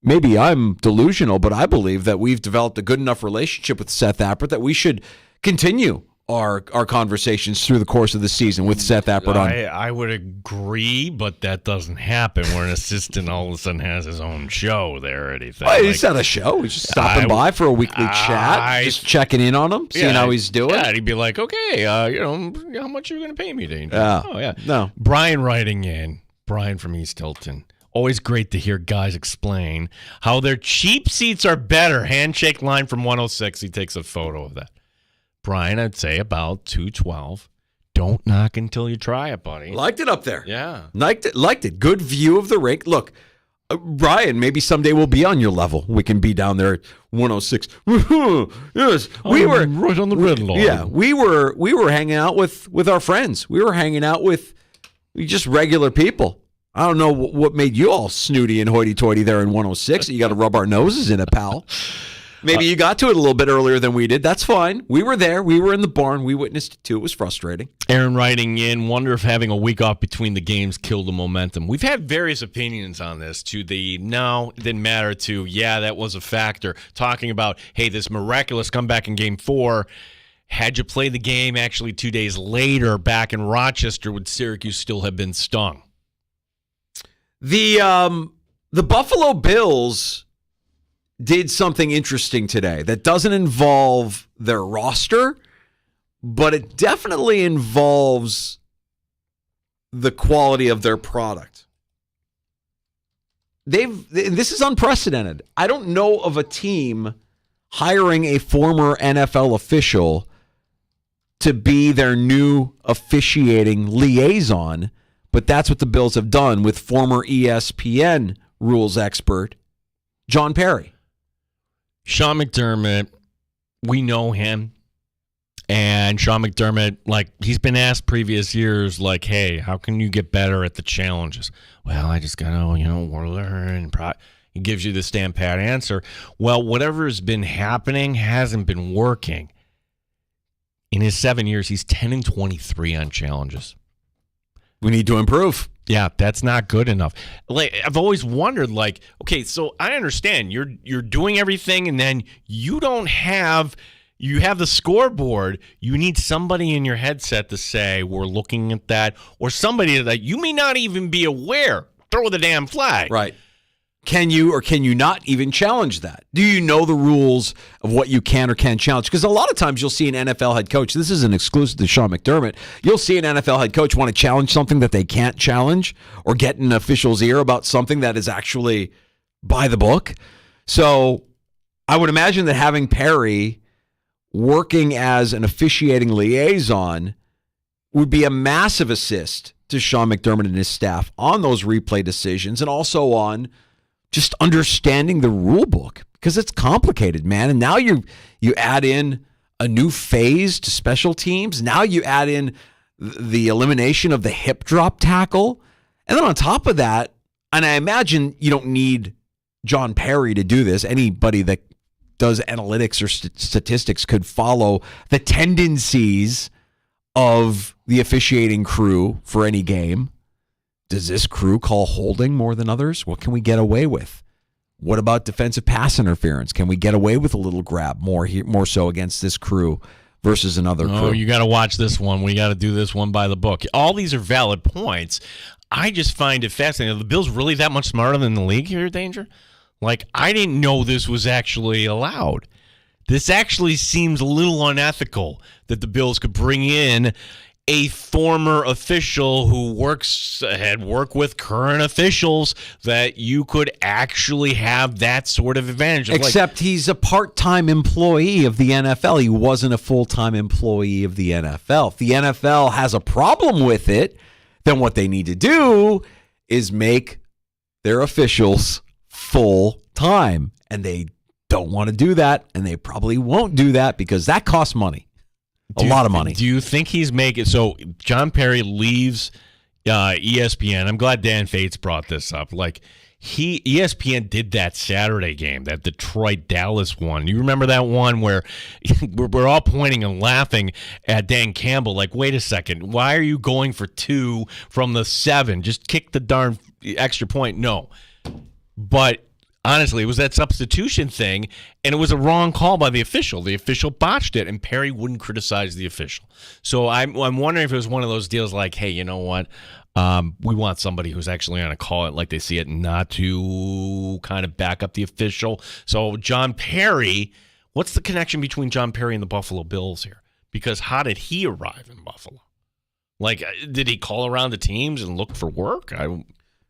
maybe I'm delusional, but I believe that we've developed a good enough relationship with Seth Appert that we should continue our conversations through the course of the season with Seth Appert on. I would agree, but that doesn't happen where an assistant all of a sudden has his own show there or anything. Well, he's not a show. He's just stopping by for a weekly chat, just checking in on him, seeing how he's doing. Yeah, and he'd be like, okay, how much are you going to pay me, Danger? Oh, yeah. No. Brian writing in. Brian from East Hilton. Always great to hear guys explain how their cheap seats are better. Handshake line from 106. He takes a photo of that. Brian, I'd say about 212. Don't knock until you try it, buddy. Liked it up there. Yeah. Liked it. Good view of the rink. Look, Brian, maybe someday we'll be on your level. We can be down there at 106. Yes. We were right on the red line. Yeah. We were hanging out with our friends. We were hanging out with just regular people. I don't know what made you all snooty and hoity-toity there in 106. You got to rub our noses in it, pal. Maybe you got to it a little bit earlier than we did. That's fine. We were there. We were in the barn. We witnessed it too. It was frustrating. Aaron writing in, wonder if having a week off between the games killed the momentum. We've had various opinions on this, to the no, it didn't matter, to yeah, that was a factor. Talking about, hey, this miraculous comeback in Game 4, had you played the game actually 2 days later back in Rochester, would Syracuse still have been stung? The Buffalo Bills did something interesting today that doesn't involve their roster, but it definitely involves the quality of their product. This is unprecedented. I don't know of a team hiring a former NFL official to be their new officiating liaison, but that's what the Bills have done with former ESPN rules expert John Perry. Sean McDermott, we know him. And Sean McDermott, like, he's been asked previous years, like, hey, how can you get better at the challenges? Well, I just got to, learn. He gives you the stamp pad answer. Well, whatever has been happening hasn't been working. In his 7 years, he's 10-23 on challenges. We need to improve. Yeah, that's not good enough. Like, I've always wondered, like, okay, so I understand you're doing everything, and then you have the scoreboard. You need somebody in your headset to say, we're looking at that, or somebody that you may not even be aware. Throw the damn flag. Right. Can you or can you not even challenge that? Do you know the rules of what you can or can't challenge? Because a lot of times you'll see an NFL head coach, this isn't exclusive to Sean McDermott, you'll see an NFL head coach want to challenge something that they can't challenge or get in an official's ear about something that is actually by the book. So I would imagine that having Perry working as an officiating liaison would be a massive assist to Sean McDermott and his staff on those replay decisions and also on just understanding the rule book, because it's complicated, man. And now you add in a new phase to special teams. Now you add in the elimination of the hip drop tackle. And then on top of that, and I imagine you don't need John Perry to do this. Anybody that does analytics or statistics could follow the tendencies of the officiating crew for any game. Does this crew call holding more than others? What can we get away with? What about defensive pass interference? Can we get away with a little grab more so against this crew versus another crew? Oh, you got to watch this one. We got to do this one by the book. All these are valid points. I just find it fascinating. Are the Bills really that much smarter than the league here, Danger? Like, I didn't know this was actually allowed. This actually seems a little unethical that the Bills could bring in a former official who had worked with current officials, that you could actually have that sort of advantage. Except he's a part-time employee of the NFL. He wasn't a full-time employee of the NFL. If the NFL has a problem with it, then what they need to do is make their officials full-time. And they don't want to do that, and they probably won't do that because that costs money. A lot of money. Do you think he's making... So John Perry leaves ESPN. I'm glad Dan Fates brought this up. Like, ESPN did that Saturday game, that Detroit-Dallas one. You remember that one where we're all pointing and laughing at Dan Campbell, like, wait a second, why are you going for 2 from the 7? Just kick the darn extra point. No. But honestly, it was that substitution thing, and it was a wrong call by the official. The official botched it, and Perry wouldn't criticize the official. So I'm wondering if it was one of those deals like, hey, you know what? We want somebody who's actually going to call it like they see it, not to kind of back up the official. So John Perry, what's the connection between John Perry and the Buffalo Bills here? Because how did he arrive in Buffalo? Like, did he call around the teams and look for work?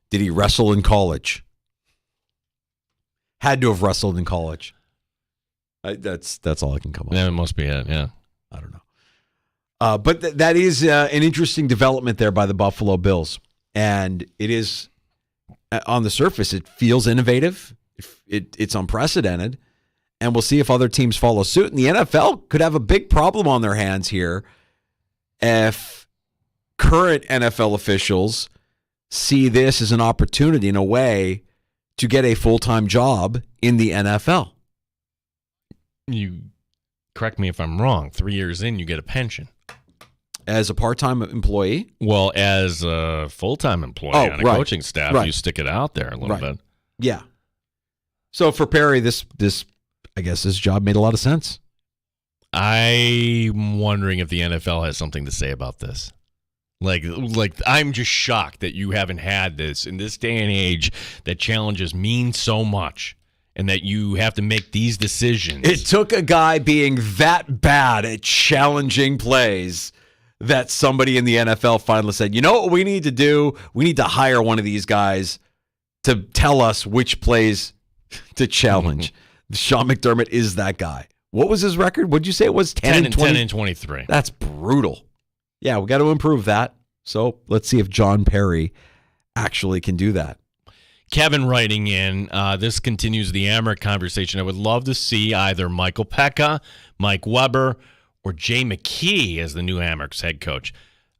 Did he wrestle in college? Had to have wrestled in college. That's all I can come up with. Yeah, it must be it, yeah. I don't know. But that is an interesting development there by the Buffalo Bills. And it is, on the surface, it feels innovative. It's unprecedented. And we'll see if other teams follow suit. And the NFL could have a big problem on their hands here if current NFL officials see this as an opportunity, in a way, to get a full-time job in the NFL. You correct me if I'm wrong. 3 years in, you get a pension. As a part-time employee? Well, as a full-time employee on a coaching staff, you stick it out there a little bit. Yeah. So for Perry, this I guess this job made a lot of sense. I'm wondering if the NFL has something to say about this. Like I'm just shocked that you haven't had this in this day and age, that challenges mean so much and that you have to make these decisions. It took a guy being that bad at challenging plays that somebody in the NFL finally said, you know what we need to do? We need to hire one of these guys to tell us which plays to challenge. Sean McDermott is that guy. What was his record? What'd you say it was? 10 and 23. That's brutal. Yeah, we got to improve that. So let's see if John Perry actually can do that. Kevin writing in, this continues the Amherst conversation. I would love to see either Michael Pekka, Mike Weber, or Jay McKee as the new Amherst head coach.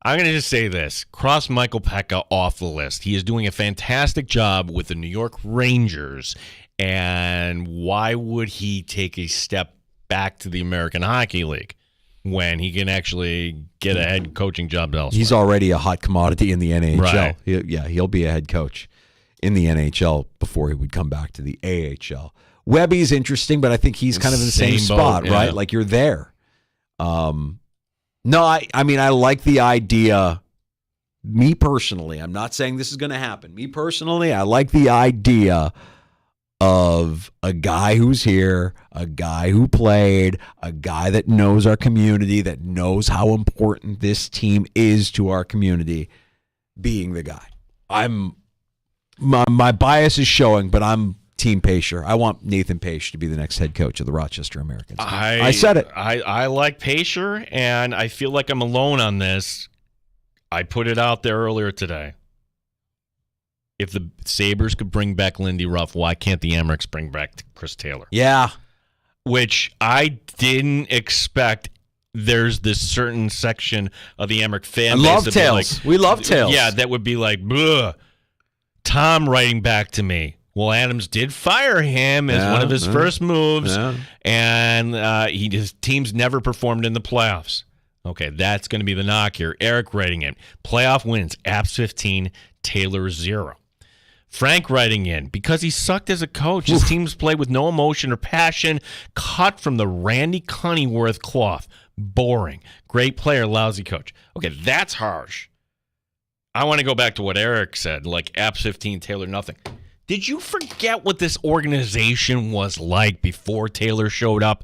I'm going to just say this. Cross Michael Pekka off the list. He is doing a fantastic job with the New York Rangers. And why would he take a step back to the American Hockey League when he can actually get a head coaching job elsewhere? He's already a hot commodity in the NHL. Right. He'll be a head coach in the NHL before he would come back to the AHL. Webby's interesting, but I think he's kind of in the same spot, boat, right? Like, you're there. No, I mean, I like the idea. Me personally, I'm not saying this is going to happen. Me personally, I like the idea of a guy who's here, a guy who played, a guy that knows our community, that knows how important this team is to our community, being the guy. My bias is showing, but I'm Team Pacer. I want Nathan Pace to be the next head coach of the Rochester Americans. I said it. I like Pacer, and I feel like I'm alone on this. I put it out there earlier today. If the Sabres could bring back Lindy Ruff, why can't the Amerks bring back Chris Taylor? Yeah. Which I didn't expect. There's this certain section of the Amherst fan base. I love Tails. Like, we love Tails. Yeah, that would be like, bleh. Tom writing back to me. Well, Adams did fire him as one of his first moves, and his team's never performed in the playoffs. Okay, that's going to be the knock here. Eric writing in. Playoff wins, Abs 15, Taylor 0. Frank writing in, because he sucked as a coach, his teams play with no emotion or passion, cut from the Randy Cunneyworth cloth. Boring. Great player, lousy coach. Okay, that's harsh. I want to go back to what Eric said, like Abs 15, Taylor nothing. Did you forget what this organization was like before Taylor showed up?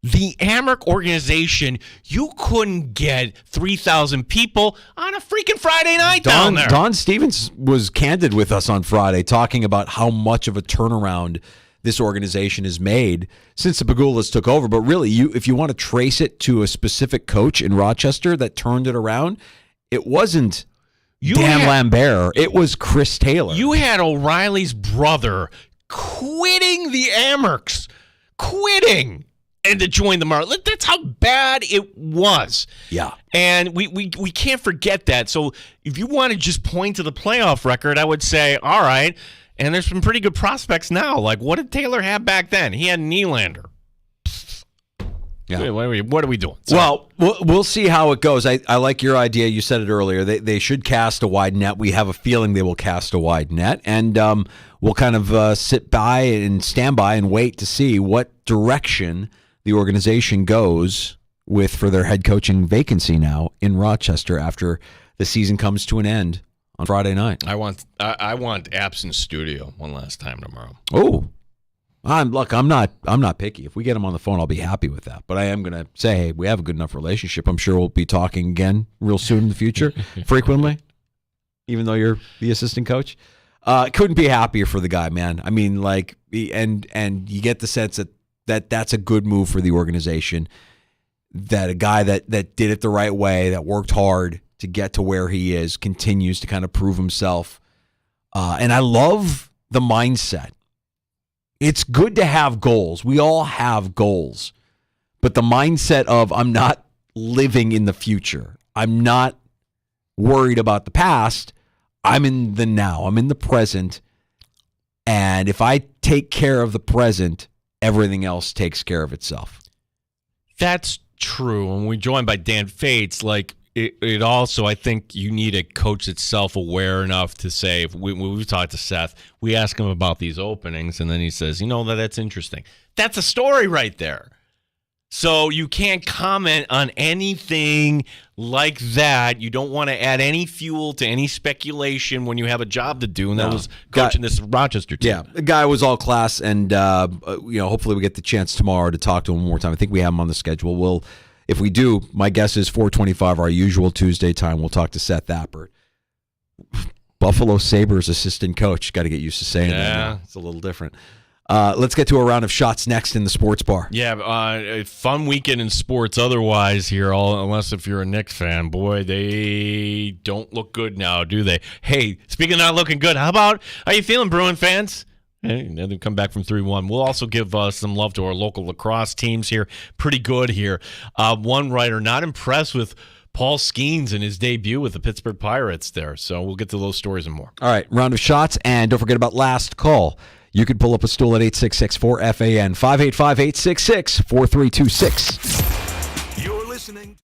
The Amherst organization, you couldn't get 3,000 people on a freaking Friday night down there. Don Stevens was candid with us on Friday talking about how much of a turnaround this organization has made since the Pagulas took over. But really, if you want to trace it to a specific coach in Rochester that turned it around, it wasn't Dan Lambert. It was Chris Taylor. You had O'Reilly's brother quitting the Amherst. And to join the Marlins. That's how bad it was. Yeah. And we can't forget that. So if you want to just point to the playoff record, I would say, all right, and there's some pretty good prospects now. Like, what did Taylor have back then? He had Nylander. Yeah. What are we doing? Well, we'll see how it goes. I like your idea. You said it earlier. They should cast a wide net. We have a feeling they will cast a wide net. And we'll kind of sit by and stand by and wait to see what direction the organization goes with for their head coaching vacancy now in Rochester after the season comes to an end on Friday night. I want Apps in studio one last time tomorrow. Oh, I'm not picky. If we get him on the phone, I'll be happy with that. But I am going to say, hey, we have a good enough relationship. I'm sure we'll be talking again real soon in the future, frequently, even though you're the assistant coach. Couldn't be happier for the guy, man. I mean, like, and you get the sense that's a good move for the organization, that a guy that did it the right way, that worked hard to get to where he is, continues to kind of prove himself. And I love the mindset. It's good to have goals. We all have goals. But the mindset of, I'm not living in the future. I'm not worried about the past. I'm in the now. I'm in the present. And if I take care of the present, everything else takes care of itself. That's true. And we're joined by Dan Fates. Like, it also, I think you need a coach that's self-aware enough to say, if we've talked to Seth, we ask him about these openings, and then he says, that's interesting. That's a story right there. So you can't comment on anything like that. You don't want to add any fuel to any speculation when you have a job to do, and that was coaching this Rochester team. Yeah, the guy was all class, and hopefully we get the chance tomorrow to talk to him one more time. I think we have him on the schedule. If we do, my guess is 4:25, our usual Tuesday time. We'll talk to Seth Appert, Buffalo Sabres assistant coach. Got to get used to saying that. Now. It's a little different. Let's get to a round of shots next in the sports bar. Yeah, a fun weekend in sports otherwise here, unless if you're a Knicks fan. Boy, they don't look good now, do they? Hey, speaking of not looking good, how you feeling, Bruin fans? Hey, they've come back from 3-1. We'll also give some love to our local lacrosse teams here. Pretty good here. One writer not impressed with Paul Skeens in his debut with the Pittsburgh Pirates there. So we'll get to those stories and more. All right, round of shots, and don't forget about last call. You can pull up a stool at 866-4FAN, 585-866-4326. You're listening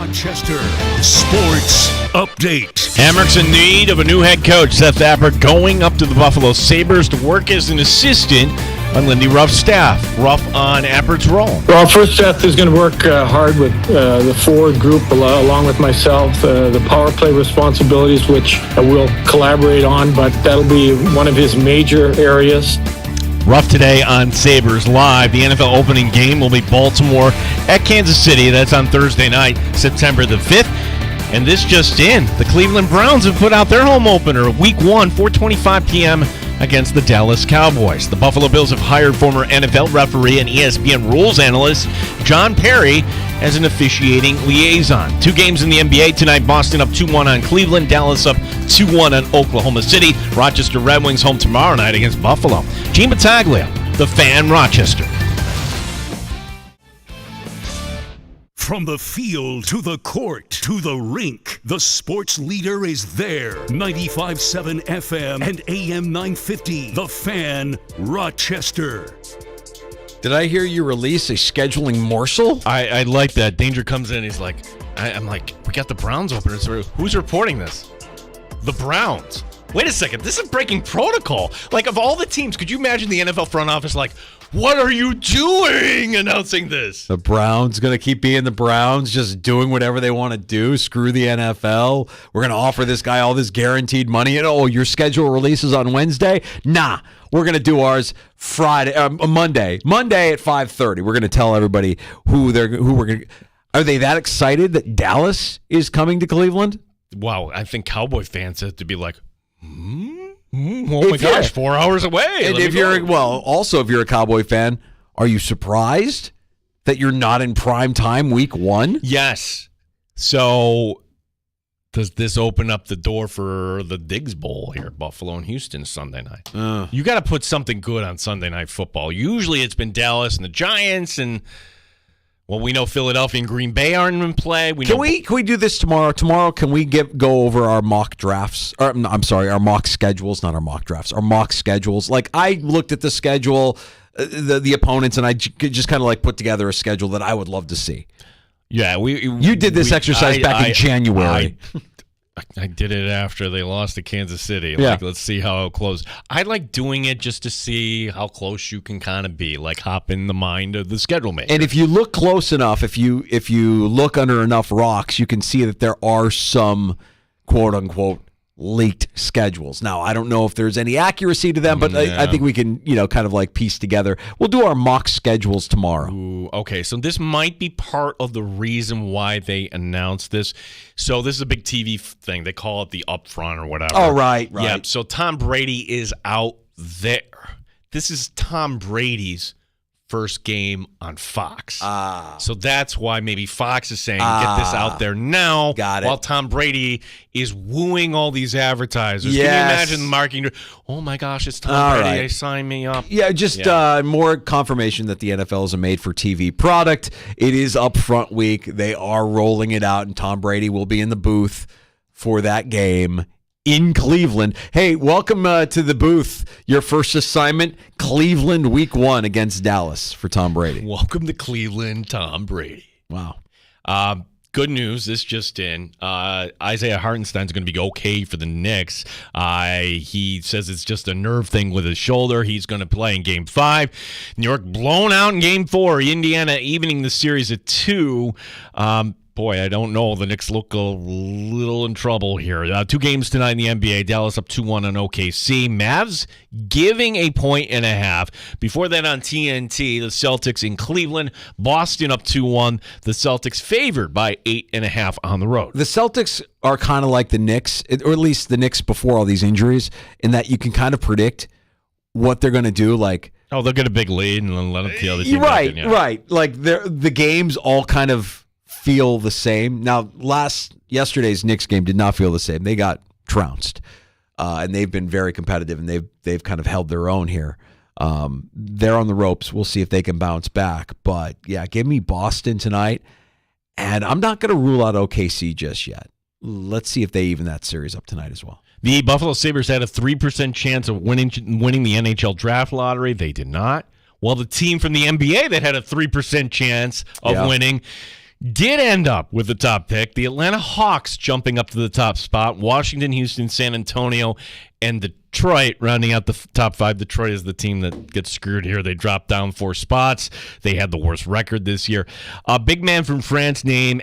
Rochester Sports Update. Amherst in need of a new head coach. Seth Appert going up to the Buffalo Sabres to work as an assistant on Lindy Ruff's staff. Ruff on Appert's role. Well, first, Seth is going to work hard with the forward group along with myself. The power play responsibilities, which we'll collaborate on, but that'll be one of his major areas. Ruff today on Sabres Live. The NFL opening game will be Baltimore at Kansas City. That's on Thursday night, September the 5th. And this just in, the Cleveland Browns have put out their home opener, Week 1, 4:25 p.m. against the Dallas Cowboys. The Buffalo Bills have hired former NFL referee and ESPN rules analyst John Perry as an officiating liaison. 2 games in the NBA tonight. Boston up 2-1 on Cleveland. Dallas up 2-1 on Oklahoma City. Rochester Red Wings home tomorrow night against Buffalo. Gene Battaglia, The Fan, Rochester. From the field to the court to the rink, the sports leader is there. 95.7 FM and AM 950, The Fan, Rochester. Did I hear you release a scheduling morsel? I like that. Danger comes in. He's like, I'm like, we got the Browns opener. So who's reporting this? The Browns. Wait a second. This is breaking protocol. Like, of all the teams, could you imagine the NFL front office like, what are you doing announcing this? The Browns going to keep being the Browns, just doing whatever they want to do. Screw the NFL. We're going to offer this guy all this guaranteed money. And, oh, your schedule releases on Wednesday? Nah, we're going to do ours Monday. Monday at 5:30. We're going to tell everybody who we're going to. Are they that excited that Dallas is coming to Cleveland? Wow, I think Cowboy fans have to be like, oh my gosh, 4 hours away. And if you're a Cowboy fan, are you surprised that you're not in prime time week 1? Yes. So does this open up the door for the Diggs Bowl here, Buffalo and Houston Sunday night? You got to put something good on Sunday Night Football. Usually it's been Dallas and the Giants, and well, we know Philadelphia and Green Bay aren't in play. Can we do this tomorrow? Tomorrow, can we go over our mock drafts? Or, I'm sorry, our mock schedules, not our mock drafts. Our mock schedules. Like, I looked at the schedule, the opponents, and I just kind of like put together a schedule that I would love to see. Yeah, you did this exercise back in January. I did it after they lost to Kansas City. Yeah. Like, let's see how close. I like doing it just to see how close you can kind of be, like hop in the mind of the schedule maker. And if you look close enough, if you look under enough rocks, you can see that there are some quote unquote leaked schedules. Now, I don't know if there's any accuracy to them, but I think we can, kind of like piece together. We'll do our mock schedules tomorrow. Ooh, okay, so this might be part of the reason why they announced this. So this is a big TV thing. They call it the upfront or whatever. Oh, right. Yeah, so Tom Brady is out there. This is Tom Brady's first game on Fox. So that's why maybe Fox is saying, get this out there now. Got it. While Tom Brady is wooing all these advertisers. Yes. Can you imagine the marketing? Oh my gosh, it's Tom Brady. Right. Sign me up. Yeah, just more confirmation that the NFL is a made-for-TV product. It is upfront week. They are rolling it out, and Tom Brady will be in the booth for that game in Cleveland. Hey, welcome to the booth. Your first assignment, Cleveland week 1 against Dallas for Tom Brady. Welcome to Cleveland, Tom Brady. Wow. Good news, this just in. Isaiah Hartenstein's going to be okay for the Knicks. He says it's just a nerve thing with his shoulder. He's going to play in Game 5. New York blown out in Game 4. Indiana evening the series at 2. Boy, I don't know. The Knicks look a little in trouble here. 2 games tonight in the NBA. Dallas up 2-1 on OKC. Mavs giving 1.5 points. Before that on TNT, the Celtics in Cleveland. Boston up 2-1. The Celtics favored by 8.5 on the road. The Celtics are kind of like the Knicks, or at least the Knicks before all these injuries, in that you can kind of predict what they're going to do. Like, they'll get a big lead and then let the other team right, back in, right. Like, the games all kind of feel the same. Now, yesterday's Knicks game did not feel the same. They got trounced, and they've been very competitive, and they've kind of held their own here. They're on the ropes. We'll see if they can bounce back. But yeah, give me Boston tonight, and I'm not going to rule out OKC just yet. Let's see if they even that series up tonight as well. The Buffalo Sabres had a 3% chance of winning the NHL draft lottery. They did not. Well, the team from the NBA that had a 3% chance of winning did end up with the top pick. The Atlanta Hawks jumping up to the top spot. Washington, Houston, San Antonio, and Detroit rounding out the top 5. Detroit is the team that gets screwed here. They dropped down 4 spots. They had the worst record this year. A big man from France named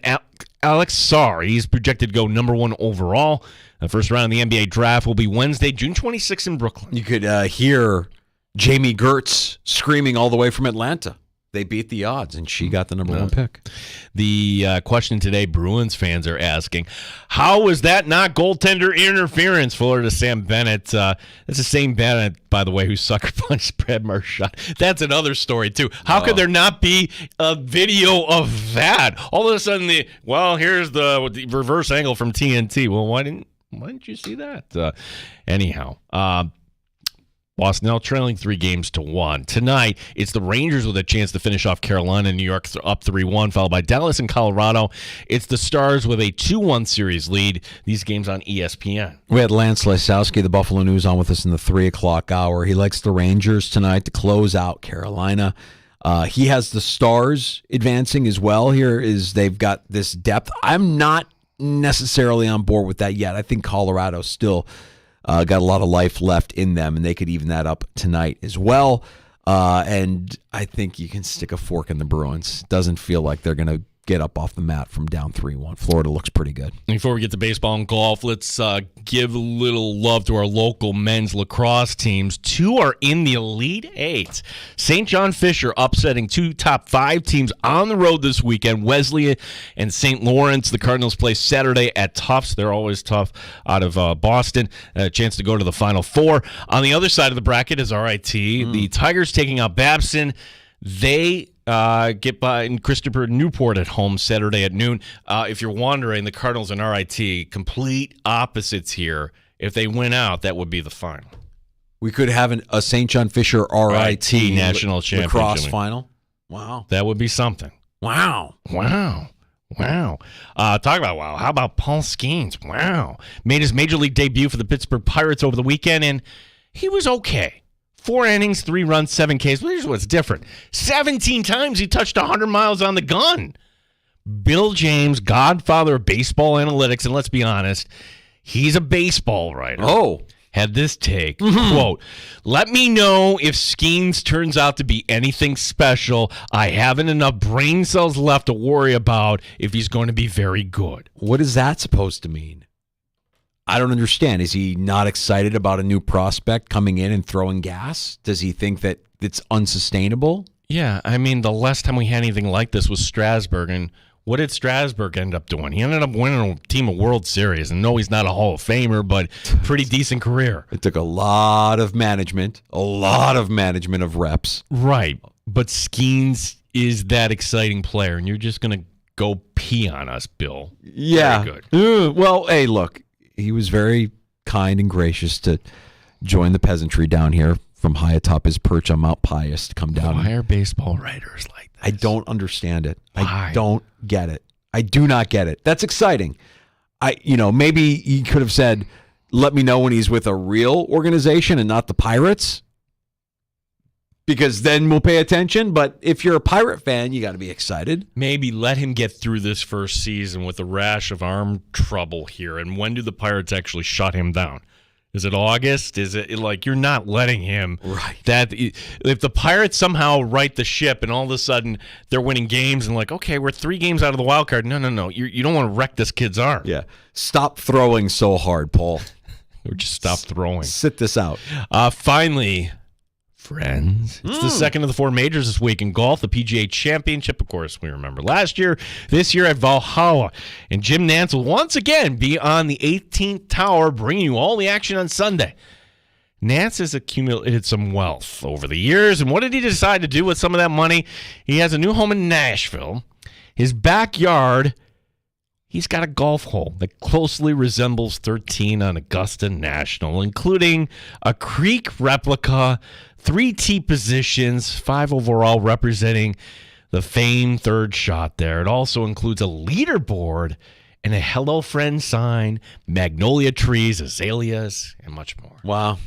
Alex Sarr. He's projected to go number 1 overall. The first round of the NBA draft will be Wednesday, June 26th in Brooklyn. You could hear Jamie Gertz screaming all the way from Atlanta. They beat the odds, and she got the number 1 pick. The question today, Bruins fans are asking, how was that not goaltender interference? Florida Sam Bennett. That's the same Bennett, by the way, who sucker punched Brad Marchand. That's another story, too. How could there not be a video of that? All of a sudden, here's the reverse angle from TNT. Well, why didn't you see that? Anyhow, Boston now trailing 3-1. Tonight, it's the Rangers with a chance to finish off Carolina and New York up 3-1, followed by Dallas and Colorado. It's the Stars with a 2-1 series lead. These games on ESPN. We had Lance Lysowski, the Buffalo News, on with us in the 3 o'clock hour. He likes the Rangers tonight to close out Carolina. He has the Stars advancing as well. Here is they've got this depth. I'm not necessarily on board with that yet. I think Colorado still got a lot of life left in them, and they could even that up tonight as well. And I think you can stick a fork in the Bruins. Doesn't feel like they're going to get up off the mat from down 3-1. Florida looks pretty good. Before we get to baseball and golf, let's give a little love to our local men's lacrosse teams. 2 are in the Elite 8. St. John Fisher upsetting 2 top 5 teams on the road this weekend. Wesleyan and St. Lawrence. The Cardinals play Saturday at Tufts. They're always tough out of Boston. A chance to go to the Final Four. On the other side of the bracket is RIT. The Tigers taking out Babson. They get by in Christopher Newport at home Saturday at noon. If you're wondering, the Cardinals and RIT, complete opposites here. If they win out, that would be the final. We could have a St. John Fisher RIT national championship lacrosse final. Wow. That would be something. Wow. Talk about wow. How about Paul Skeens? Wow. Made his major league debut for the Pittsburgh Pirates over the weekend, and he was okay. 4 innings, 3 runs, 7 Ks. But here's what's different. 17 times he touched 100 miles on the gun. Bill James, godfather of baseball analytics, and let's be honest, he's a baseball writer. Had this take, quote, "Let me know if Skeens turns out to be anything special. I haven't enough brain cells left to worry about if he's going to be very good." What is that supposed to mean? I don't understand. Is he not excited about a new prospect coming in and throwing gas? Does he think that it's unsustainable? Yeah, I mean, the last time we had anything like this was Strasburg, and what did Strasburg end up doing? He ended up winning a team of World Series, and no, he's not a Hall of Famer, but pretty decent career. It took a lot of management of reps. Right, but Skeens is that exciting player, and you're just going to go pee on us, Bill. Yeah. Very good. Well, hey, look. He was very kind and gracious to join the peasantry down here from high atop his perch on Mount Pius to come down. Why are baseball writers like this? I don't understand it. Why? I don't get it. I do not get it. That's exciting. Maybe he could have said, let me know when he's with a real organization and not the Pirates, because then we'll pay attention. But if you're a Pirate fan, you got to be excited. Maybe let him get through this first season with a rash of arm trouble here. And when do the Pirates actually shut him down? Is it August? Is it like you're not letting him? Right. That if the Pirates somehow right the ship and all of a sudden they're winning games and like, okay, we're 3 games out of the wild card. No. You don't want to wreck this kid's arm. Yeah. Stop throwing so hard, Paul. Or just stop throwing. Sit this out. Finally, friends, it's the second of the 4 majors this week in golf. The PGA Championship, of course, we remember last year. This year at Valhalla. And Jim Nantz will once again be on the 18th tower, bringing you all the action on Sunday. Nantz has accumulated some wealth over the years. And what did he decide to do with some of that money? He has a new home in Nashville. His backyard, he's got a golf hole that closely resembles 13 on Augusta National, including a creek replica, 3 tee positions, 5 overall, representing the famed 3rd shot there. It also includes a leaderboard and a Hello Friend sign, magnolia trees, azaleas, and much more. Wow.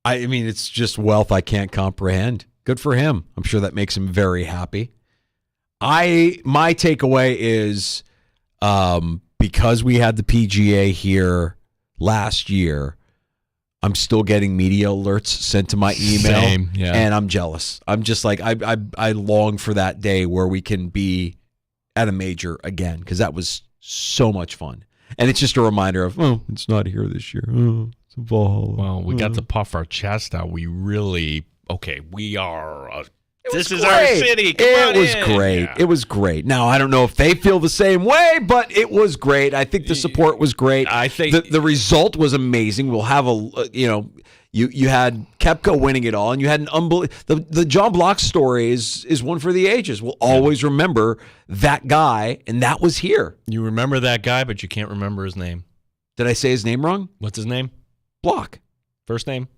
I mean, it's just wealth I can't comprehend. Good for him. I'm sure that makes him very happy. My takeaway is because we had the PGA here last year, I'm still getting media alerts sent to my email. Same, yeah. And I'm jealous. I'm just like, I long for that day where we can be at a major again, because that was so much fun. And it's just a reminder of, it's not here this year. It's a Valhalla. Well, we got to puff our chest out. We really, we are... This is great. our city. It was great. Yeah. It was great. Now, I don't know if they feel the same way, but it was great. I think the support was great. I think the result was amazing. We'll have you had Koepka winning it all, and you had an unbelievable. The John Block story is one for the ages. We'll always remember that guy, and that was here. You remember that guy, but you can't remember his name. Did I say his name wrong? What's his name? Block. First name?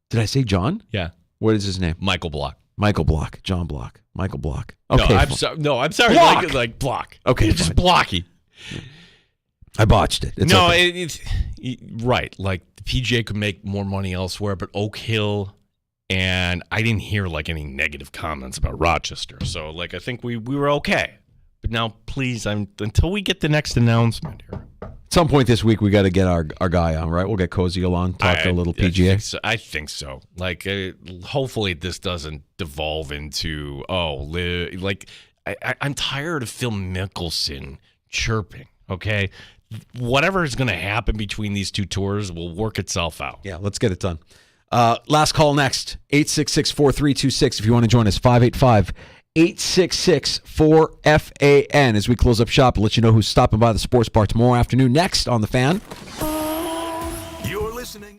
Did I say John? Yeah. What is his name? Michael Block. Michael Block, John Block, Michael Block. Okay, No, I'm sorry. Block. Like Block. Okay, it's just blocky. I botched it. It's no, okay. it's right. Like the PGA could make more money elsewhere, but Oak Hill, and I didn't hear like any negative comments about Rochester. So like I think we were okay. But now, please, until we get the next announcement here. At some point this week, we got to get our guy on, right? We'll get Coziel on, talk a little PGA. I think so. Like, hopefully this doesn't devolve into, I'm tired of Phil Mickelson chirping, okay? Whatever is going to happen between these two tours will work itself out. Yeah, let's get it done. Last call next, 866-4326. If you want to join us, 585-866-4FAN. As we close up shop, I'll let you know who's stopping by the sports bar tomorrow afternoon. Next on The Fan. You're listening.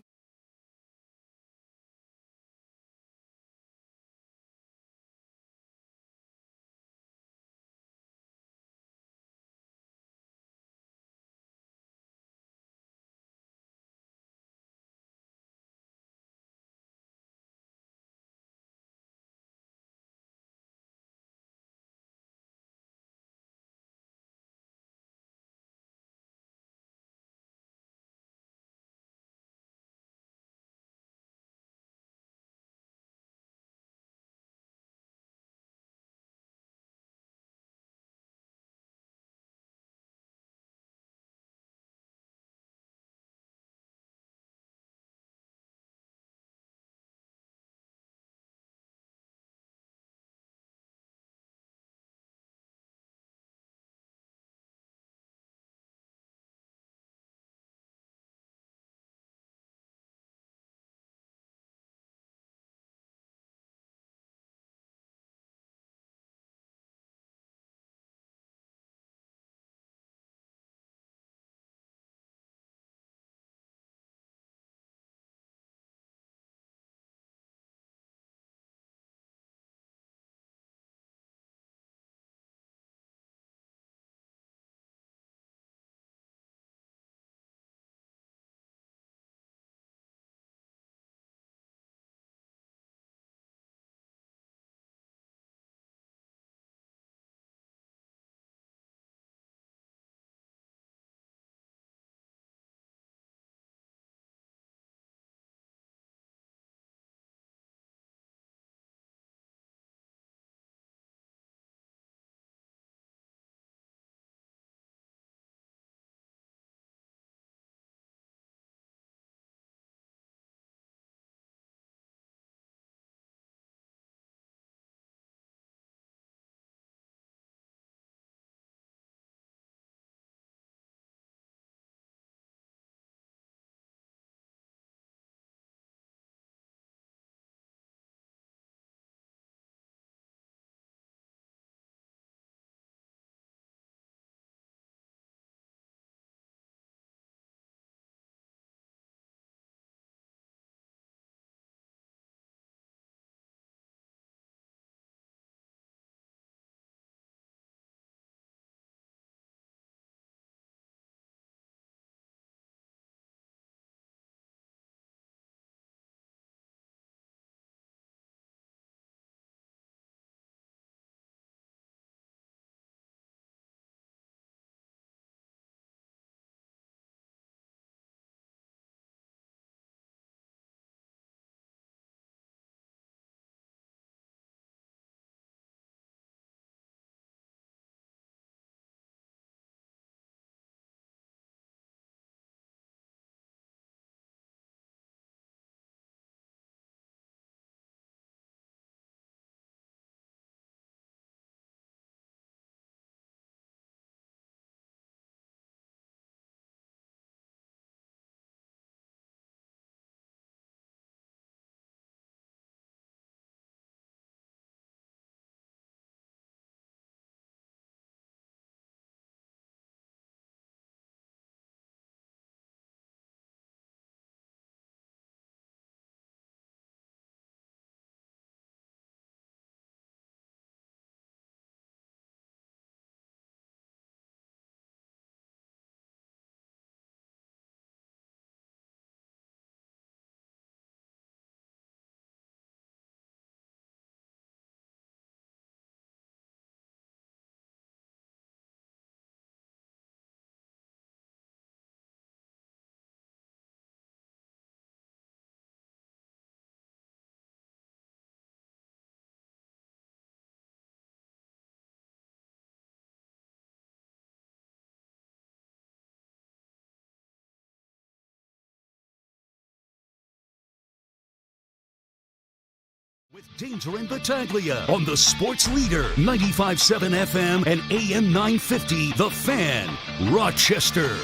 With Danger and Battaglia on the Sports Leader, 95.7 FM and AM 950, The Fan, Rochester.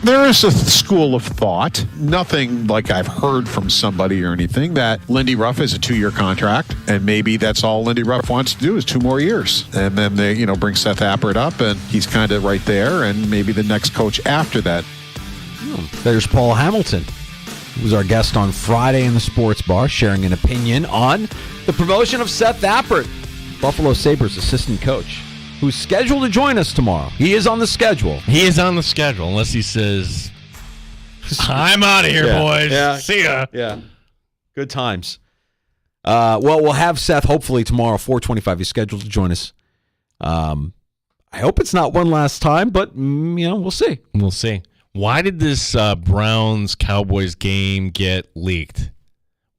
There is a school of thought, nothing like I've heard from somebody or anything, that Lindy Ruff is a 2-year contract, and maybe that's all Lindy Ruff wants to do is 2 more years. And then they, bring Seth Appert up, and he's kind of right there, and maybe the next coach after that. There's Paul Hamilton, who was our guest on Friday in the Sports Bar, sharing an opinion on the promotion of Seth Appert, Buffalo Sabres assistant coach, who's scheduled to join us tomorrow. He is on the schedule. He is on the schedule, unless he says, I'm out of here, boys. Yeah. See ya. Yeah. Good times. Well, we'll have Seth hopefully tomorrow, 4:25. He's scheduled to join us. I hope it's not one last time, but, we'll see. We'll see. Why did this Browns-Cowboys game get leaked?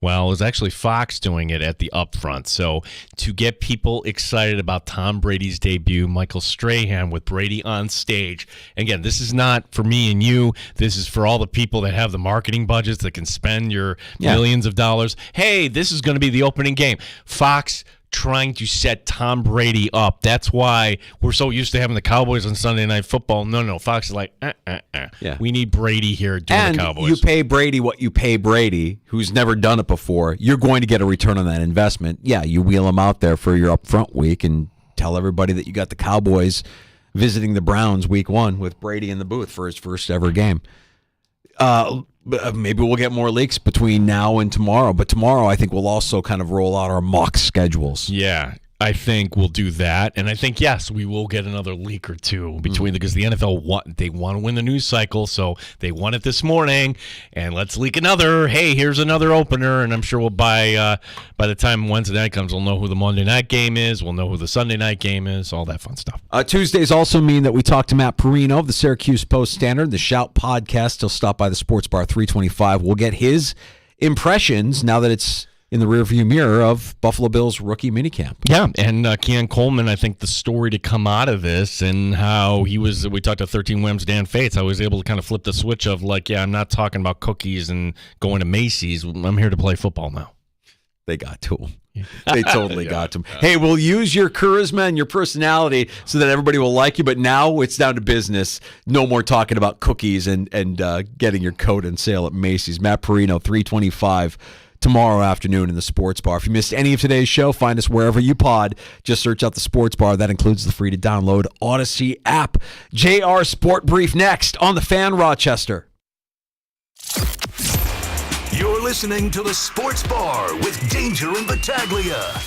Well, it was actually Fox doing it at the upfront. So to get people excited about Tom Brady's debut, Michael Strahan with Brady on stage. Again, this is not for me and you. This is for all the people that have the marketing budgets that can spend your millions of dollars. Hey, this is going to be the opening game. Fox trying to set Tom Brady up. That's why we're so used to having the Cowboys on Sunday Night Football. No. Fox is like, Yeah. We need Brady here doing the Cowboys. You pay Brady what you pay Brady, who's never done it before. You're going to get a return on that investment. Yeah, you wheel him out there for your upfront week and tell everybody that you got the Cowboys visiting the Browns week 1 with Brady in the booth for his first ever game. Maybe we'll get more leaks between now and tomorrow. But tomorrow, I think we'll also kind of roll out our mock schedules. Yeah, I think we'll do that. And I think, yes, we will get another leak or two between because the NFL, they want to win the news cycle. So they won it this morning. And let's leak another. Hey, here's another opener. And I'm sure we'll by the time Wednesday night comes, we'll know who the Monday night game is. We'll know who the Sunday night game is. All that fun stuff. Tuesdays also mean that we talk to Matt Perino of the Syracuse Post-Standard, the Shout podcast. He'll stop by the Sports Bar 325. We'll get his impressions now that it's in the rearview mirror of Buffalo Bills rookie minicamp. Yeah, and Keon Coleman, I think the story to come out of this and how we talked to 13 Wham's Dan Fates, I was able to kind of flip the switch of I'm not talking about cookies and going to Macy's. I'm here to play football now. They got to him. They totally got to him. Hey, we'll use your charisma and your personality so that everybody will like you, but now it's down to business. No more talking about cookies and getting your coat on sale at Macy's. Matt Perino, 325 tomorrow afternoon in the Sports Bar. If you missed any of today's show, find us wherever you pod. Just search out the Sports Bar. That includes the free-to-download Odyssey app. JR Sport Brief next on The Fan, Rochester. You're listening to the Sports Bar with Danger and Battaglia.